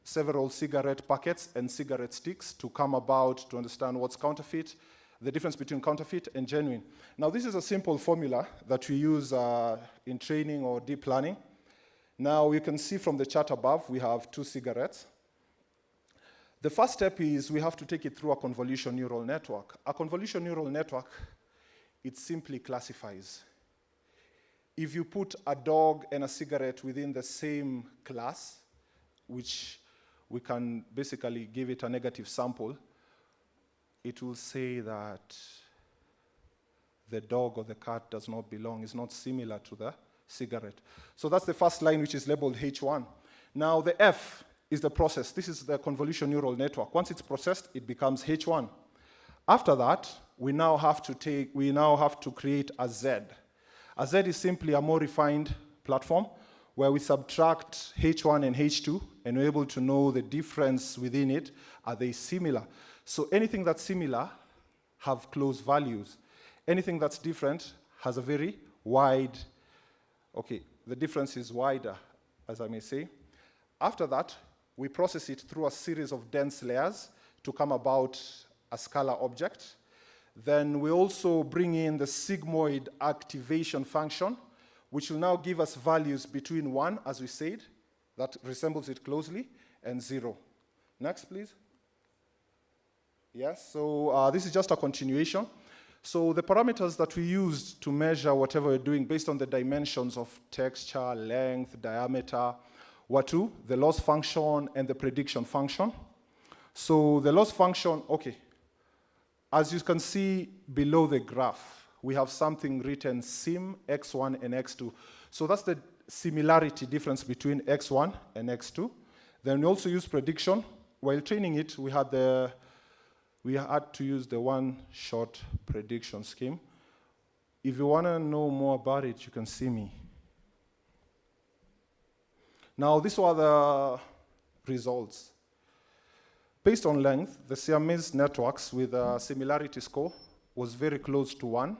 several cigarette packets and cigarette sticks to come about to understand what's counterfeit, the difference between counterfeit and genuine. Now, this is a simple formula that we use in training or deep learning. Now, you can see from the chart above, we have 2 cigarettes. The first step is we have to take it through a convolution neural network. A convolution neural network, it simply classifies. if you put a dog and a cigarette within the same class, which we can basically give it a negative sample, it will say that the dog or the cat does not belong, is not similar to the cigarette. So that's the first line, which is labeled H1. Now the F is the process. This is the convolution neural network. Once it's processed, it becomes H1. After that, we now have to create a Z. A Z is simply a more refined platform where we subtract H1 and H2, and we're able to know the difference within it. Are they similar? So anything that's similar have close values. Anything that's different has a very wide, okay, the difference is wider, as I may say. After that, we process it through a series of dense layers to come about a scalar object. Then we also bring in the sigmoid activation function, which will now give us values between 1, as we said, that resembles it closely, and 0. Next, please. Yes, so this is just a continuation. So the parameters that we used to measure whatever we're doing based on the dimensions of texture, length, diameter, were two, the loss function and the prediction function. So the loss function, okay, as you can see below the graph, we have something written sim x1 and x2. So that's the similarity difference between x1 and x2. Then we also use prediction. While training it, we had to use the one-shot prediction scheme. If you want to know more about it, you can see me. Now, these were the results. Based on length, the Siamese networks with a similarity score was very close to 1,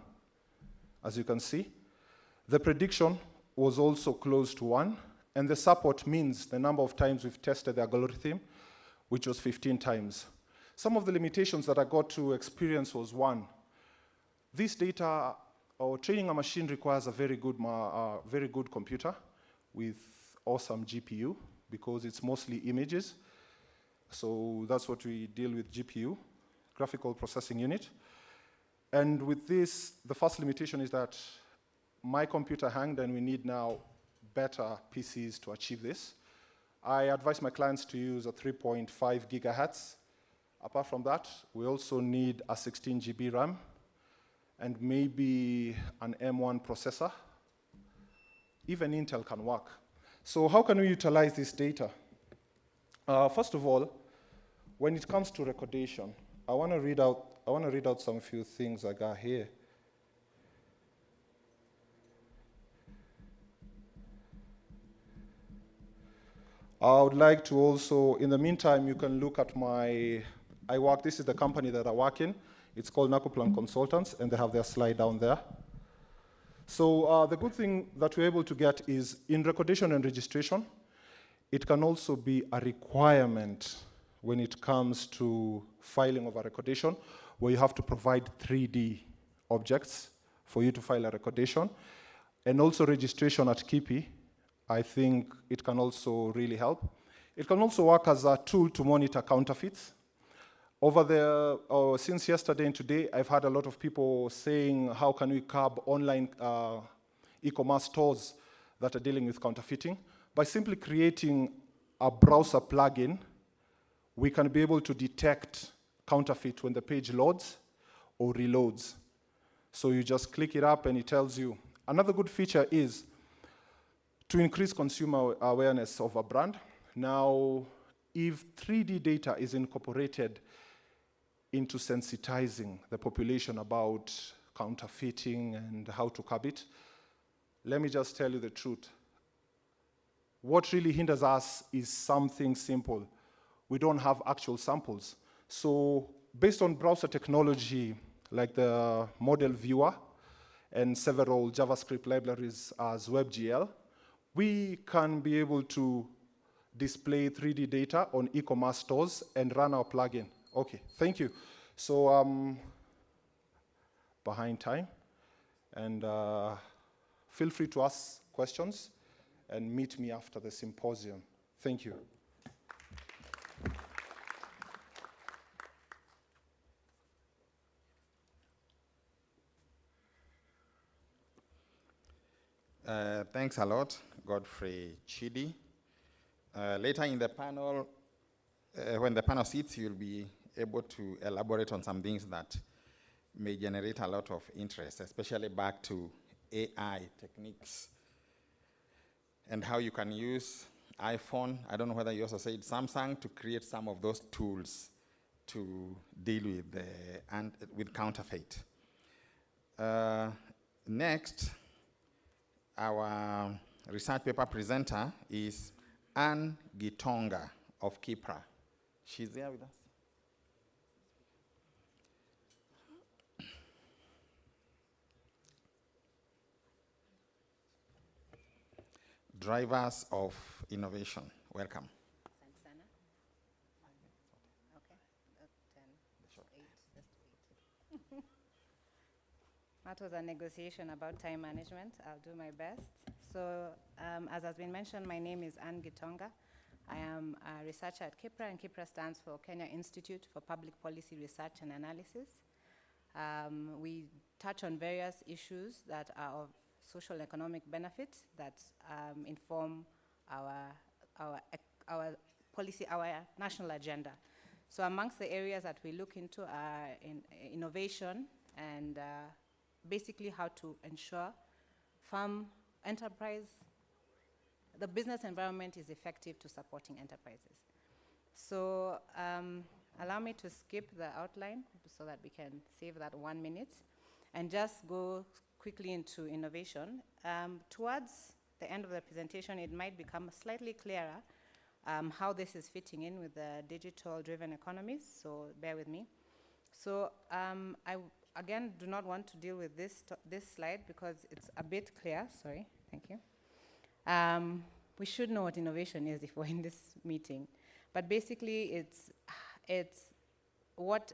as you can see. The prediction was also close to 1, and the support means the number of times we've tested the algorithm, which was 15 times. Some of the limitations that I got to experience was 1. This data, or training a machine requires a very good computer with awesome GPU, because it's mostly images. So that's what we deal with, GPU, graphical processing unit. And with this, the first limitation is that my computer hanged, and we need now better PCs to achieve this. I advise my clients to use a 3.5 gigahertz. Apart from that, we also need a 16 GB RAM and maybe an M1 processor. Even Intel can work. So how can we utilize this data? First of all, when it comes to recordation, I want to read out some few things I got here. I would like to also, in the meantime, you can look at this is the company that I work in. It's called Nakuplan Consultants, and they have their slide down there. So the good thing that we're able to get is in recordation and registration, it can also be a requirement when it comes to filing of a recordation, where you have to provide 3D objects for you to file a recordation. And also registration at KIPI, I think it can also really help. It can also work as a tool to monitor counterfeits. Over there, since yesterday and today, I've had a lot of people saying, how can we curb online e-commerce stores that are dealing with counterfeiting? By simply creating a browser plugin, we can be able to detect counterfeit when the page loads or reloads. So you just click it up and it tells you. Another good feature is to increase consumer awareness of a brand. Now, if 3D data is incorporated into sensitizing the population about counterfeiting and how to curb it, let me just tell you the truth. What really hinders us is something simple. We don't have actual samples. So based on browser technology, like the model viewer and several JavaScript libraries as WebGL, we can be able to display 3D data on e-commerce stores and run our plugin. Okay, thank you. So I'm behind time, and feel free to ask questions and meet me after the symposium. Thank you. Thanks a lot, Godfrey Chidi. Later in the panel, when the panel sits, you'll be able to elaborate on some things that may generate a lot of interest, especially back to AI techniques and how you can use iPhone, I don't know whether you also said Samsung, to create some of those tools to deal with counterfeit. Next, our research paper presenter is Anne Gitonga of Kipra. She's there with us. Drivers of innovation. Welcome. That was a negotiation about time management. I'll do my best. So, as has been mentioned, my name is Anne Gitonga. I am a researcher at Kipra, and Kipra stands for Kenya Institute for Public Policy Research and Analysis. We touch on various issues that are of social and economic benefit that inform our policy, our national agenda. So amongst the areas that we look into are innovation and basically how to ensure farm enterprise, the business environment is effective to supporting enterprises. So allow me to skip the outline so that we can save that 1 minute and just go quickly into innovation. Towards the end of the presentation, it might become slightly clearer how this is fitting in with the digital-driven economies, so bear with me. So I, again, do not want to deal with this slide because it's a bit clear. Sorry, thank you. We should know what innovation is if we're in this meeting. But basically, it's what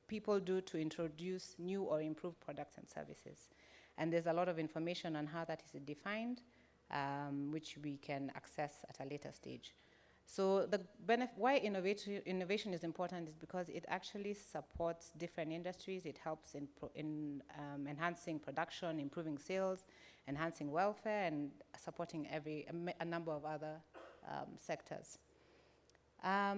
people do to introduce new or improved products and services. And there's a lot of information on how that is defined, which we can access at a later stage. So the why innovation is important is because it actually supports different industries. It helps in enhancing production, improving sales, enhancing welfare, and supporting a number of other sectors. I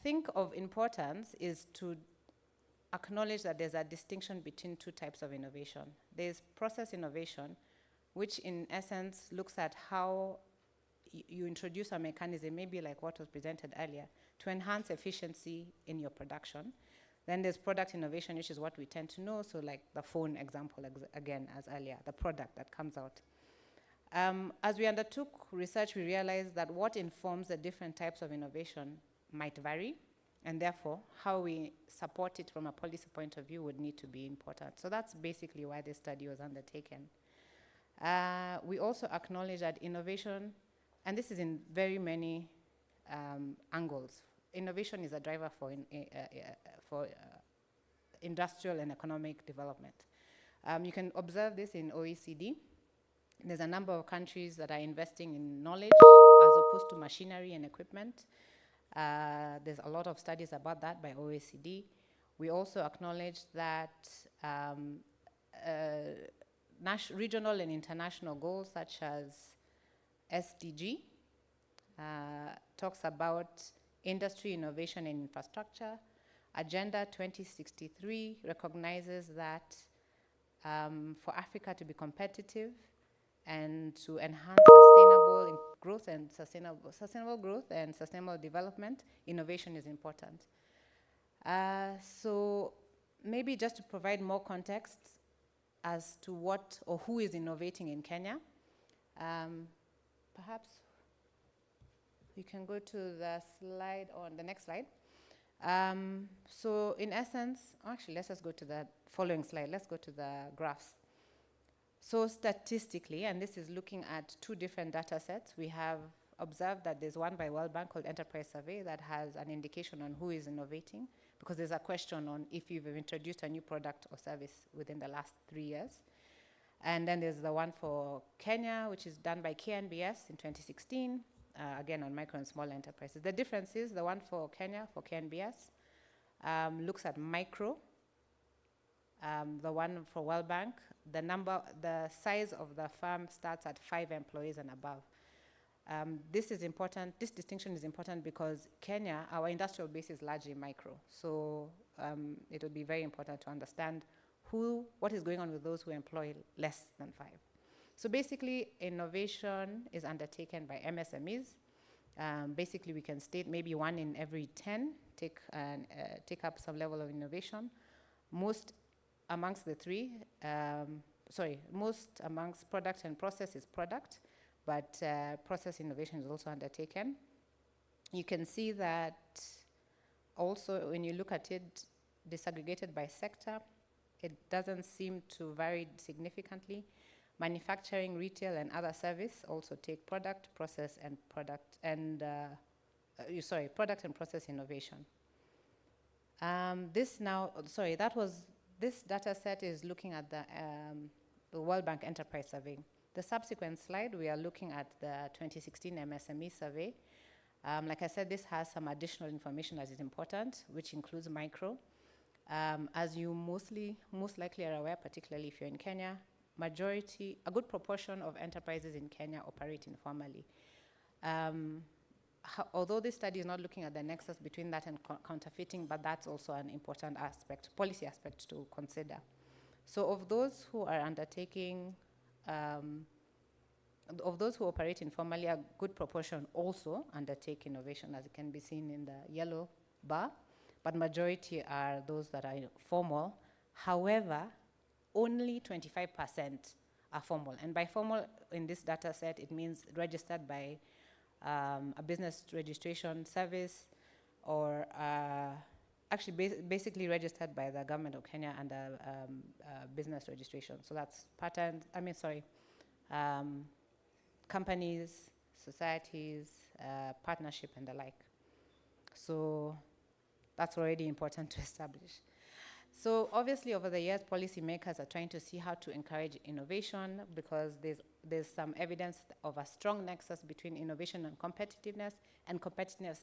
think of importance is to acknowledge that there's a distinction between two types of innovation. There's process innovation, which in essence looks at how you introduce a mechanism, maybe like what was presented earlier, to enhance efficiency in your production. Then there's product innovation, which is what we tend to know, so like the phone example, again, as earlier, the product that comes out. As we undertook research, we realized that what informs the different types of innovation might vary, and therefore, how we support it from a policy point of view would need to be important. So that's basically why this study was undertaken. We also acknowledge that innovation, and this is in very many angles, innovation is a driver for industrial and economic development. You can observe this in OECD. There's a number of countries that are investing in knowledge as opposed to machinery and equipment. There's a lot of studies about that by OECD. We also acknowledge that regional and international goals such as SDG talks about industry, innovation, and infrastructure. Agenda 2063 recognizes that for Africa to be competitive and to enhance sustainable growth and sustainable growth and sustainable development, innovation is important. So maybe just to provide more context as to what or who is innovating in Kenya, perhaps you can go to the slide on the next slide. So in essence, actually, let's just go to the following slide. Let's go to the graphs. So statistically, and this is looking at two different data sets, we have observed that there's one by World Bank called Enterprise Survey that has an indication on who is innovating, because there's a question on if you've introduced a new product or service within the last 3 years. And then there's the one for Kenya, which is done by KNBS in 2016, again on micro and small enterprises. The difference is the one for Kenya, for KNBS, looks at micro the one for World Bank, the size of the firm starts at 5 employees and above. This is important. This distinction is important because Kenya, our industrial base is largely micro. So it will be very important to understand what is going on with those who employ less than 5. So basically, innovation is undertaken by MSMEs. Basically, we can state maybe 1 in every 10 take up some level of innovation. Most amongst product and process is product, but process innovation is also undertaken. You can see that also when you look at it disaggregated by sector, it doesn't seem to vary significantly. Manufacturing, retail, and other service also take product, process, and product and process innovation. This data set is looking at the World Bank Enterprise Survey. The subsequent slide, we are looking at the 2016 MSME survey. Like I said, this has some additional information that is important, which includes micro. As you most likely are aware, particularly if you're in Kenya, a good proportion of enterprises in Kenya operate informally. Although this study is not looking at the nexus between that and counterfeiting, but that's also an important aspect, policy aspect to consider. So of those who are undertaking, of those who operate informally, a good proportion also undertake innovation, as it can be seen in the yellow bar, but majority are those that are formal. However, only 25% are formal. And by formal, in this data set, it means registered by a business registration service, or actually basically registered by the government of Kenya under business registration. So that's companies, societies, partnership, and the like. So that's already important to establish. So obviously, over the years, policymakers are trying to see how to encourage innovation, because there's some evidence of a strong nexus between innovation and competitiveness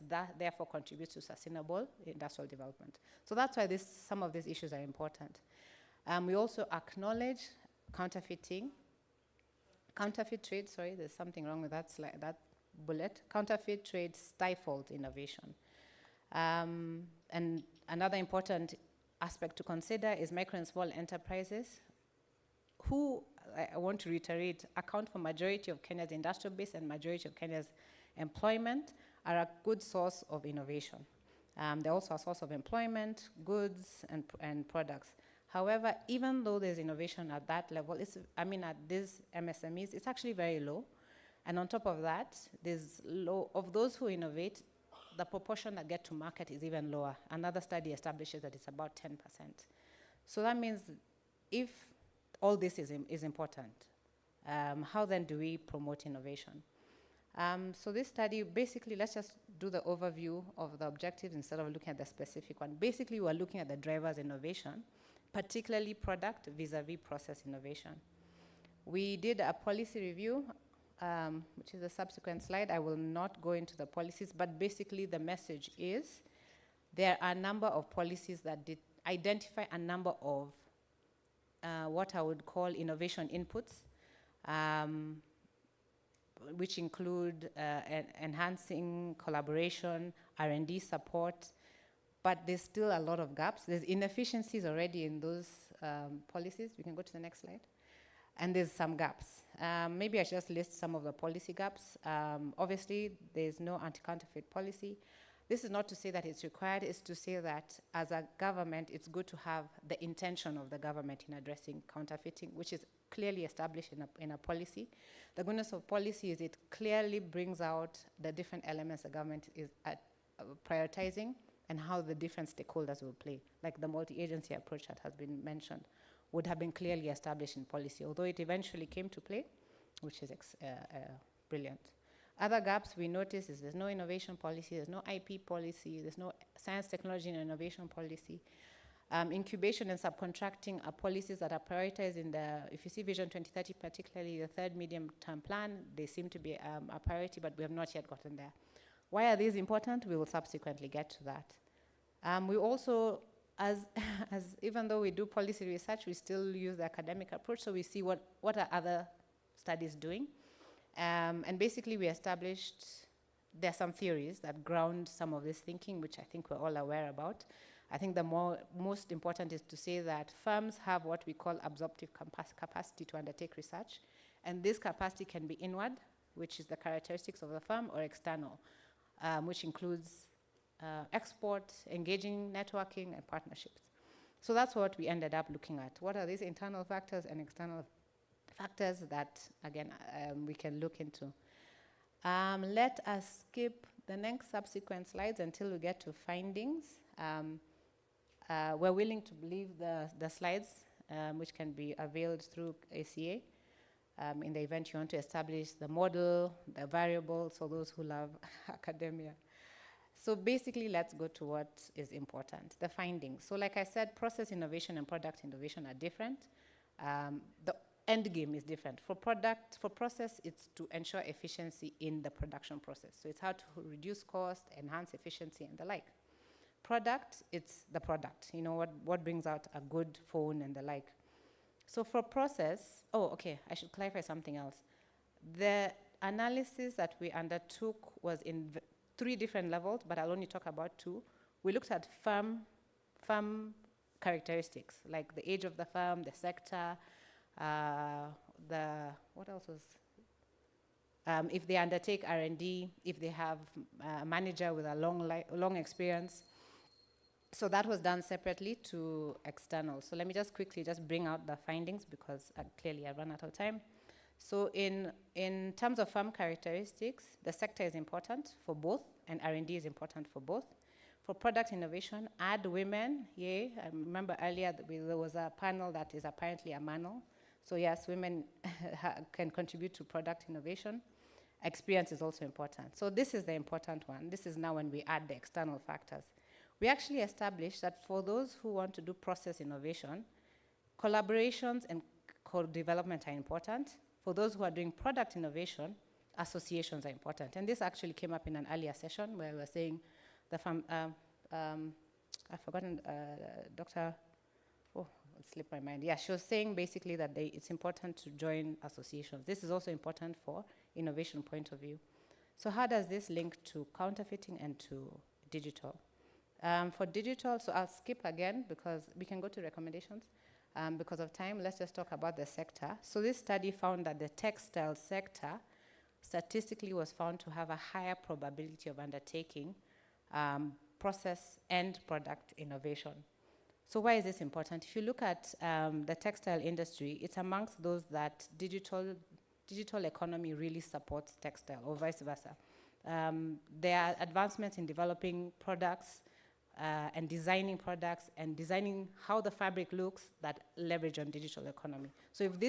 that therefore contributes to sustainable industrial development. So that's why some of these issues are important. We also acknowledge counterfeit trade, sorry, there's something wrong with that slide, that bullet. Counterfeit trade stifles innovation. And another important aspect to consider is micro and small enterprises, who, I want to reiterate, account for majority of Kenya's industrial base and majority of Kenya's employment, are a good source of innovation. They're also a source of employment, goods, and products. However, even though there's innovation at that level, at these MSMEs, it's actually very low. And on top of that, of those who innovate, the proportion that get to market is even lower. Another study establishes that it's about 10%. So that means if all this is important, how then do we promote innovation? So this study, basically, let's just do the overview of the objectives instead of looking at the specific one. Basically, we're looking at the drivers innovation, particularly product vis-a-vis process innovation. We did a policy review, which is a subsequent slide. I will not go into the policies, but basically the message is there are a number of policies that did identify a number of what I would call innovation inputs, which include enhancing collaboration, R&D support, but there's still a lot of gaps. There's inefficiencies already in those policies. We can go to the next slide. And there's some gaps. Maybe I should just list some of the policy gaps. Obviously, there's no anti-counterfeit policy. This is not to say that it's required, it's to say that as a government, it's good to have the intention of the government in addressing counterfeiting, which is clearly established in a policy. The goodness of policy is it clearly brings out the different elements the government is prioritizing and how the different stakeholders will play, like the multi-agency approach that has been mentioned would have been clearly established in policy, although it eventually came to play, which is brilliant. Other gaps we notice is there's no innovation policy, there's no IP policy, there's no science, technology, and innovation policy. Incubation and subcontracting are policies that are prioritized in if you see Vision 2030, particularly the third medium-term plan, they seem to be a priority, but we have not yet gotten there. Why are these important? We will subsequently get to that. We also as even though we do policy research, we still use the academic approach. So we see what are other studies doing. And basically we established, there are some theories that ground some of this thinking, which I think we're all aware about. I think the most important is to say that firms have what we call absorptive capacity to undertake research. And this capacity can be inward, which is the characteristics of the firm, or external, which includes export, engaging, networking, and partnerships. So that's what we ended up looking at. What are these internal factors and external factors that, again, we can look into? Let us skip the next subsequent slides until we get to findings. We're willing to leave the slides, which can be availed through ACA. In the event you want to establish the model, the variables, for those who love academia. So basically, let's go to what is important, the findings. So like I said, process innovation and product innovation are different. The end game is different. For process, it's to ensure efficiency in the production process. So it's how to reduce cost, enhance efficiency, and the like. Product, it's the product, you know, what brings out a good phone and the like. So for process, I should clarify something else. The analysis that we undertook was in 3 different levels, but I'll only talk about 2. We looked at firm characteristics, like the age of the firm, the sector, what else was, if they undertake R&D, if they have a manager with a long experience. So that was done separately to external. So let me just quickly bring out the findings, because clearly I run out of time. So in terms of firm characteristics, the sector is important for both, and R&D is important for both. For product innovation, add women, yay. I remember earlier that there was a panel that is apparently a manual. So yes, women can contribute to product innovation. Experience is also important. So this is the important one. This is now when we add the external factors. We actually established that for those who want to do process innovation, collaborations and co-development are important. For those who are doing product innovation, associations are important. And this actually came up in an earlier session where we were saying I've forgotten, Dr. It slipped my mind. Yeah, she was saying basically that it's important to join associations. This is also important for innovation point of view. So how does this link to counterfeiting and to digital? For digital, so I'll skip again because we can go to recommendations. Because of time, let's just talk about the sector. So this study found that the textile sector statistically was found to have a higher probability of undertaking process and product innovation. So why is this important? If you look at the textile industry, it's amongst those that digital economy really supports textile, or vice versa. There are advancements in developing products and designing products and designing how the fabric looks that leverage on digital economy. So if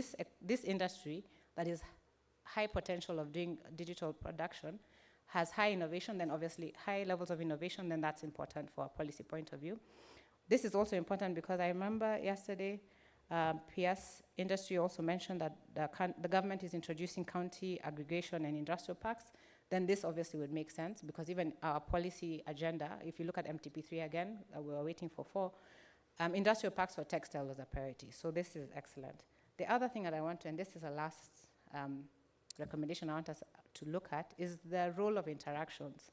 this industry that is high potential of doing digital production has high innovation, then obviously high levels of innovation, then that's important for a policy point of view. This is also important because I remember yesterday, PS industry also mentioned that the government is introducing county aggregation and industrial parks. Then this obviously would make sense because even our policy agenda, if you look at MTP3 again, we were waiting for 4, industrial parks for textile was a priority. So this is excellent. The other thing that I want to, and this is a last recommendation I want us to look at, is the role of interactions.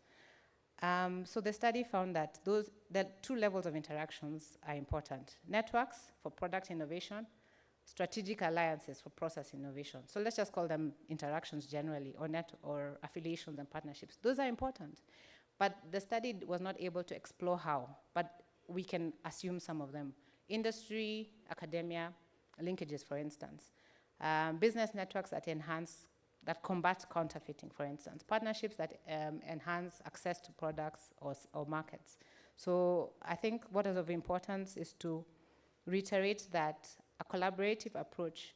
So the study found that the 2 levels of interactions are important. Networks for product innovation, strategic alliances for process innovation. So let's just call them interactions generally, or affiliations and partnerships. Those are important. But the study was not able to explore how, but we can assume some of them. Industry, academia, linkages, for instance. Business networks that combat counterfeiting, for instance. Partnerships that enhance access to products or markets. So I think what is of importance is to reiterate that a collaborative approach,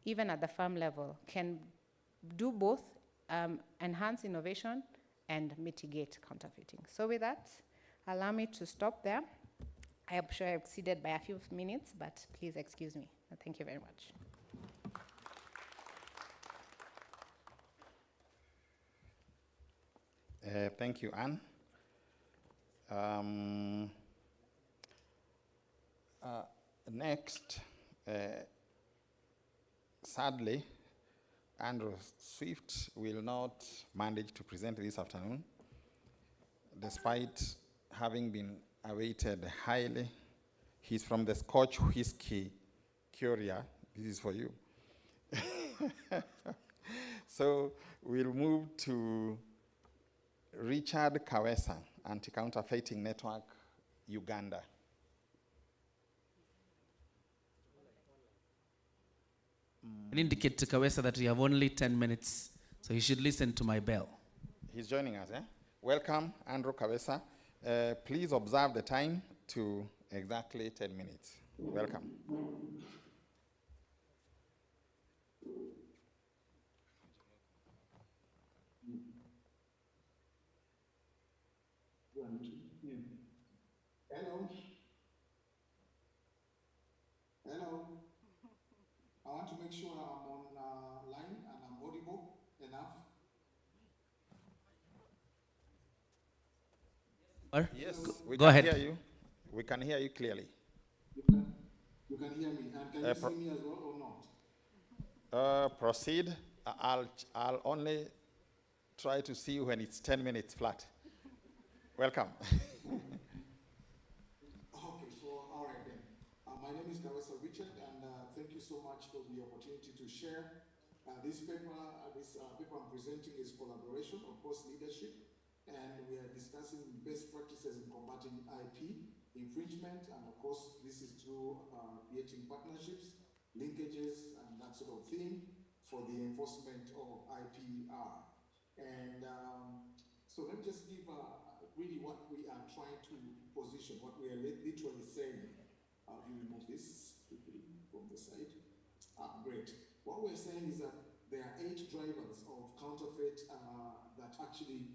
even at the firm level, can do both enhance innovation and mitigate counterfeiting. So with that, allow me to stop there. I am sure I exceeded by a few minutes, but please excuse me. Thank you very much. Thank you, Anne. Next, sadly, Andrew Swift will not manage to present this afternoon, despite having been awaited highly. He's from the Scotch Whisky Curia. This is for you. So we'll move to Richard Kawesa, Anti-Counterfeiting Network, Uganda. And indicate to Kawesa that we have only 10 minutes, so he should listen to my bell. He's joining us, eh? Welcome, Andrew Kawesa. Please observe the time to exactly 10 minutes. Welcome. Hello. Hello. I want to make sure I'm on line and I'm audible enough. Yes, Go we can ahead. hear you. We can hear you clearly. You can hear me. And can you see me as well or not? Proceed. I'll only try to see you when it's 10 minutes flat. Welcome. Okay, so all right then. My name is Kawesa Richard, and thank you so much for the opportunity to share. This paper I'm presenting is collaboration, of course, leadership, and we are discussing best practices in combating IP infringement, and of course, this is through creating partnerships, linkages, and that sort of thing for the enforcement of IPR. And so let me just give really what we are trying to position, what we are literally saying. How do you remove this quickly from the side? Great. What we're saying is that there are 8 drivers of counterfeit that actually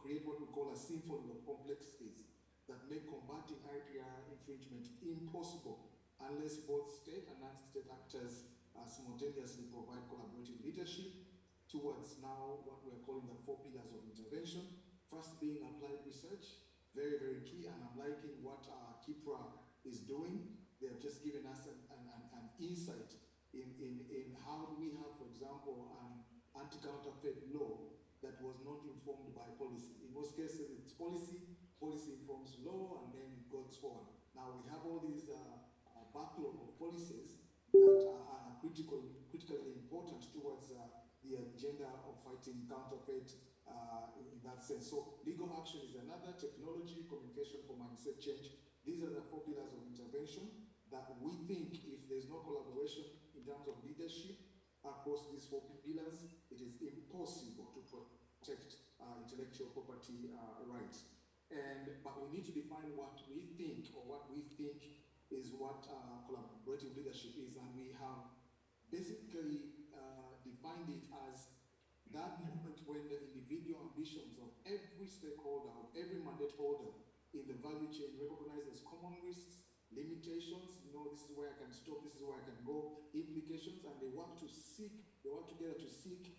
create what we call a symphony of complexities that make combating IPR infringement impossible unless both state and non-state actors simultaneously provide collaborative leadership towards now what we're calling the 4 pillars of intervention. First being applied research, very, very key, and I'm liking what KIPRA is doing. They have just given us an insight in how do we have, for example, an anti-counterfeit law that was not informed by policy. In most cases, it's policy informs law, and then it goes forward. Now we have all these backlog of policies that are critically important towards the agenda of fighting counterfeit in that sense. So legal action is another, technology, communication for mindset change. These are the 4 pillars of intervention that we think if there's no collaboration in terms of leadership across these 4 pillars, it is impossible to protect intellectual property rights. But we need to define what we think, or what we think is what collaborative leadership is, and we have basically defined it as that moment when the individual ambitions of every stakeholder, of every mandate holder in the value chain recognizes common risks, limitations, this is where I can stop, this is where I can go, implications, and they work together to seek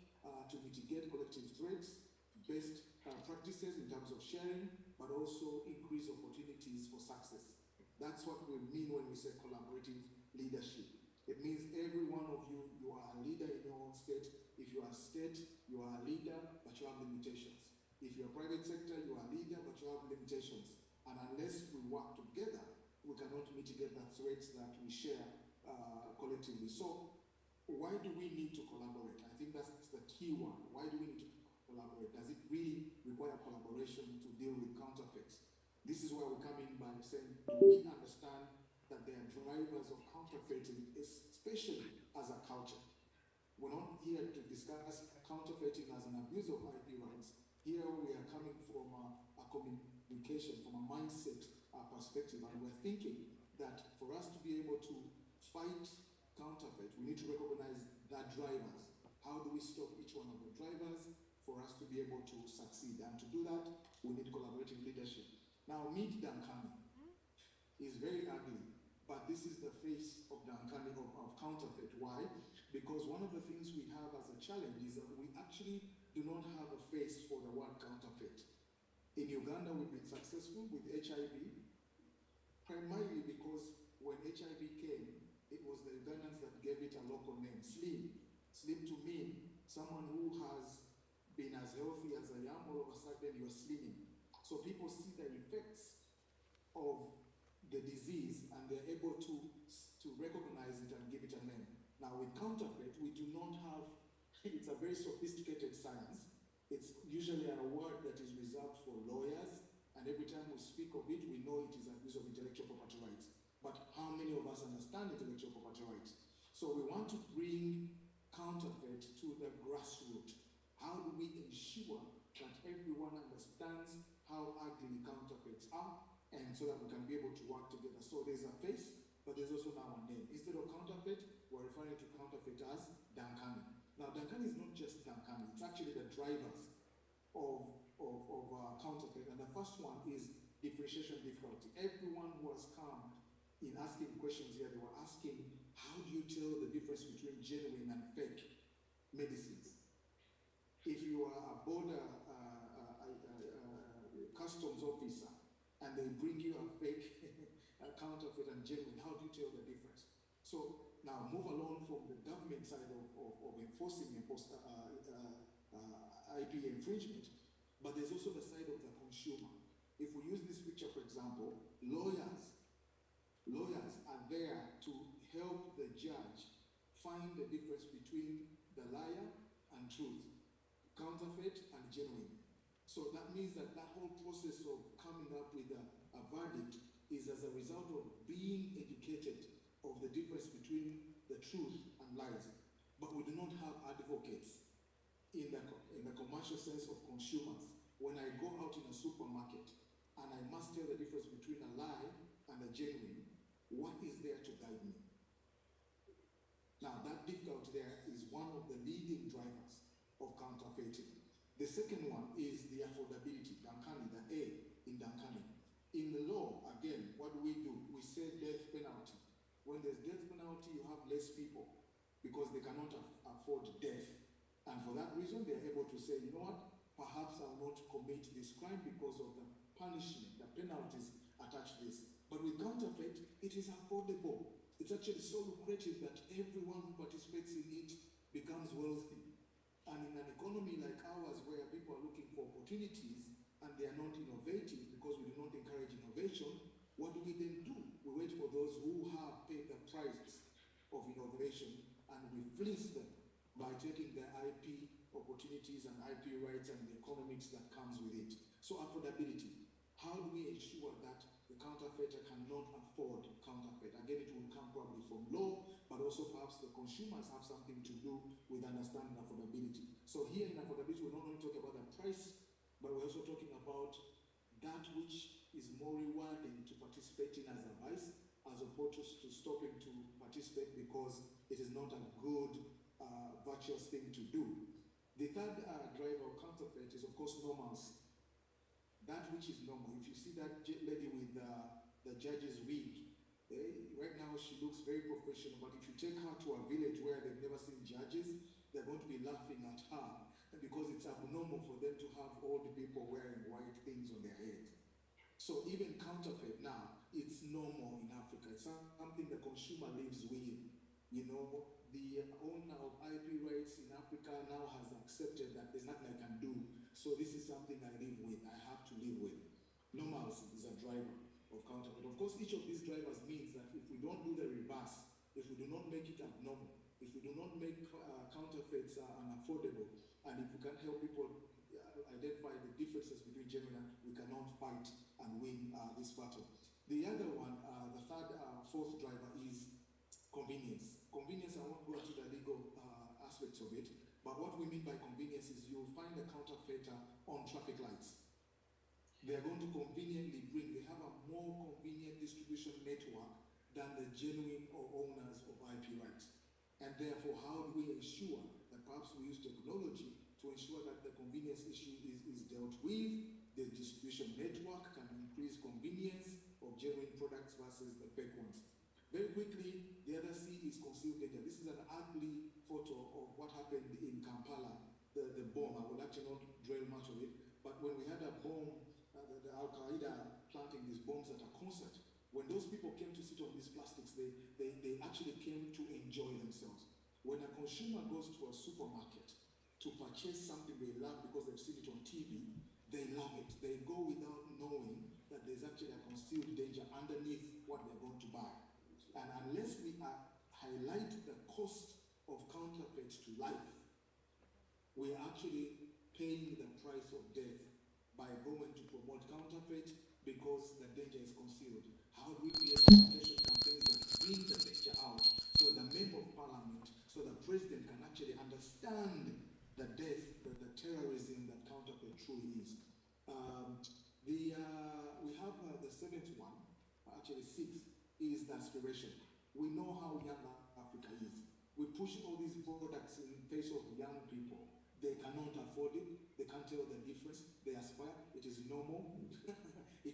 to mitigate collective threats, best practices in terms of sharing, but also increase opportunities for success. That's what we mean when we say collaborative leadership. It means every one of you are a leader in your own state. If you are a state, you are a leader, but you have limitations. If you're a private sector, you are a leader, but you have limitations. And unless we work together, we cannot mitigate the threats that we share collectively. So why do we need to collaborate? I think that's the key one. Why do we need to collaborate? Does it really require collaboration to deal with counterfeits? This is where we come in by saying, do we understand that there are drivers of counterfeiting, especially as a culture? We're not here to discuss counterfeiting as an abuse of IP rights. Here we are coming from a communication, from a mindset perspective, and we're thinking that for us to be able to fight counterfeit, we need to recognize the drivers. How do we stop each one of the drivers for us to be able to succeed? And to do that, we need collaborative leadership. Now, meet Dankani. Is very ugly, but this is the face of Dankani, of counterfeit. Why? Because one of the things we have as a challenge is that we actually do not have a face for the word counterfeit. In Uganda, we've been successful with HIV, primarily because when HIV came, it was the Ugandans that gave it a local name, Slim. Slim to mean someone who has been as healthy as I am, all of a sudden you're slimming. So people see the effects of the disease and they're able to recognize it and give it a name. Now with counterfeit, we do not have, it's a very sophisticated science. It's usually a word that is reserved for lawyers, and every time we speak of it, we know it is abuse of intellectual property rights. But how many of us understand intellectual property rights? So we want to bring counterfeit to the grassroots. How do we ensure that everyone understands how ugly counterfeits are, and so that we can be able to work together? So there's a face, but there's also now a name. Instead of counterfeit, we're referring to counterfeit as Dankani. Now Dankani is not just Dankani, it's actually the drivers of counterfeit. And the first one is differentiation difficulty. Everyone who has come in asking questions here, they were asking, how do you tell the difference between genuine and fake medicines? If you are a border customs officer and they bring you a fake counterfeit and genuine, how do you tell the difference? So now move along from the government side of enforcing IP infringement, but there's also the side of the consumer. If we use this picture, for example, lawyers are there to help the judge find the difference between the liar and truth, counterfeit and genuine. So that means that that whole process of coming up with a verdict is as a result of being educated of the difference between the truth and lies. But we do not have advocates in the commercial sense of consumers. When I go out in a supermarket and I must tell the difference between a lie and a genuine, what is there to guide me? Now that difficulty there is one of the leading drivers of counterfeiting. The second one is the affordability, Dankani, the A in Dankani. In the law, again, what do? We say death penalty. When there's death penalty, you have less people because they cannot afford death. And for that reason, they're able to say, you know what, perhaps I'll not commit this crime because of the punishment, the penalties attached to this. But with counterfeit, it is affordable. It's actually so lucrative that everyone who participates in it becomes wealthy. And in an economy like ours, where people are looking for opportunities and they are not innovative because we do not encourage innovation, what do we then do? We wait for those who have paid the price of innovation and we fleece them by taking their IP opportunities and IP rights and the economics that comes with it. So affordability. How do we ensure that the counterfeiter cannot afford counterfeit? Again, it will come probably from law, but also perhaps the consumers have something to do with understanding affordability. So here in affordability, we're not only talking about the price, but we're also talking about that which is more rewarding to participating as a vice, as opposed to stopping to participate because it is not a good, virtuous thing to do. The third driver of counterfeit is, of course, normalcy. That which is normal. If you see that lady with the judge's wig, right now she looks very professional, but if you take her to a village where they've never seen judges, they're going to be laughing at her because it's abnormal for them to have old people wearing white things on their heads. So even counterfeit now, it's normal in Africa. It's something the consumer lives with. You know, the owner of IP rights in Africa now has accepted that there's nothing I can do. So this is something I live with, I have to live with. Normalcy is a driver of counterfeit. Of course, each of these drivers means that if we don't do the reverse, if we do not make it abnormal, if we do not make counterfeits unaffordable, and if we can't help people identify the differences between genuine, we cannot fight and win this battle. The other one, the third, fourth driver is convenience. Convenience, I won't go into the legal aspects of it, but what we mean by convenience is you'll find a counterfeiter on traffic lights. They're going to conveniently bring, they have a more convenient distribution network than the genuine or owners of IP rights. And therefore, how do we ensure that perhaps we use technology to ensure that the convenience issue is dealt with, the distribution network can increase convenience of genuine products versus the fake ones. Very quickly, the other C is concealed danger. This is an ugly photo of what happened in Kampala, the bomb. I will actually not dwell much on it, but when we had a bomb, the Al-Qaeda planting these bombs at a concert, When those people came to sit on these plastics, they actually came to enjoy themselves. When a consumer goes to a supermarket to purchase something they love because they've seen it on TV, they love it. They go without knowing that there's actually a concealed danger underneath what they're going to buy. And unless we highlight the cost of counterfeit to life, we're actually paying the price of death by going to promote counterfeit because the danger is concealed. How do we create education campaigns that bring the danger out so the member of parliament, so the president can actually understand the death, the terrorism that counterfeit truly is? We have the seventh one, actually sixth, is the aspiration. We know how young Africa is. We push all these products in face of young people. They cannot afford it. They can't tell the difference. They aspire. It is normal. It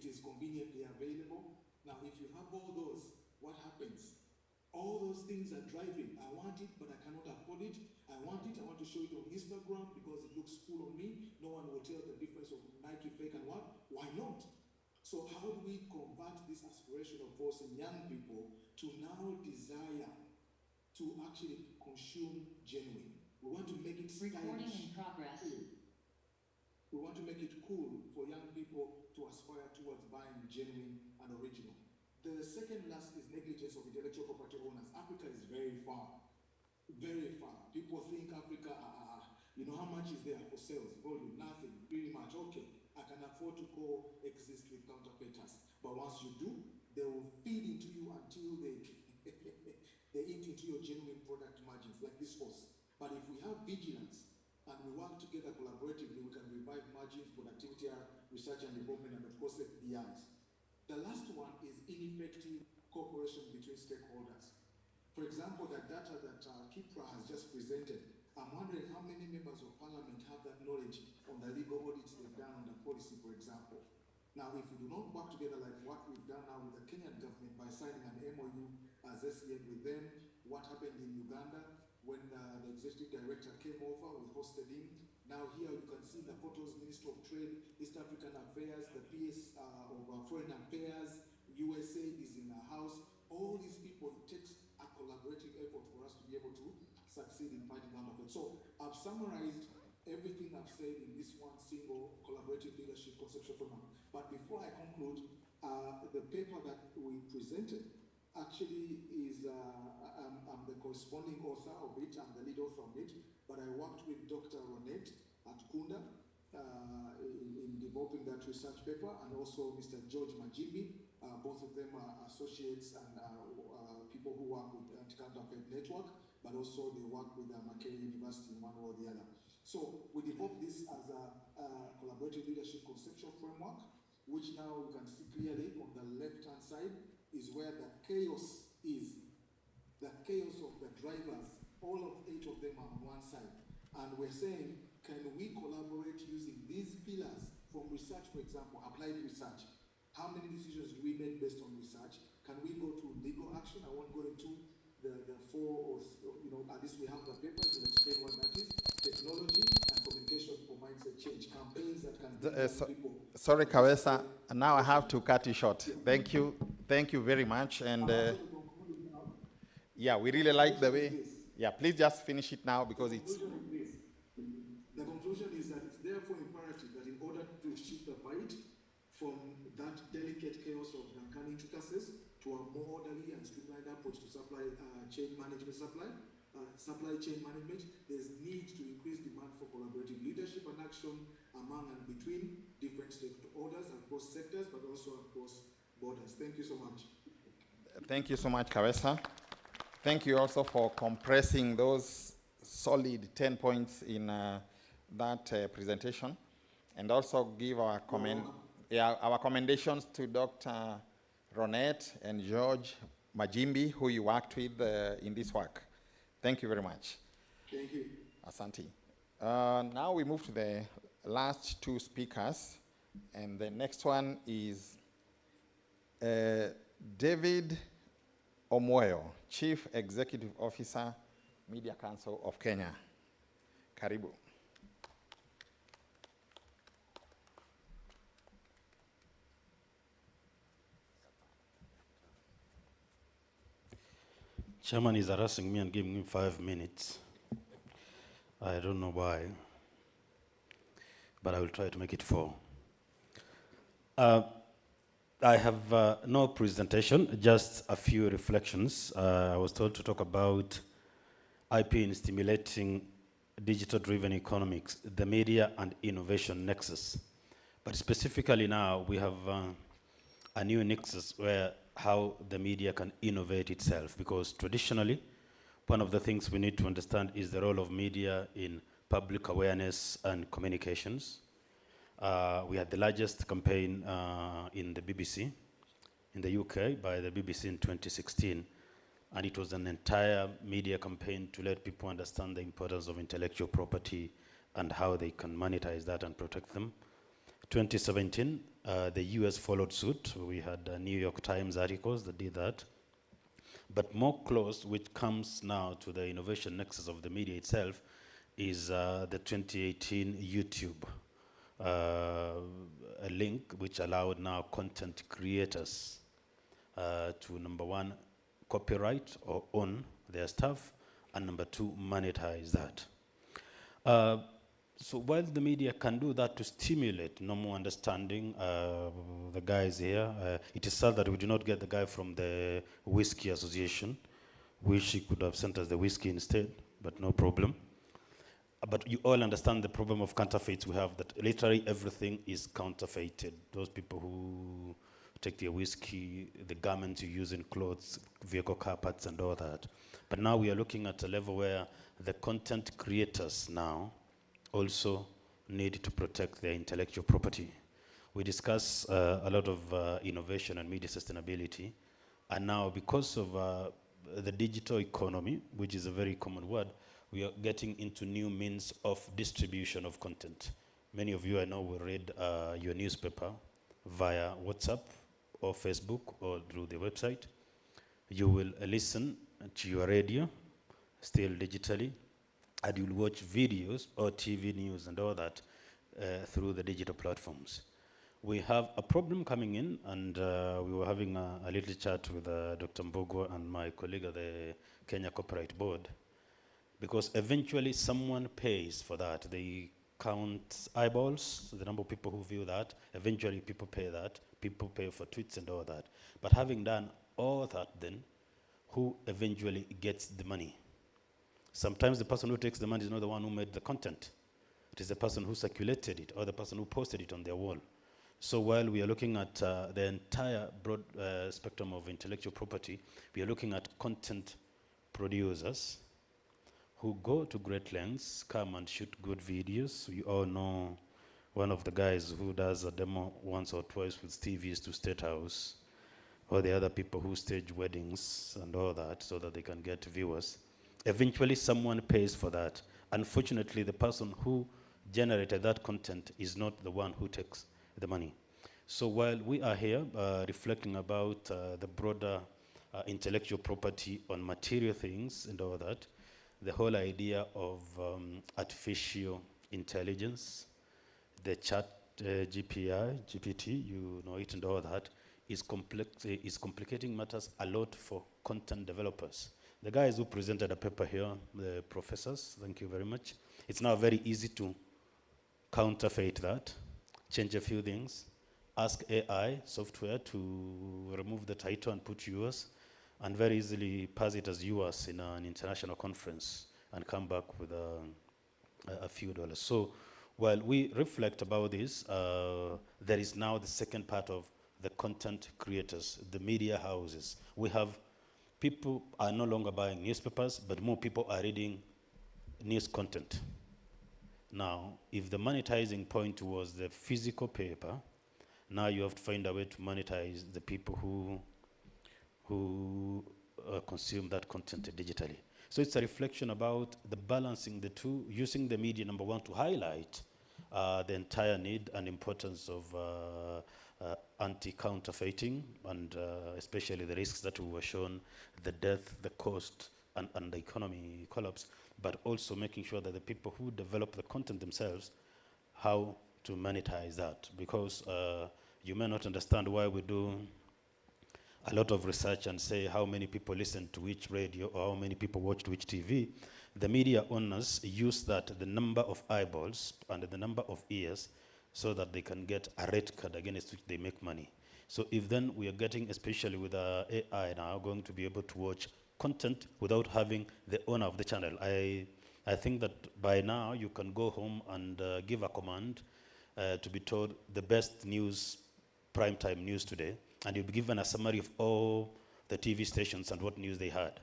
is conveniently available. Now, if you have all those, what happens? All those things are driving. I want it, but I cannot afford it. I want it. I want to show it on Instagram because it looks cool on me. No one will tell the difference of Nike fake and what. Why not? So how do we convert this aspirational force in young people to now desire to actually consume genuine? We want to make it stylish. Recording in progress. We want to make it cool for young people to aspire towards buying genuine and original. The second last is negligence of intellectual property owners. Africa is very far. Very far. People think Africa, you know, how much is there for sales? Volume, nothing, pretty much. Okay, I can afford to coexist with counterfeiters. But once you do, they will feed into you until they they eat into your genuine product margins, like this horse. But if we have vigilance and we work together collaboratively, we can revive margins, productivity, research and development, and of course FDIs. The last one is ineffective cooperation between stakeholders. For example, the data that Kipra has just presented, I'm wondering how many members of parliament have that knowledge on the legal audits they've done on the policy, for example. Now, if we do not work together like what we've done now with the Kenyan government by signing an MOU as SEA with them, what happened in Uganda when the executive director came over, we hosted him. Now here you can see the photos, Minister of Trade, East African Affairs, the PS of Foreign Affairs, USA is in the house. All these people, it takes a collaborative effort for us to be able to succeed in fighting counterfeit. So I've summarized everything I've said in this one single collaborative leadership conceptual program. But before I conclude, the paper that we presented actually is, I'm the corresponding author of it, I'm the lead author of it, but I worked with Dr. Ronette at Kunda in developing that research paper, and also Mr. George Majimbi. Both of them are associates and people who work with the Anti-Counterfeit Network, but also they work with Makerere University in one way or the other. So we developed this as a collaborative leadership conceptual framework, which now you can see clearly on the left-hand side is where the chaos is. The chaos of the drivers, all of 8 of them are on one side. And we're saying, can we collaborate using these pillars from research, for example, applied research? How many decisions do we make based on research? Can we go to legal action? I won't go into the 4 or, you know, at least we have the paper to explain what that is. Technology and communication for mindset change. Campaigns that can bring people. Sorry, Kawesa. Now I have to cut you short. Thank you. Thank you very much. And yeah, we really like the way. Yeah, please just finish it now because it's. The conclusion is that it's therefore imperative that in order to shift the fight from that delicate chaos of Duncan intricacies to a more orderly and streamlined approach to supply chain management, supply chain management, there's need to increase demand for collaborative leadership and action among and between different stakeholders across sectors, but also across borders. Thank you so much. Thank you so much, Kawesa. Thank you also for compressing those solid 10 points in that presentation, and also give our our commendations to Dr. Ronette and George Majimbi, who you worked with in this work. Thank you very much. Thank you. Asante. Now we move to the last 2 speakers, and the next one is David Omwoyo, Chief Executive Officer, Media Council of Kenya. Karibu. Chairman is harassing me and giving me 5 minutes. I don't know why, but I will try to make it 4. I have no presentation, just a few reflections. I was told to talk about IP in stimulating digital-driven economics, the media and innovation nexus. But specifically now, we have a new nexus where how the media can innovate itself, because traditionally, one of the things we need to understand is the role of media in public awareness and communications. We had the largest campaign in the BBC, in the UK, by the BBC in 2016, and it was an entire media campaign to let people understand the importance of intellectual property and how they can monetize that and protect them. 2017, the US followed suit. We had New York Times articles that did that. But more close, which comes now to the innovation nexus of the media itself, is the 2018 YouTube a link which allowed now content creators to, number 1, copyright or own their stuff, and number 2, monetize that. So while the media can do that to stimulate normal understanding, the guys here, it is sad that we do not get the guy from the Whiskey Association. Wish he could have sent us the whiskey instead, but no problem. But you all understand the problem of counterfeits we have, that literally everything is counterfeited. Those people who take their whiskey, the garments you use in clothes, vehicle car parts and all that. But now we are looking at a level where the content creators now also need to protect their intellectual property. We discuss a lot of innovation and media sustainability, and now because of the digital economy, which is a very common word, we are getting into new means of distribution of content. Many of you I know will read your newspaper via WhatsApp or Facebook or through the website. You will listen to your radio, still digitally, and you'll watch videos or TV news and all that through the digital platforms. We have a problem coming in, and we were having a little chat with Dr. Mbogo and my colleague at the Kenya Copyright Board, because eventually someone pays for that. They count eyeballs, the number of people who view that. Eventually people pay that. People pay for tweets and all that. But having done all that, then who eventually gets the money? Sometimes the person who takes the money is not the one who made the content. It is the person who circulated it or the person who posted it on their wall. So while we are looking at the entire broad spectrum of intellectual property, we are looking at content producers who go to great lengths, come and shoot good videos. We all know one of the guys who does a demo once or twice with TVs to State House, or the other people who stage weddings and all that so that they can get viewers. Eventually someone pays for that. Unfortunately, the person who generated that content is not the one who takes the money. So while we are here reflecting about the broader intellectual property on material things and all that, the whole idea of artificial intelligence, the chat GPT, you know it and all that, is complicating matters a lot for content developers. The guys who presented a paper here, the professors, thank you very much. It's now very easy to counterfeit that, change a few things, ask AI software to remove the title and put yours, and very easily pass it as yours in an international conference and come back with a few dollars. So while we reflect about this, there is now the second part of the content creators, the media houses. We have people are no longer buying newspapers, but more people are reading news content. Now, if the monetizing point was the physical paper, now you have to find a way to monetize the people who consume that content digitally. So it's a reflection about the balancing the two, using the media, number one, to highlight the entire need and importance of anti-counterfeiting, and especially the risks that we were shown, the death, the cost, and the economy collapse, but also making sure that the people who develop the content themselves, how to monetize that. Because you may not understand why we do a lot of research and say how many people listen to which radio or how many people watch which TV. The media owners use that, the number of eyeballs and the number of ears, so that they can get a red card against which they make money. So if then we are getting, especially with AI now, going to be able to watch content without having the owner of the channel. I think that by now you can go home and give a command to be told the best news, primetime news today, and you'll be given a summary of all the TV stations and what news they had.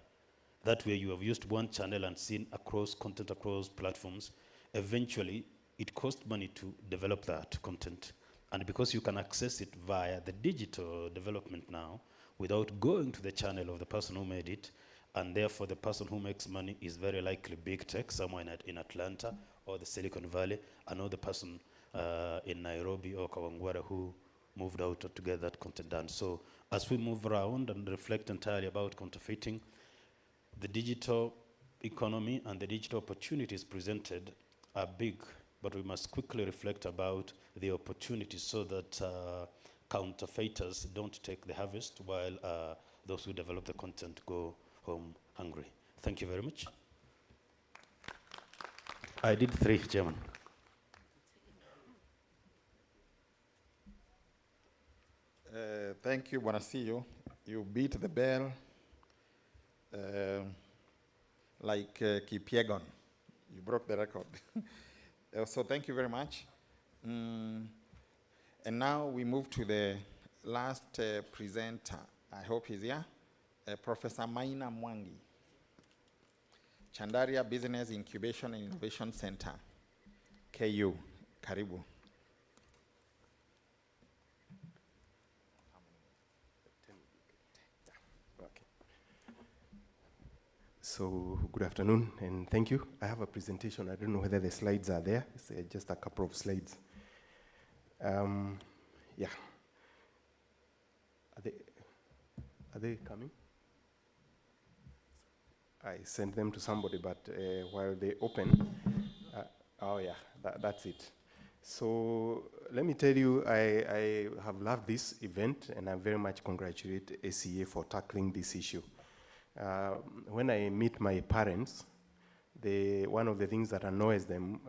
That way you have used one channel and seen across content across platforms. Eventually, it costs money to develop that content. And because you can access it via the digital development now, without going to the channel of the person who made it, and therefore the person who makes money is very likely big tech, somewhere in Atlanta or the Silicon Valley, and not the person in Nairobi or Kawangware who moved out to get that content done. So as we move around and reflect entirely about counterfeiting, the digital economy and the digital opportunities presented are big, but we must quickly reflect about the opportunities so that counterfeiters don't take the harvest while those who develop the content go home hungry. Thank you very much. I did 3, Chairman. Thank you, Bwana CEO. You beat the bell like Kipyegon. You broke the record. So thank you very much. And now we move to the last presenter. I hope he's here. Professor Maina Mwangi, Chandaria Business Incubation and Innovation Center, KU. Karibu. So good afternoon and thank you. I have a presentation. I don't know whether the slides are there. It's just a couple of slides. Yeah. Are they coming? I sent them to somebody, but while they open, oh yeah, that's it. So let me tell you, I have loved this event and I very much congratulate ACA for tackling this issue. When I meet my parents, one of the things that annoys them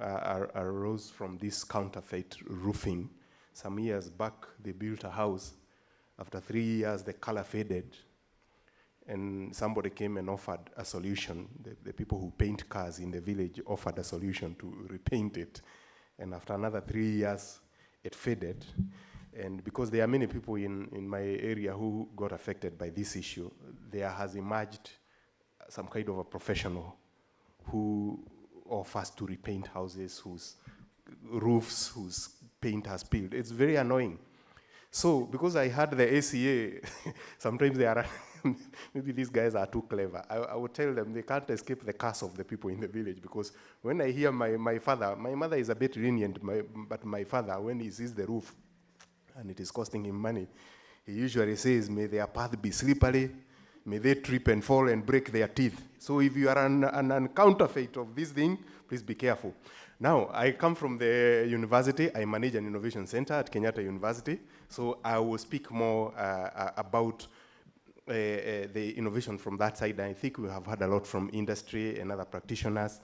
arose from this counterfeit roofing. Some years back, they built a house. After 3 years, the color faded, and somebody came and offered a solution. The people who paint cars in the village offered a solution to repaint it. And after another 3 years, it faded. And because there are many people in my area who got affected by this issue, there has emerged some kind of a professional who offers to repaint houses whose roofs, whose paint has peeled. It's very annoying. So because I had the ACA, sometimes they are, maybe these guys are too clever. I would tell them they can't escape the curse of the people in the village, because when I hear my father, my mother is a bit lenient, but my father, when he sees the roof and it is costing him money, he usually says, may their path be slippery, may they trip and fall and break their teeth. So if you are an counterfeit of this thing, please be careful. Now, I come from the university. I manage an innovation center at Kenyatta University. So I will speak more about the innovation from that side. I think we have heard a lot from industry and other practitioners.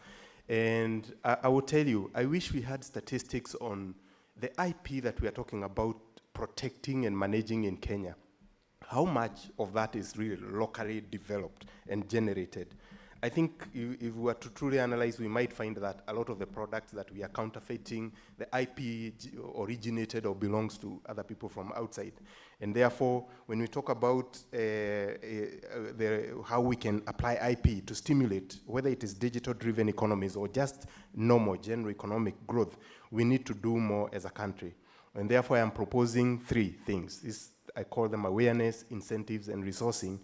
And I will tell you, I wish we had statistics on the IP that we are talking about protecting and managing in Kenya. How much of that is really locally developed and generated? I think if we were to truly analyze, we might find that a lot of the products that we are counterfeiting, the IP originated or belongs to other people from outside. And therefore, when we talk about how we can apply IP to stimulate, whether it is digital-driven economies or just normal general economic growth, we need to do more as a country. And therefore, I am proposing 3 things. I call them awareness, incentives, and resourcing,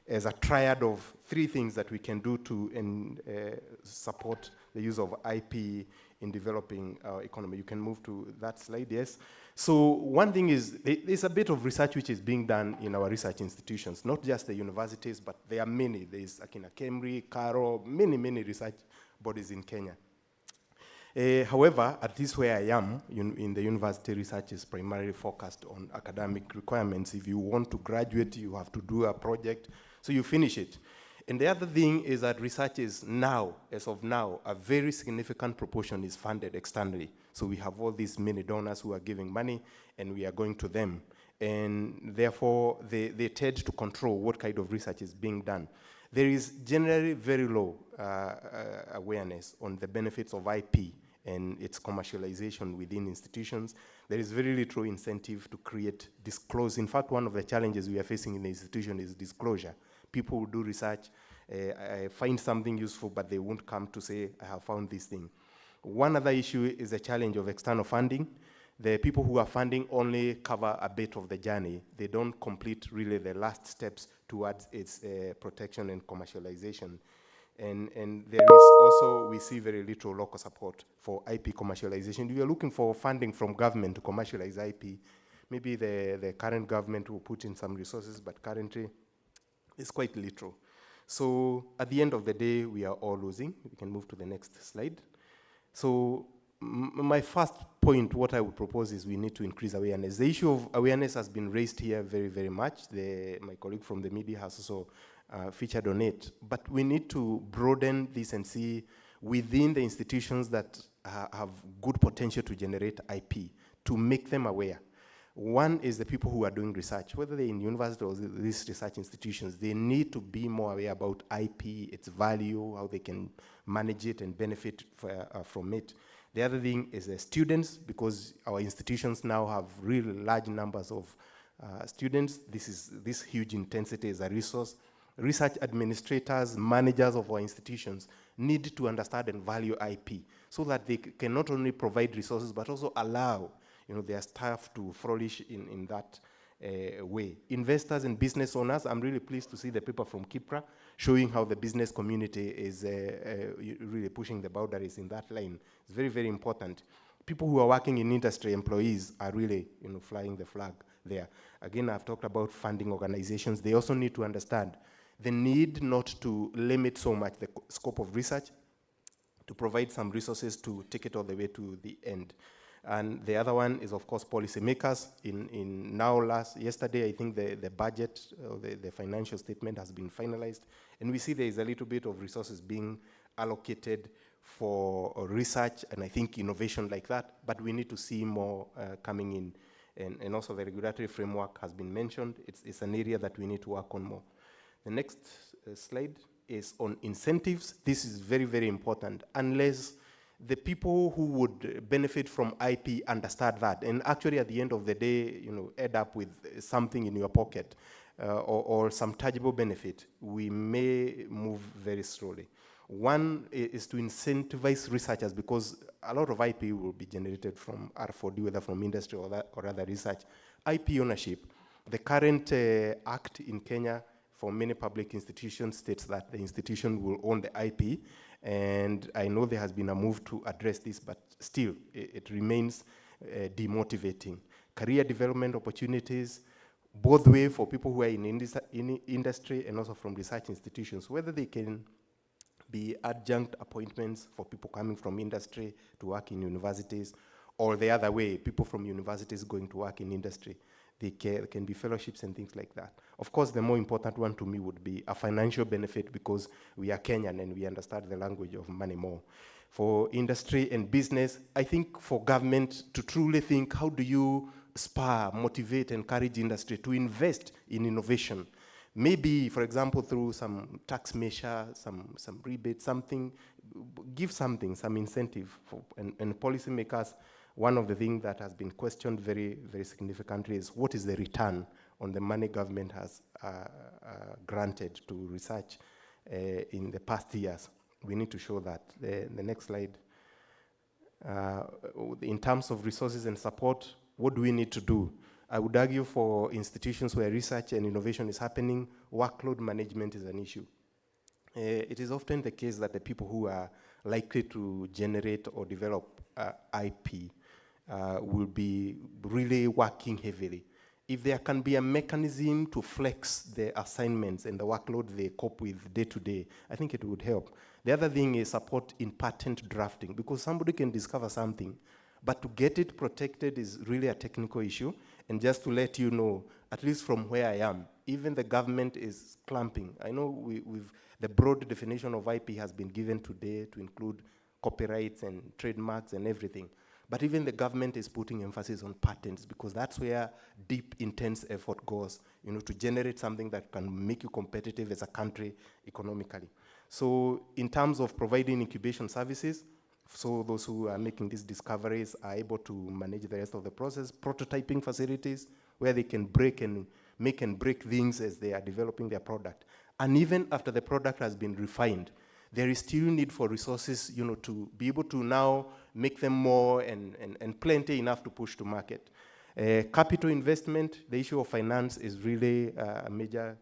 as a triad of 3 things that we can do to support the use of IP in developing our economy. You can move to that slide, yes. So one thing is, there's a bit of research which is being done in our research institutions, not just the universities, but there are many. There's Akina Kemri, Karo, many research bodies in Kenya. However, at least where I am, in the university, research is primarily focused on academic requirements. If you want to graduate, you have to do a project, so you finish it. And the other thing is that research is now, as of now, a very significant proportion is funded externally. So we have all these many donors who are giving money, and we are going to them. And therefore, they tend to control what kind of research is being done. There is generally very low awareness on the benefits of IP and its commercialization within institutions. There is very little incentive to create disclose. In fact, one of the challenges we are facing in the institution is disclosure. People who do research, I find something useful, but they won't come to say, I have found this thing. One other issue is the challenge of external funding. The people who are funding only cover a bit of the journey. They don't complete really the last steps towards its protection and commercialization. And there is also, we see very little local support for IP commercialization. If you're looking for funding from government to commercialize IP, maybe the current government will put in some resources, but currently it's quite little. So at the end of the day, we are all losing. We can move to the next slide. So my first point, what I would propose is we need to increase awareness. The issue of awareness has been raised here very, very much. My colleague from the media has also featured on it. But we need to broaden this and see within the institutions that have good potential to generate IP, to make them aware. One is the people who are doing research, whether they're in university or these research institutions, they need to be more aware about IP, its value, how they can manage it and benefit from it. The other thing is the students, because our institutions now have really large numbers of students. This huge intensity is a resource. Research administrators, managers of our institutions need to understand and value IP so that they can not only provide resources, but also allow their staff to flourish in that way. Investors and business owners, I'm really pleased to see the paper from Kipra showing how the business community is really pushing the boundaries in that line. It's very, very important. People who are working in industry, employees, are really flying the flag there. Again, I've talked about funding organizations. They also need to understand the need not to limit so much the scope of research, to provide some resources to take it all the way to the end. And the other one is, of course, policymakers. Yesterday, I think the budget, or the financial statement has been finalized. And we see there is a little bit of resources being allocated for research and I think innovation like that. But we need to see more coming in. And also the regulatory framework has been mentioned. It's an area that we need to work on more. The next slide is on incentives. This is very, very important. Unless the people who would benefit from IP understand that, and actually at the end of the day, end up with something in your pocket or some tangible benefit, we may move very slowly. One is to incentivize researchers, because a lot of IP will be generated from R4D, whether from industry or other research. IP ownership. The current act in Kenya for many public institutions states that the institution will own the IP. And I know there has been a move to address this, but still, it remains demotivating. Career development opportunities, both way for people who are in industry and also from research institutions, whether they can be adjunct appointments for people coming from industry to work in universities, or the other way, people from universities going to work in industry. They can be fellowships and things like that. Of course, the more important one to me would be a financial benefit, because we are Kenyan and we understand the language of money more. For industry and business, I think for government to truly think, how do you spur, motivate, encourage industry to invest in innovation? Maybe, for example, through some tax measure, some rebate, something, give something, some incentive. And policymakers, one of the things that has been questioned very, very significantly is what is the return on the money government has granted to research in the past years. We need to show that. The next slide. In terms of resources and support, what do we need to do? I would argue for institutions where research and innovation is happening, workload management is an issue. It is often the case that the people who are likely to generate or develop IP will be really working heavily. If there can be a mechanism to flex the assignments and the workload they cope with day to day, I think it would help. The other thing is support in patent drafting, because somebody can discover something, but to get it protected is really a technical issue. And just to let you know, at least from where I am, even the government is clamping. I know the broad definition of IP has been given today to include copyrights and trademarks and everything. But even the government is putting emphasis on patents, because that's where deep, intense effort goes, to generate something that can make you competitive as a country economically. So in terms of providing incubation services, so those who are making these discoveries are able to manage the rest of the process, prototyping facilities where they can make and break things as they are developing their product. And even after the product has been refined, there is still need for resources, to be able to now make them more and plenty enough to push to market. Capital investment, the issue of finance is really a major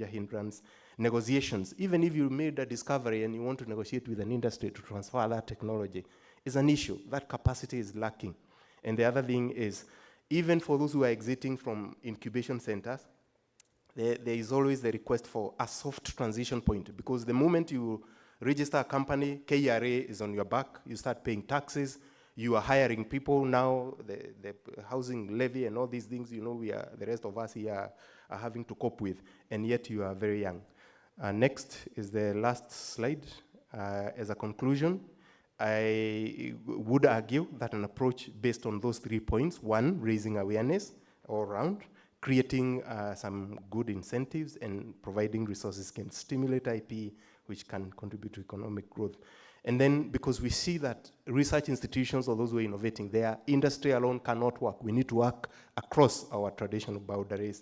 hindrance. Negotiations, even if you made a discovery and you want to negotiate with an industry to transfer that technology, is an issue. That capacity is lacking. And the other thing is, even for those who are exiting from incubation centers, there is always the request for a soft transition point, because the moment you register a company, KRA is on your back, you start paying taxes, you are hiring people now, the housing levy and all these things, the rest of us here are having to cope with, and yet you are very young. Next is the last slide. As a conclusion, I would argue that an approach based on those 3 points, one, raising awareness all around, creating some good incentives and providing resources can stimulate IP, which can contribute to economic growth. And then, because we see that research institutions or those who are innovating, their industry alone cannot work. We need to work across our traditional boundaries.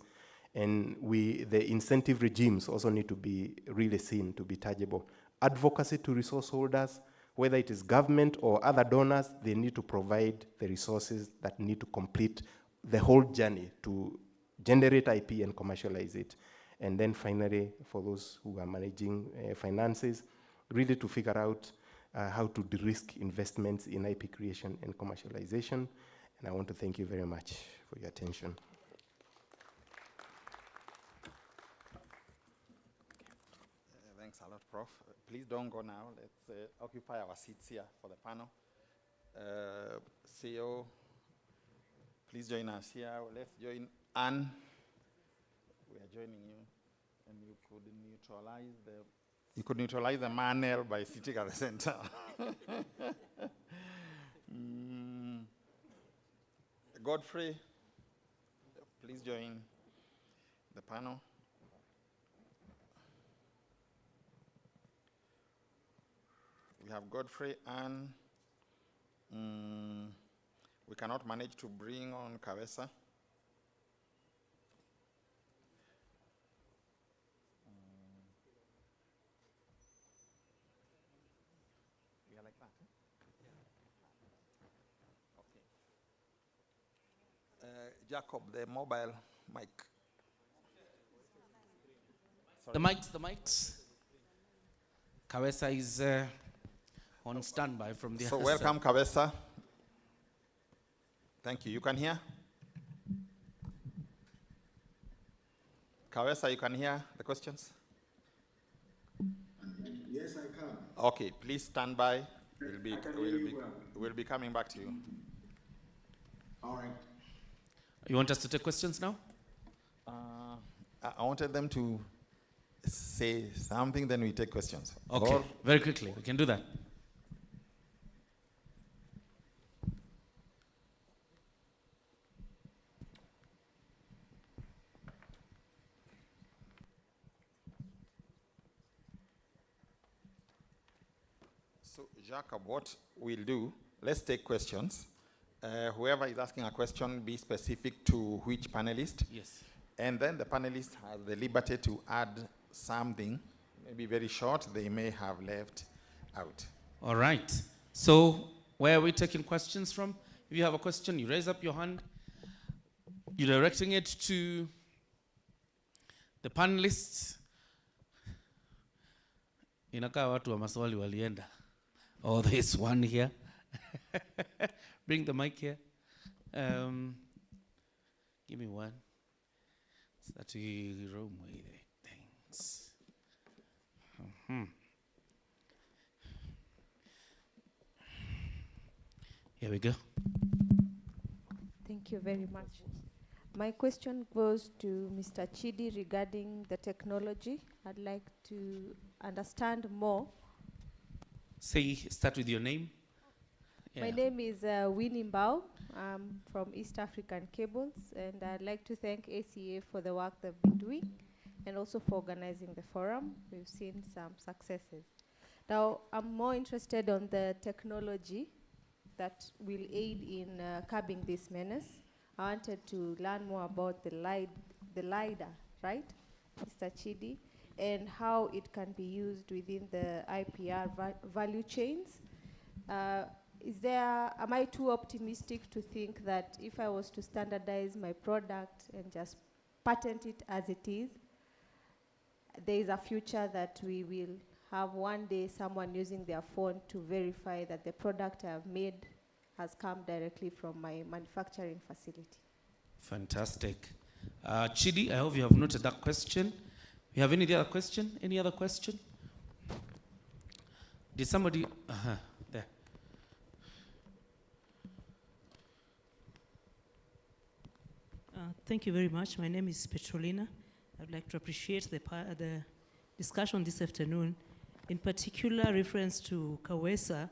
And the incentive regimes also need to be really seen to be tangible. Advocacy to resource holders, whether it is government or other donors, they need to provide the resources that need to complete the whole journey to generate IP and commercialize it. And then finally, for those who are managing finances, really to figure out how to de-risk investments in IP creation and commercialization. And I want to thank you very much for your attention. Thanks a lot, Prof. Please don't go now. Let's occupy our seats here for the panel. CEO, please join us here. Let's join Anne. We are joining you, and you could neutralize the manel by sitting at the center. Godfrey, please join the panel. We have Godfrey and we cannot manage to bring on Kawesa. We are like that. Okay. Jacob, the mobile mic. The mics. Kawesa is on standby from the So other welcome, side. Kawesa. Thank you. You can hear? Kawesa, you can hear the questions? Yes, I can. Okay, please stand by. We'll be coming back to you. All right. You want us to take questions now? I wanted them to say something, then we take questions. Okay, very quickly. We can do that. So, Jacob, what we'll do, let's take questions. Whoever is asking a question, be specific to which panelist. Yes. And then the panelists have the liberty to add something, maybe very short, they may have left out. All right. So where are we taking questions from? If you have a question, you raise up your hand. You're directing it to the panelists. Inakaa watu wa maswali walienda. Oh, there's one here. Bring the mic here. Give me one. So that we roam with it. Thanks. Here we go. Thank you very much. My question goes to Mr. Chidi regarding the technology. I'd like to understand more. Start with your name. My Yeah. name is Winnie Mbao. I'm from East African Cables, and I'd like to thank ACA for the work they've been doing and also for organizing the forum. We've seen some successes. Now, I'm more interested on the technology that will aid in curbing this menace. I wanted to learn more about the LiDAR, right, Mr. Chidi, and how it can be used within the IPR value chains. Am I too optimistic to think that if I was to standardize my product and just patent it as it is, there is a future that we will have one day someone using their phone to verify that the product I have made has come directly from my manufacturing facility? Fantastic. Chidi, I hope you have noted that question. You have any other question? Any other question? Did somebody? There. Thank you very much. My name is Petrolina. I'd like to appreciate the discussion this afternoon, in particular reference to Kawesa,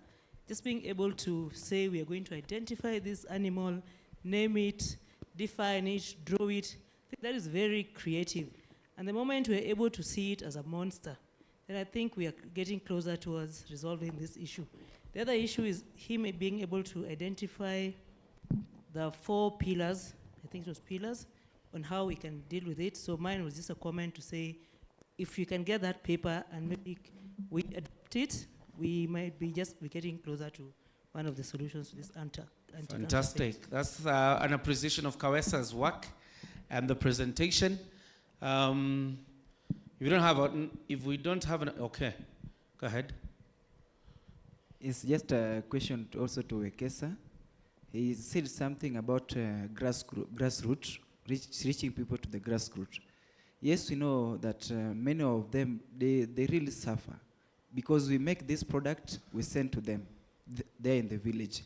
just being able to say we are going to identify this animal, name it, define it, draw it. I think that is very creative. And the moment we're able to see it as a monster, then I think we are getting closer towards resolving this issue. The other issue is him being able to identify the 4 pillars, I think it was pillars, on how we can deal with it. So mine was just a comment to say, if you can get that paper and maybe we adopt it, we might be getting closer to one of the solutions to this Fantastic. That's an appreciation of Kawesa's work and the presentation. If we don't have an, okay, go ahead. It's just a question also to Wekesa. He said something about grassroots, reaching people to the grassroots. Yes, we know that many of them, they really suffer because we make this product, we send to them there in the village.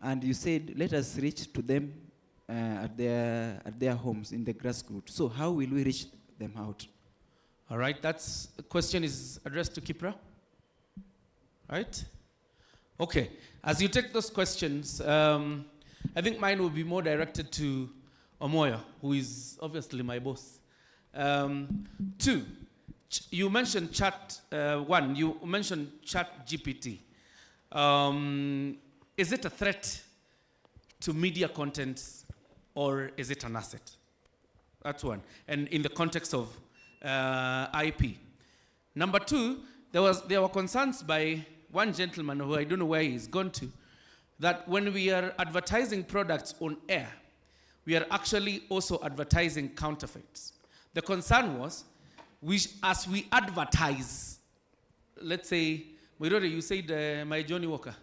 And you said, let us reach to them at their homes in the grassroots. So how will we reach them out? All right, the question is addressed to Kipra, right? Okay, as you take those questions, I think mine will be more directed to Omoyo, who is obviously my boss. 2, you mentioned you mentioned Chat GPT. Is it a threat to media content or is it an asset? That's one. And in the context of IP. Number 2, there were concerns by one gentleman who I don't know where he's gone to, that when we are advertising products on air, we are actually also advertising counterfeits. The concern was, as we advertise, let's say, Moirore, you said my Johnny Walker.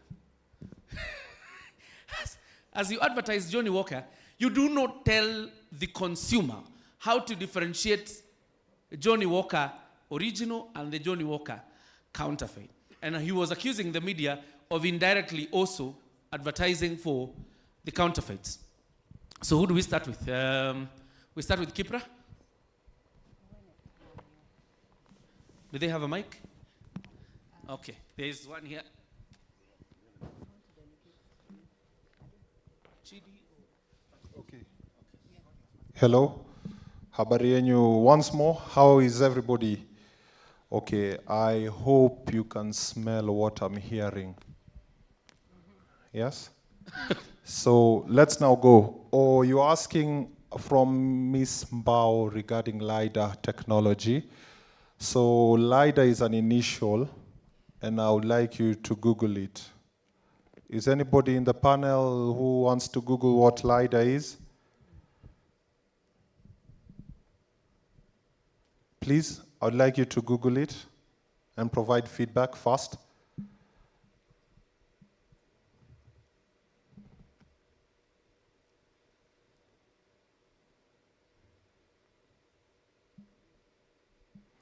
As you advertise Johnny Walker, you do not tell the consumer how to differentiate Johnny Walker original and the Johnny Walker counterfeit. And he was accusing the media of indirectly also advertising for the counterfeits. So who do we start with? We start with Kipra. Do they have a mic? Okay, there is one here. Okay. Hello. Habari yenyu once more. How is everybody? Okay, I hope you can smell what I'm hearing. Yes? So let's now go. Oh, you're asking from Ms. Mbao regarding LiDAR technology. So LiDAR is an initial, and I would like you to Google it. Is anybody in the panel who wants to Google what LiDAR is? Please, I would like you to Google it and provide feedback fast.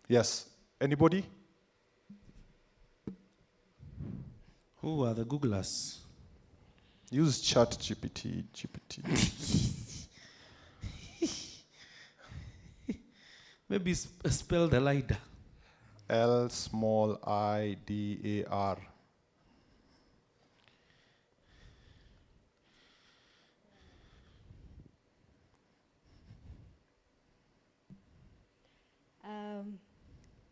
Yes, anybody? Who are the Googlers? Use chat GPT. Maybe spell the LIDAR. L-I-D-A-R.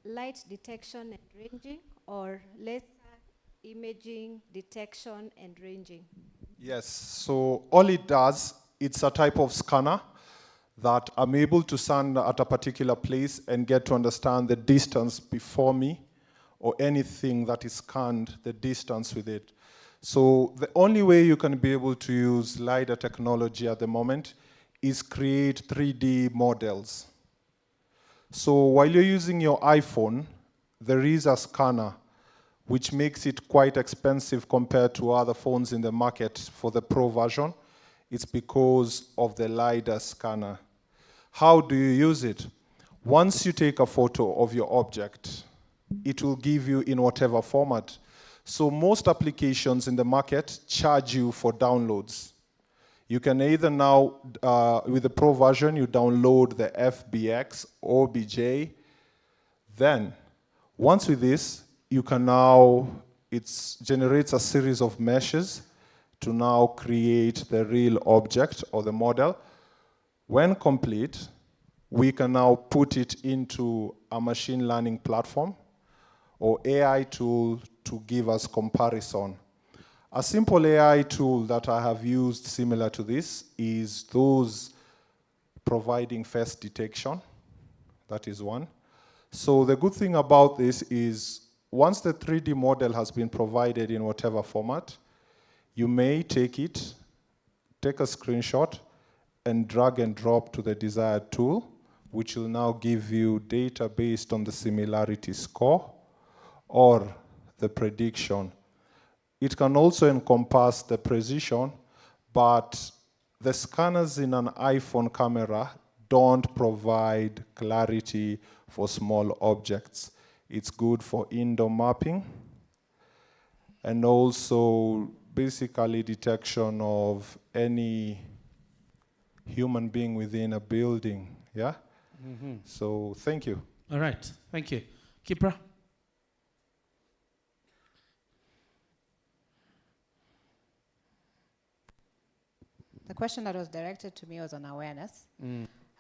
Light detection and ranging, or laser imaging detection and ranging? Yes, so all it does, it's a type of scanner that I'm able to stand at a particular place and get to understand the distance before me, or anything that is scanned, the distance with it. So the only way you can be able to use LiDAR technology at the moment is create 3D models. So while you're using your iPhone, there is a scanner which makes it quite expensive compared to other phones in the market for the Pro version. It's because of the LiDAR scanner. How do you use it? Once you take a photo of your object, it will give you in whatever format. So most applications in the market charge you for downloads. You can either now, with the Pro version, you download the FBX, OBJ. Then, once with this, you can now, it generates a series of meshes to now create the real object or the model. When complete, we can now put it into a machine learning platform or AI tool to give us comparison. A simple AI tool that I have used similar to this is those providing face detection. That is one. So the good thing about this is once the 3D model has been provided in whatever format, you may take it, take a screenshot, and drag and drop to the desired tool, which will now give you data based on the similarity score or the prediction. It can also encompass the precision, but the scanners in an iPhone camera don't provide clarity for small objects. It's good for indoor mapping and also basically detection of any human being within a building, yeah? Mm-hmm. So thank you. All right, thank you. Kipra? The question that was directed to me was on awareness.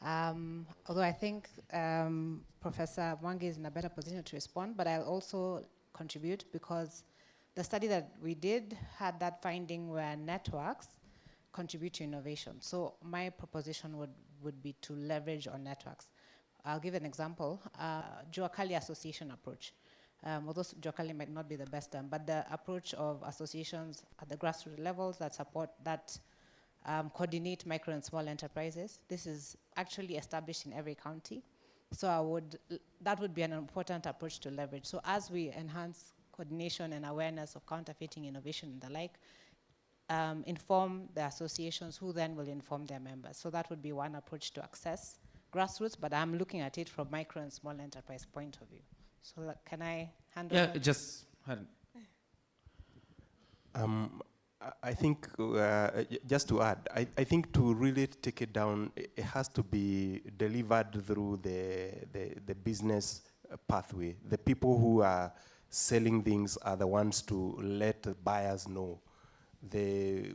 Although I think Professor Mwangi is in a better position to respond, but I'll also contribute because the study that we did had that finding where networks contribute to innovation. So my proposition would be to leverage on networks. I'll give an example, Juakali association approach. Although Juakali might not be the best term, but the approach of associations at the grassroots levels that support, that coordinate micro and small enterprises. This is actually established in every county. So that would be an important approach to leverage. So as we enhance coordination and awareness of counterfeiting, innovation and the like, inform the associations who then will inform their members. So that would be one approach to access grassroots, but I'm looking at it from micro and small enterprise point of view. So can I hand over? Yeah, just I think, just to add, I think to really take it down, it has to be delivered through the business pathway. The people who are selling things are the ones to let the buyers know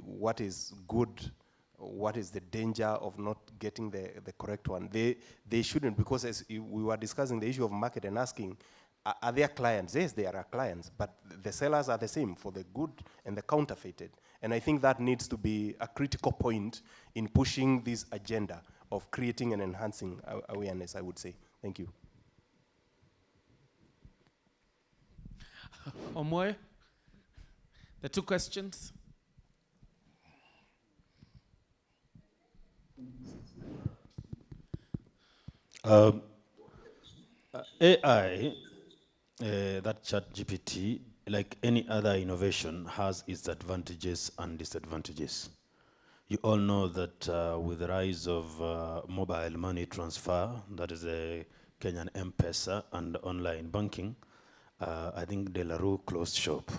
what is good, what is the danger of not getting the correct one. They shouldn't, because as we were discussing the issue of market and asking, are there clients? Yes, there are clients, but the sellers are the same for the good and the counterfeited. And I think that needs to be a critical point in pushing this agenda of creating and enhancing awareness, I would say. Thank you. Omoy, the two questions. AI, that ChatGPT, like any other innovation, has its advantages and disadvantages. You all know that with the rise of mobile money transfer, that is a Kenyan M-Pesa and online banking, I think De La Rue closed shop.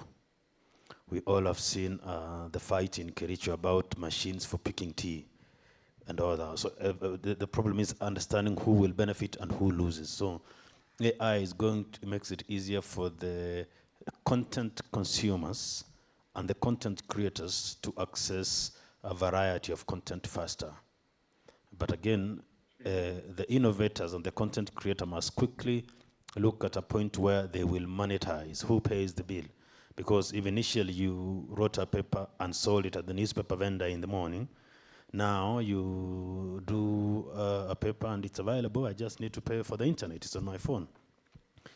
We all have seen the fight in Kericho about machines for picking tea and all that. So the problem is understanding who will benefit and who loses. So AI is going to makes it easier for the content consumers and the content creators to access a variety of content faster. But again, the innovators and the content creator must quickly look at a point where they will monetize. Who pays the bill? Because if initially you wrote a paper and sold it at the newspaper vendor in the morning, now you do a paper and it's available. I just need to pay for the internet. It's on my phone.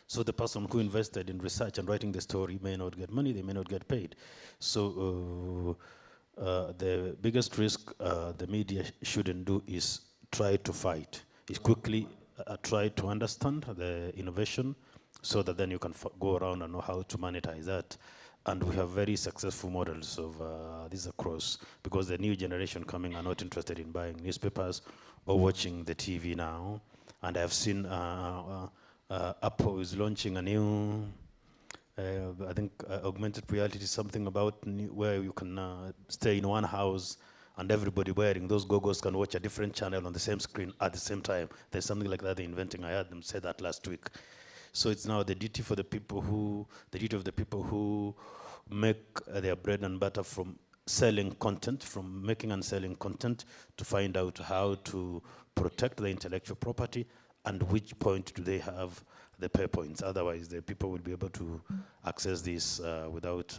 So the person who invested in research and writing the story may not get money. They may not get paid. So the biggest risk the media shouldn't do is try to fight. Is quickly try to understand the innovation so that then you can go around and know how to monetize that. And we have very successful models of this across, because the new generation coming are not interested in buying newspapers or watching the TV now. And I've seen Apple is launching a new, I think augmented reality, something about where you can stay in one house and everybody wearing those goggles can watch a different channel on the same screen at the same time. There's something like that they're inventing. I heard them say that last week. So it's now the duty of the people who make their bread and butter from selling content, from making and selling content, to find out how to protect the intellectual property and which point do they have the pay points. Otherwise, the people will be able to access this without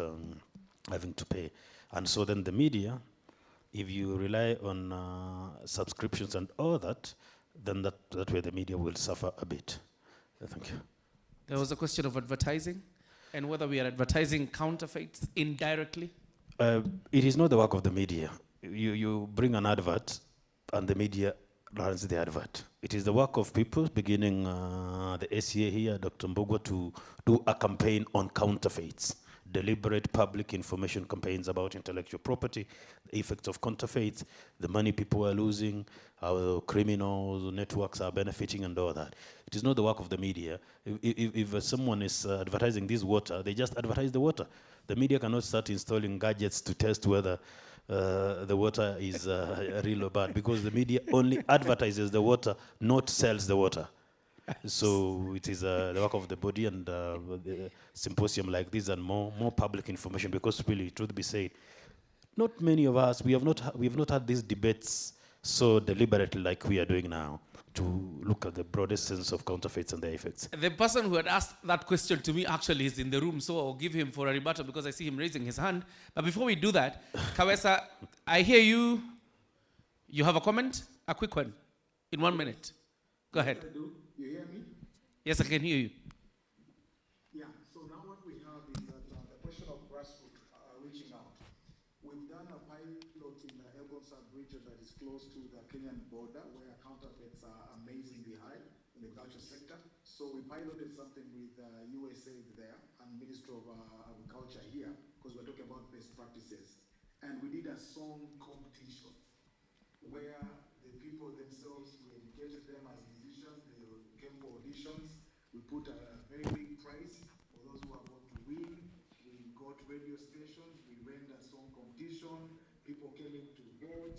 having to pay. And so then the media, if you rely on subscriptions and all that, then that way the media will suffer a bit. Thank you. There was a question of advertising and whether we are advertising counterfeits indirectly. It is not the work of the media. You bring an advert and the media runs the advert. It is the work of people, beginning the ACA here, Dr. Mbugwa, to do a campaign on counterfeits. Deliberate public information campaigns about intellectual property, the effects of counterfeits, the money people are losing, how criminal networks are benefiting and all that. It is not the work of the media. If someone is advertising this water, they just advertise the water. The media cannot start installing gadgets to test whether the water is real or bad, because the media only advertises the water, not sells the water. So it is the work of the body and the symposium like this and more public information, because really, truth be said, not many of us, we have not had these debates so deliberately like we are doing now, to look at the broadest sense of counterfeits and their effects. The person who had asked that question to me actually is in the room, so I'll give him for a rebuttal because I see him raising his hand. But before we do that, Kawesa, I hear you. You have a comment? A quick one, in 1 minute. Go ahead. You hear me? Yes, I can hear you. Yeah, so now what we have is that the question of grassroots reaching out. We've done a pilot in the Elgon sub-region that is close to the Kenyan border, where counterfeits are amazingly high in the culture sector. So we piloted something with USAID there and Ministry of Agriculture here, because we're talking about best practices. And we did a song competition where the people themselves, we educated them as musicians, they came for auditions. We put a very big prize for those who are going to win. We got radio stations, we ran a song competition, people came in to vote,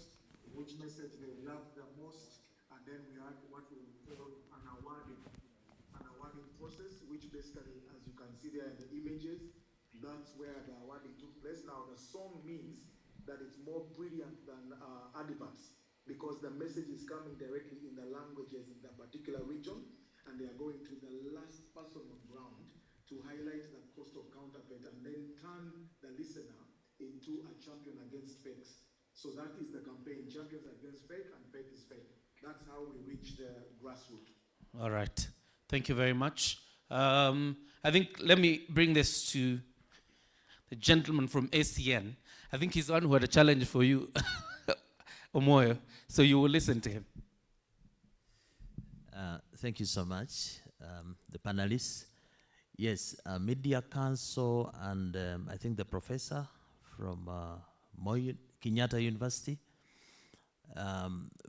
which message they loved the most, and then we had what we call an awarding process, which basically, as you can see there in the images, that's where the awarding took place. Now the song means that it's more brilliant than adverts, because the message is coming directly in the languages in the particular region, and they are going to the last person on ground to highlight the cost of counterfeit and then turn the listener into a champion against fakes. So that is the campaign, champions against fake and fake is fake. That's how we reach the grassroots. All right. Thank you very much. I think let me bring this to the gentleman from ACN. I think he's the one who had a challenge for you, Omoyo. So you will listen to him. Thank you so much, the panelists. Yes, Media Council and I think the professor from Kenyatta University.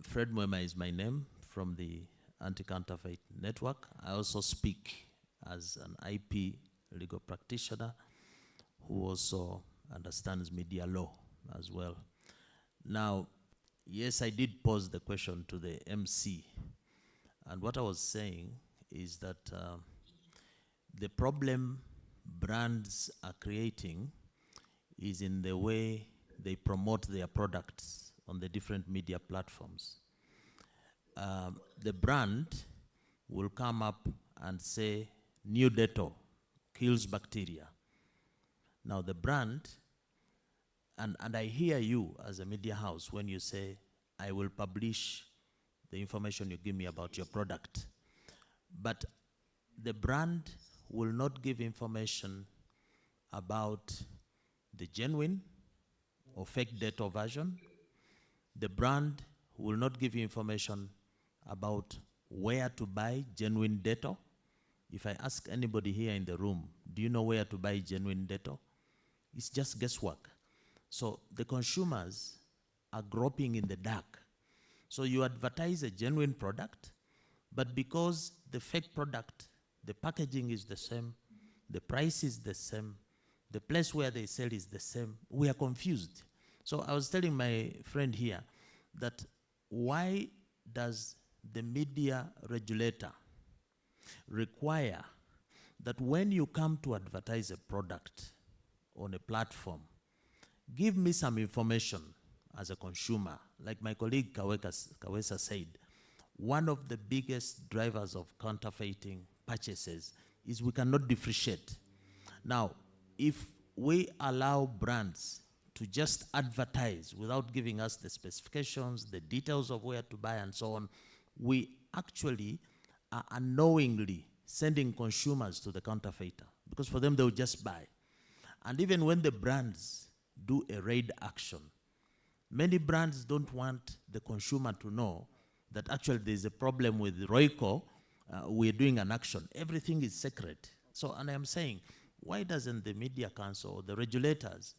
Fred Mwema is my name, from the Anti-Counterfeit Network. I also speak as an IP legal practitioner who also understands media law as well. Now, yes, I did pose the question to the MC. And what I was saying is that the problem brands are creating is in the way they promote their products on the different media platforms. The brand will come up and say, new Dettol kills bacteria. Now the brand, and I hear you as a media house when you say, I will publish the information you give me about your product. But the brand will not give information about the genuine or fake Dettol version. The brand will not give you information about where to buy genuine Dettol. If I ask anybody here in the room, do you know where to buy genuine Dettol? It's just guesswork. So the consumers are groping in the dark. So you advertise a genuine product, but because the fake product, the packaging is the same, the price is the same, the place where they sell is the same, we are confused. So I was telling my friend here that why does the media regulator require that when you come to advertise a product on a platform, give me some information as a consumer. Like my colleague Kawesa said, one of the biggest drivers of counterfeiting purchases is we cannot differentiate. Now, if we allow brands to just advertise without giving us the specifications, the details of where to buy and so on, we actually are unknowingly sending consumers to the counterfeiter, because for them, they'll just buy. And even when the brands do a raid action, many brands don't want the consumer to know that actually there's a problem with Royco, we're doing an action. Everything is secret. So, and I'm saying, why doesn't the Media Council or the regulators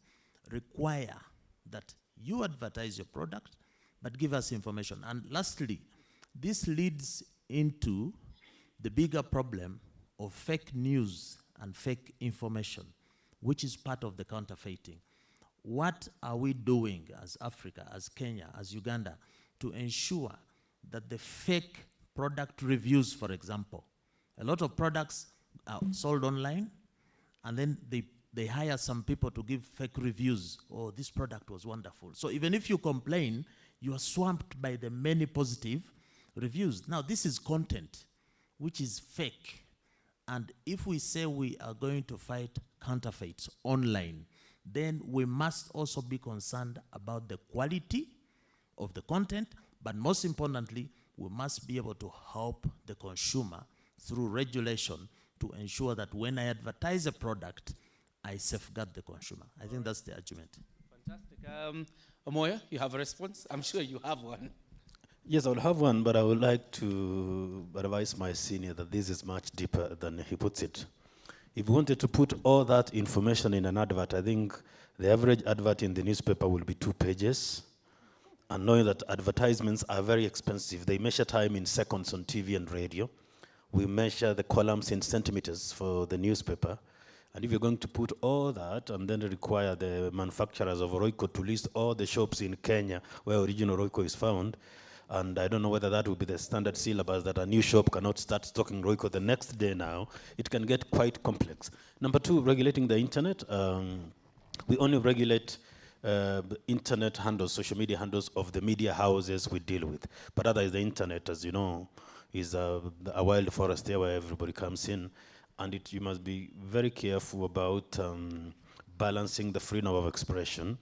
require that you advertise your product, but give us information? And lastly, this leads into the bigger problem of fake news and fake information, which is part of the counterfeiting. What are we doing as Africa, as Kenya, as Uganda, to ensure that the fake product reviews, for example, a lot of products are sold online, and then they hire some people to give fake reviews. Oh, this product was wonderful. So even if you complain, you are swamped by the many positive reviews. Now, this is content which is fake. And if we say we are going to fight counterfeits online, then we must also be concerned about the quality of the content, but most importantly, we must be able to help the consumer through regulation to ensure that when I advertise a product, I safeguard the consumer. I think that's the argument. Fantastic. Omoyo, you have a response? I'm sure you have one. Yes, I will have one, but I would like to advise my senior that this is much deeper than he puts it. If we wanted to put all that information in an advert, I think the average advert in the newspaper will be 2 pages. And knowing that advertisements are very expensive, they measure time in seconds on TV and radio. We measure the columns in centimeters for the newspaper. And if you're going to put all that and then require the manufacturers of Royco to list all the shops in Kenya where original Royco is found, and I don't know whether that will be the standard syllabus that a new shop cannot start stocking Royco the next day now, it can get quite complex. Number 2, regulating the internet. We only regulate internet handles, social media handles of the media houses we deal with. But otherwise, the internet, as you know, is a wild forest there where everybody comes in. And you must be very careful about balancing the freedom of expression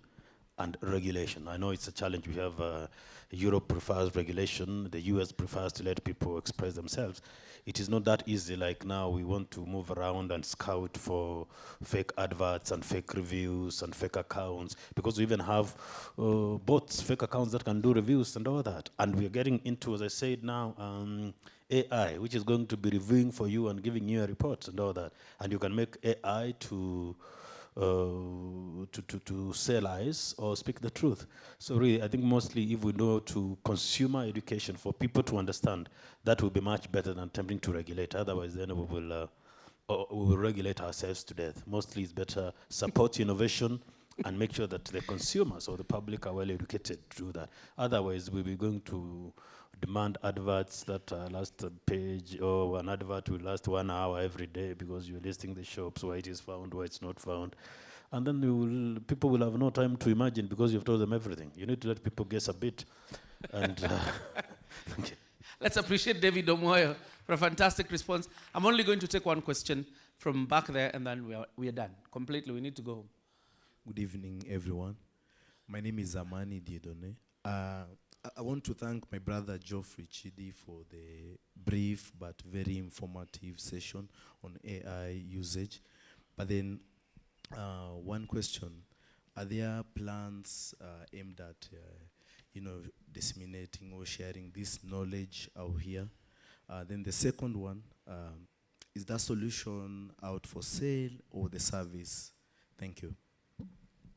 and regulation. I know it's a challenge. We have Europe prefers regulation. The US prefers to let people express themselves. It is not that easy like now we want to move around and scout for fake adverts and fake reviews and fake accounts, because we even have bots, fake accounts that can do reviews and all that. And we're getting into, as I said now, AI, which is going to be reviewing for you and giving you a report and all that. And you can make AI to say lies or speak the truth. So really, I think mostly if we know to consumer education for people to understand, that will be much better than attempting to regulate. Otherwise, then we will regulate ourselves to death. Mostly it's better support innovation and make sure that the consumers or the public are well educated to do that. Otherwise, we'll be going to demand adverts that last a page, or an advert will last 1 hour every day because you're listing the shops where it is found, where it's not found. And then people will have no time to imagine because you've told them everything. You need to let people guess a bit. And thank you. Let's appreciate David Omoyo for a fantastic response. I'm only going to take one question from back there, and then we are done completely. We need to go home. Good evening, everyone. My name is Amani Diedone. I want to thank my brother Geoffrey Chidi for the brief but very informative session on AI usage. But then one question: are there plans aimed at disseminating or sharing this knowledge out here? Then the second one, is that solution out for sale or the service? Thank you.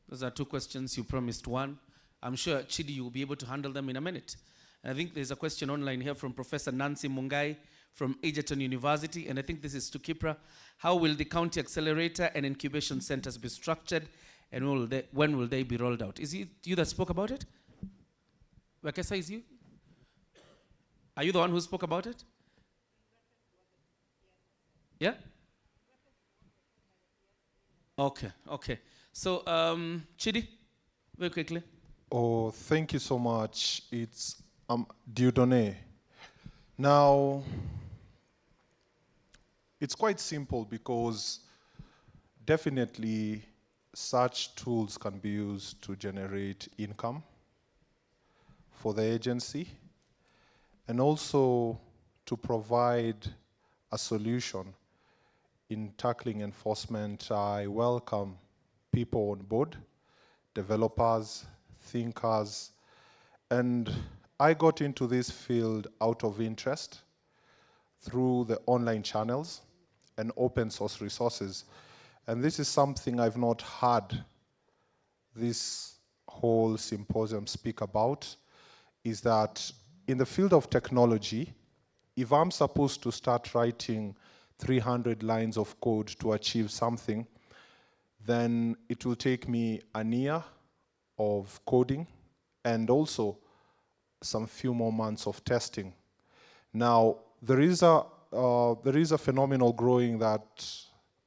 Those are two questions. You promised one. I'm sure, Chidi, you will be able to handle them in a minute. And I think there's a question online here from Professor Nancy Mungai from Egerton University, and I think this is to Kipra. How will the county accelerator and incubation centers be structured, and when will they be rolled out? Is it you that spoke about it? Wakesa, is you? Are you the one who spoke about it? Yeah? Okay. So, Chidi, very quickly. Oh, thank you so much. It's Dieudonné. Now, it's quite simple because definitely such tools can be used to generate income for the agency and also to provide a solution in tackling enforcement. I welcome people on board, developers, thinkers, and I got into this field out of interest through the online channels and open source resources. And this is something I've not heard this whole symposium speak about, is that in the field of technology, if I'm supposed to start writing 300 lines of code to achieve something, then it will take me a year of coding and also some few more months of testing. Now, there is a phenomenon growing that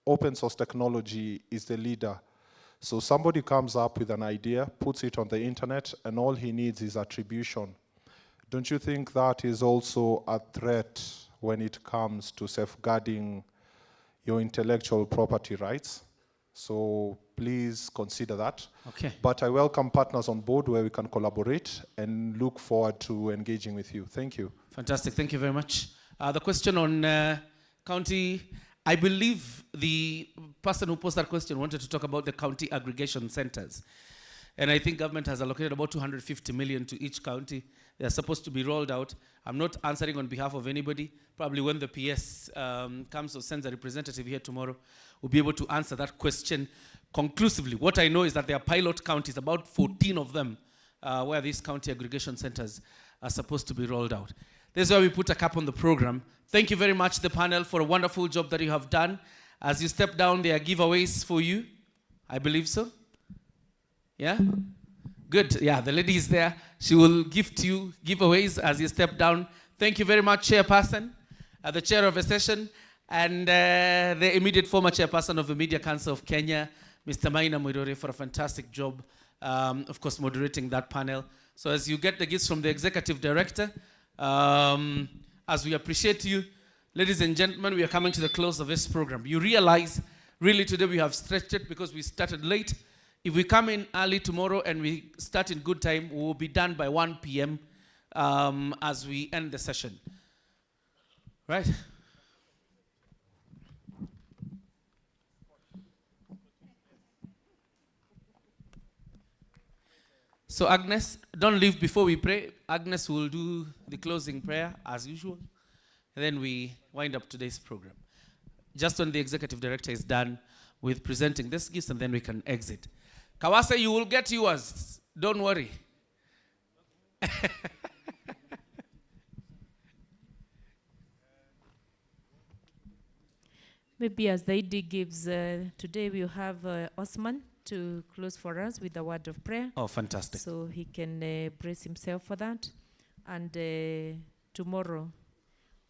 open source technology is the leader. So somebody comes up with an idea, puts it on the internet, and all he needs is attribution. Don't you think that is also a threat when it comes to safeguarding your intellectual property rights? So please consider that. Okay. But I welcome partners on board where we can collaborate and look forward to engaging with you. Thank you. Fantastic. Thank you very much. The question on county, I believe the person who posed that question wanted to talk about the county aggregation centers. And I think government has allocated about 250 million to each county. They're supposed to be rolled out. I'm not answering on behalf of anybody. Probably when the PS comes or sends a representative here tomorrow, we'll be able to answer that question conclusively. What I know is that there are pilot counties, about 14 of them, where these county aggregation centers are supposed to be rolled out. This is where we put a cap on the program. Thank you very much, the panel, for a wonderful job that you have done. As you step down, there are giveaways for you. I believe so. Yeah? Good. Yeah, the lady is there. She will gift you giveaways as you step down. Thank you very much, Chairperson, the chair of a session, and the immediate former chairperson of the Media Council of Kenya, Mr. Maina Mwirore, for a fantastic job, of course, moderating that panel. So as you get the gifts from the executive director, as we appreciate you, ladies and gentlemen, we are coming to the close of this program. You realize, really today we have stretched it because we started late. If we come in early tomorrow and we start in good time, we will be done by 1 p.m. As we end the session. Right? So Agnes, don't leave before we pray. Agnes will do the closing prayer as usual. And then we wind up today's program. Just when the executive director is done with presenting this gifts, and then we can exit. Kawase, you will get yours. Don't worry. Maybe as the ID gives, today we'll have Osman to close for us with a word of prayer. Oh, fantastic. So he can brace himself for that. And tomorrow,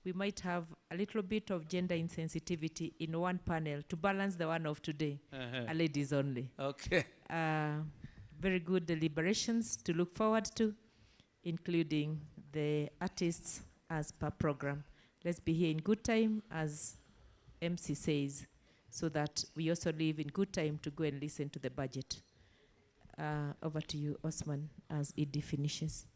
we might have a little bit of gender insensitivity in one panel to balance the one of today, a ladies only. Okay. Very good deliberations to look forward to, including the artists as per program. Let's be here in good time, as MC says, so that we also leave in good time to go and listen to the budget. Over to you, Osman, as ED finishes.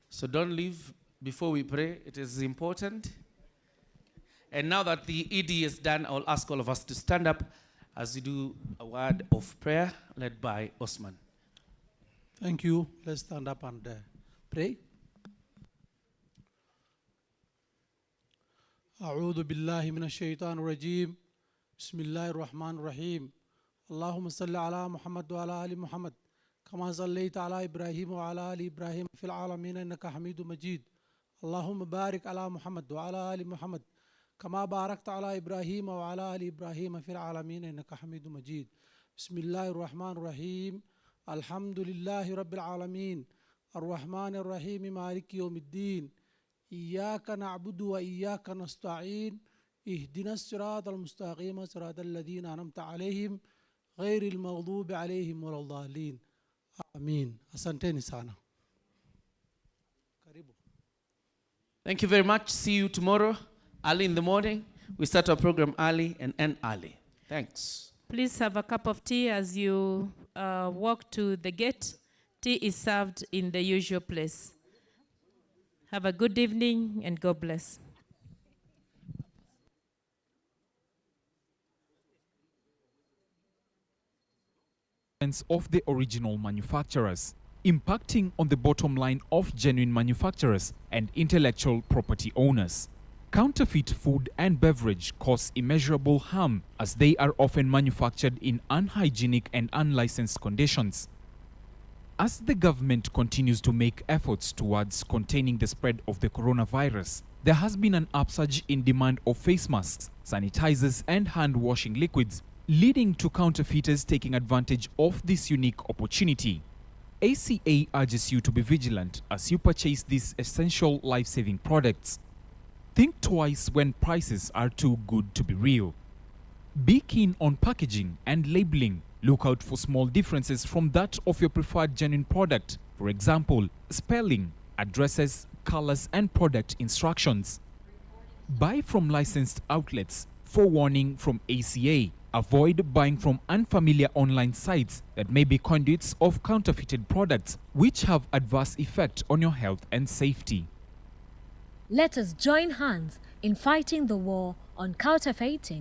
So don't leave before we pray. It is important. And now that the ED is done, I'll ask all of us to stand up as we do a word of prayer led by Osman. Thank you. Let's stand up and pray. أعوذ بالله من الشيطان الرجيم بسم الله الرحمن الرحيم اللهم صل على محمد وعلى آل محمد كما صليت على إبراهيم وعلى آل إبراهيم في العالمين إنك حميد مجيد اللهم بارك على محمد وعلى آل محمد كما باركت على إبراهيم وعلى آل إبراهيم في العالمين إنك حميد مجيد بسم الله الرحمن الرحيم الحمد لله رب العالمين الرحمن الرحيم مالك يوم الدين إياك نعبد وإياك نستعين اهدنا الصراط المستقيم صراط الذين أنعمت عليهم غير المغضوب عليهم ولا الضالين آمين. Asanteni sana. Karibu. Thank you very much. See you tomorrow, early in the morning. We start our program early and end early. Thanks. Please have a cup of tea as you walk to the gate. Tea is served in the usual place. Have a good evening and God bless. Of the original manufacturers, impacting on the bottom line of genuine manufacturers and intellectual property owners. Counterfeit food and beverage cause immeasurable harm as they are often manufactured in unhygienic and unlicensed conditions. As the government continues to make efforts towards containing the spread of the coronavirus, there has been an upsurge in demand of face masks, sanitizers, and hand-washing liquids, leading to counterfeiters taking advantage of this unique opportunity. ACA urges you to be vigilant as you purchase these essential life-saving products. Think twice when prices are too good to be real. Be keen on packaging and labeling. Look out for small differences from that of your preferred genuine product. For example, spelling, addresses, colors, and product instructions. Buy from licensed outlets. Forewarning from ACA. Avoid buying from unfamiliar online sites that may be conduits of counterfeited products which have adverse effect on your health and safety. Let us join hands in fighting the war on counterfeiting